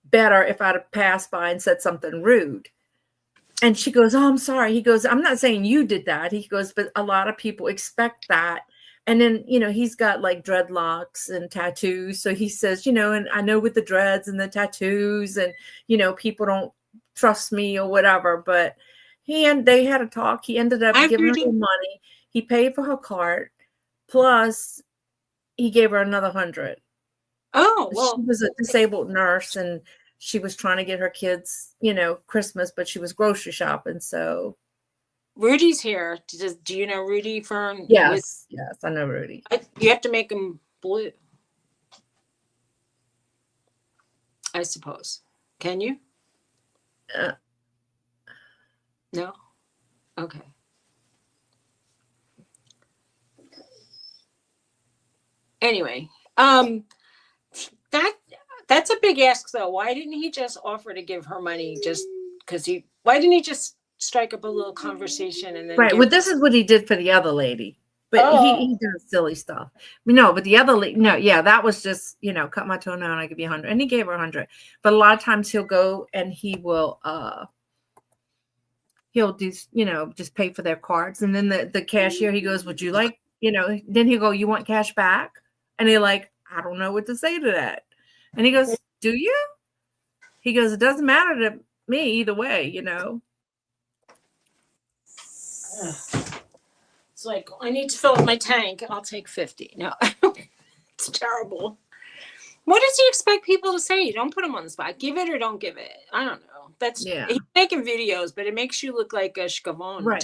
better if I'd have passed by and said something rude. And she goes, oh, I'm sorry. He goes, I'm not saying you did that. He goes, but a lot of people expect that. And then, he's got like dreadlocks and tattoos. So he says, and I know with the dreads and the tattoos and, people don't trust me or whatever. But they had a talk. He ended up giving her the money. He paid for her cart. Plus, he gave her another $100. Oh, well. She was a disabled nurse and she was trying to get her kids, Christmas, but she was grocery shopping. So Rudy's here. Do you know Rudy Fern? Yes, I know Rudy. You have to make him blue, I suppose. Can you? No? Okay. Anyway, that's a big ask though. Why didn't he just offer to give her money just because why didn't he just strike up a little conversation and then right. Well, this is what he did for the other lady. But he does silly stuff. No, but the other lady, no, yeah, that was just, cut my toenail and I give you 100. And he gave her 100. But a lot of times he'll go and he'll do, just pay for their cards. And then the cashier, he goes, would you like, then he'll go, you want cash back? And they're like, I don't know what to say to that. And he goes, do you? He goes, it doesn't matter to me either way, It's like, I need to fill up my tank. I'll take 50. No, it's terrible. What does he expect people to say? Don't put him on the spot. Give it or don't give it. I don't know. He's making videos, but it makes you look like a scavone. Right.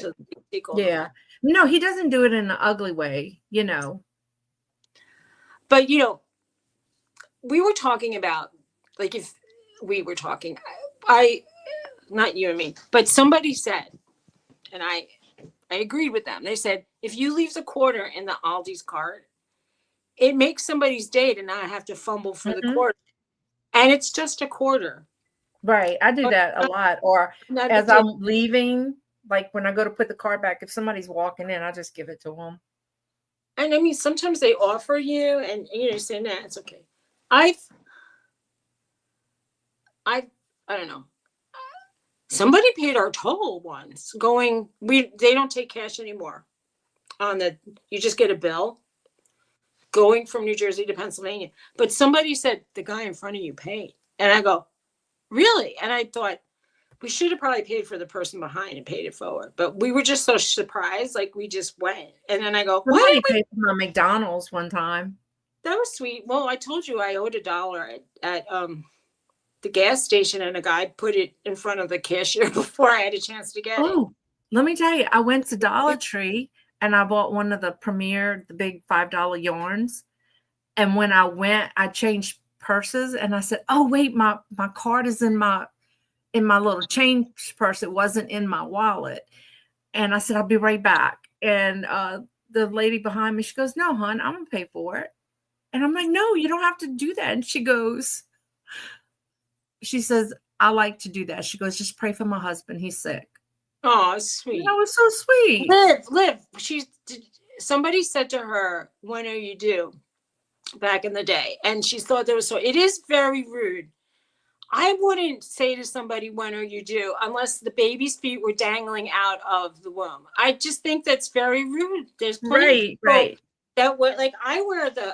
Yeah. No, he doesn't do it in an ugly way, But, we were talking about, like, if we were talking, not you and me, but somebody said, and I agreed with them. They said, if you leave the quarter in the Aldi's cart, it makes somebody's day to not have to fumble for the quarter. And it's just a quarter. Right. I do that a lot. Or as I'm leaving, like when I go to put the cart back, if somebody's walking in, I just give it to them. And I mean, sometimes they offer you and you say, nah, it's okay. I don't know. Somebody paid our toll once they don't take cash anymore you just get a bill going from New Jersey to Pennsylvania. But somebody said the guy in front of you paid. And I go, really? And I thought we should have probably paid for the person behind and paid it forward. But we were just so surprised. Like we just went. And then I go, why did we pay for my McDonald's one time? That was sweet. Well, I told you I owed $1 at the gas station and a guy put it in front of the cashier before I had a chance to get it. Oh, let me tell you, I went to Dollar Tree and I bought one of the big $5 yarns. And when I went, I changed purses and I said, oh, wait, my card is in my little change purse. It wasn't in my wallet. And I said, I'll be right back. And the lady behind me, she goes, no, hon, I'm going to pay for it. And I'm like, no, you don't have to do that. And she says, I like to do that. She goes, just pray for my husband. He's sick. Oh, sweet. That was so sweet. Liv. Somebody said to her, when are you due? Back in the day. And she thought it is very rude. I wouldn't say to somebody, when are you due? Unless the baby's feet were dangling out of the womb. I just think that's very rude. There's plenty right. That way, like I wear the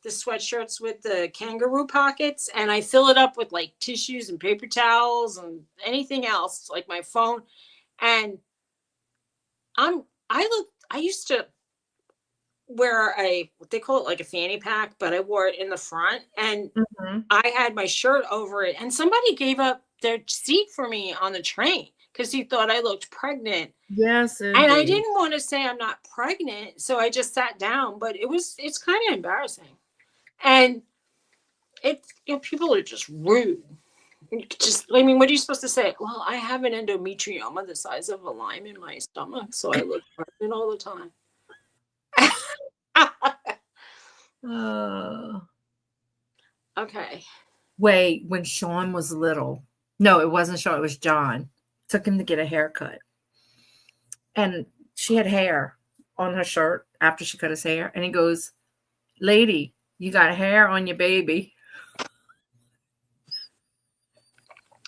sweatshirts with the kangaroo pockets and I fill it up with like tissues and paper towels and anything else, like my phone. And I used to wear they call it like a fanny pack, but I wore it in the front and I had my shirt over it and somebody gave up their seat for me on the train because he thought I looked pregnant. Yes. Indeed. And I didn't want to say I'm not pregnant. So I just sat down, but it's kind of embarrassing. And people are just rude. What are you supposed to say? Well, I have an endometrioma the size of a lime in my stomach, so I look pregnant all the time. Okay. Wait, when Sean was little, no, it wasn't Sean, it was John. Took him to get a haircut. And she had hair on her shirt after she cut his hair. And he goes, "Lady, you got hair on your baby."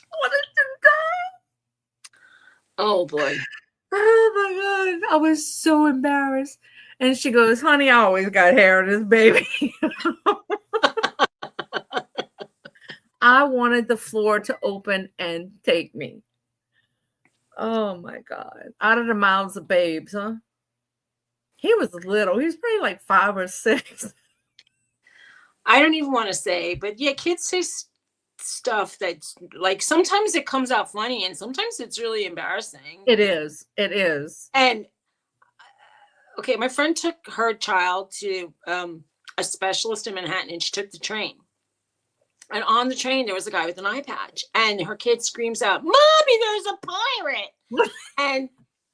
What a guy. Oh boy. Oh my God. I was so embarrassed. And she goes, "Honey, I always got hair on this baby." I wanted the floor to open and take me. Oh my God. Out of the mouths of babes, huh? He was little. He was probably like 5 or 6. I don't even want to say, but yeah, kids say stuff that's like sometimes it comes out funny and sometimes it's really embarrassing. It is. It is. And okay, my friend took her child to a specialist in Manhattan and she took the train. And on the train, there was a guy with an eye patch, and her kid screams out, "Mommy, there's a pirate!" And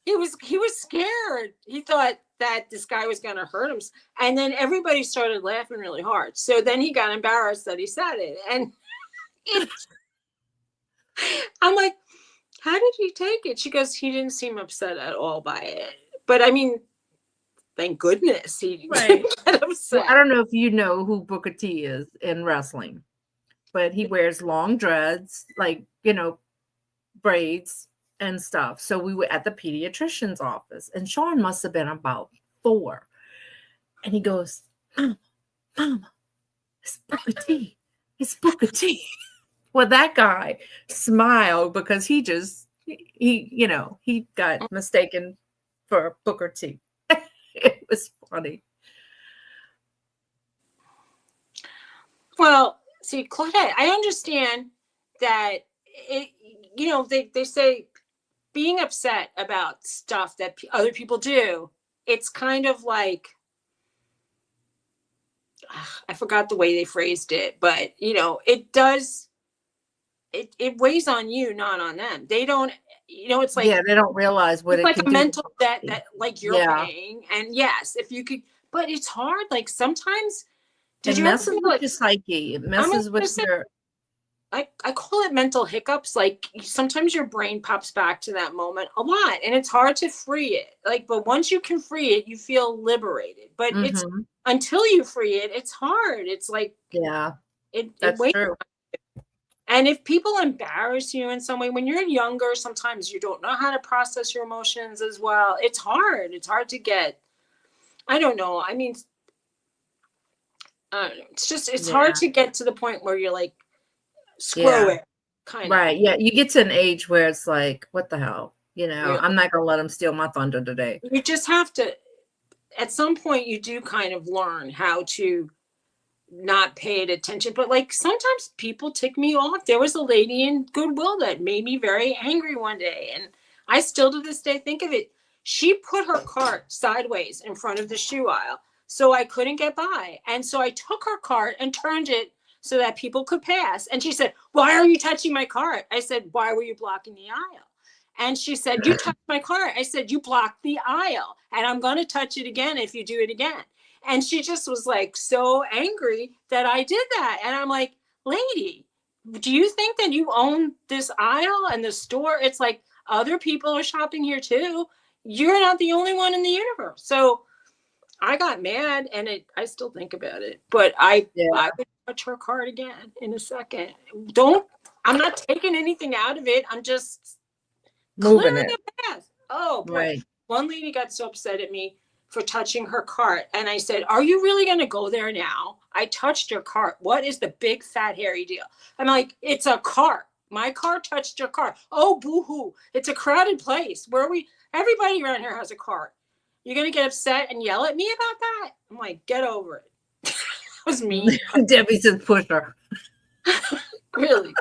he was scared. He thought that this guy was going to hurt him, and then everybody started laughing really hard. So then he got embarrassed that he said it, and I'm like, "How did he take it?" She goes, "He didn't seem upset at all by it." But I mean, thank goodness he didn't get upset. Well, I don't know if you know who Booker T is in wrestling. But he wears long dreads, like, braids and stuff. So we were at the pediatrician's office, and Sean must have been about 4. And he goes, Mama, it's Booker T. It's Booker T. Well, that guy smiled because he got mistaken for Booker T. It was funny. Well, see, Claudette, I understand that they say being upset about stuff that other people do, it's kind of like, I forgot the way they phrased it, but it does, it weighs on you, not on them. They don't, it's like, they don't realize what it's it like can a do. mental debt that like you're paying. And yes, if you could, but it's hard. Like sometimes, It messes with your psyche. It messes with your. I call it mental hiccups. Like sometimes your brain pops back to that moment a lot and it's hard to free it. Like, but once you can free it, you feel liberated. But it's until you free it, it's hard. It's like, that's true. And if people embarrass you in some way, when you're younger, sometimes you don't know how to process your emotions as well. It's hard. It's hard to get, I don't know. I mean, it's hard to get to the point where you're like, screw it. Kind of. Right. Yeah. You get to an age where it's like, what the hell? I'm not going to let them steal my thunder today. You just have to, at some point, you do kind of learn how to not pay it attention. But like sometimes people tick me off. There was a lady in Goodwill that made me very angry one day. And I still to this day think of it. She put her cart sideways in front of the shoe aisle so I couldn't get by. And so I took her cart and turned it so that people could pass. And she said, "Why are you touching my cart?" I said, "Why were you blocking the aisle?" And she said, "You touched my cart." I said, "You blocked the aisle and I'm going to touch it again if you do it again." And she just was like so angry that I did that. And I'm like, "Lady, do you think that you own this aisle and the store? It's like other people are shopping here too. You're not the only one in the universe." So I got mad and I still think about it, but I would touch her card again in a second. I'm not taking anything out of it. I'm just clearing a path. Oh boy. Right. One lady got so upset at me for touching her cart. And I said, "Are you really going to go there now? I touched your cart. What is the big fat hairy deal?" I'm like, "It's a cart. My car touched your cart." "Oh, boo-hoo. It's a crowded place. Everybody around here has a cart. You're going to get upset and yell at me about that?" I'm like, "Get over it." That was mean. Debbie says push her. Really?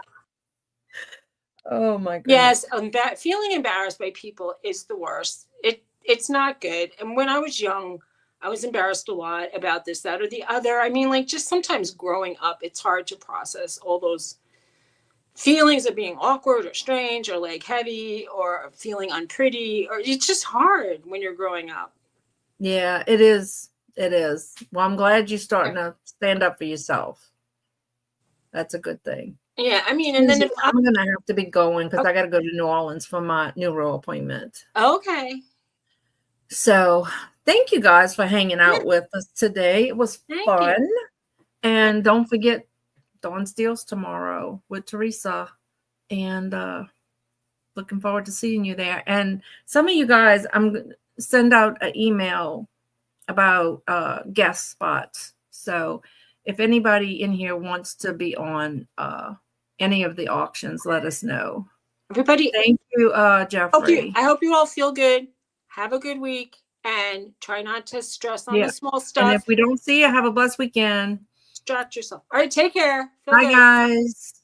Oh my goodness. Yes, feeling embarrassed by people is the worst. It's not good. And when I was young, I was embarrassed a lot about this, that, or the other. I mean, like just sometimes growing up, it's hard to process all those feelings of being awkward or strange or like heavy or feeling unpretty, or it's just hard when you're growing up. Yeah, it is. It is. Well, I'm glad you're starting to stand up for yourself. That's a good thing. Yeah, I mean, and then Susie, if I'm going to have to be going because I got to go to New Orleans for my neuro appointment. okay, So thank you guys for hanging Yeah. out with us today. It was Thank fun. you. And don't forget Dawn Steele's tomorrow with Teresa. And looking forward to seeing you there. And some of you guys, I'm going to send out an email about guest spots. So if anybody in here wants to be on any of the auctions, let us know. Everybody, Thank you, Jeffrey. I hope you all feel good. Have a good week and try not to stress on Yeah. the small And stuff. if we don't see you, have a blessed weekend. Distract yourself. All right, take care. Feel Bye, good. guys.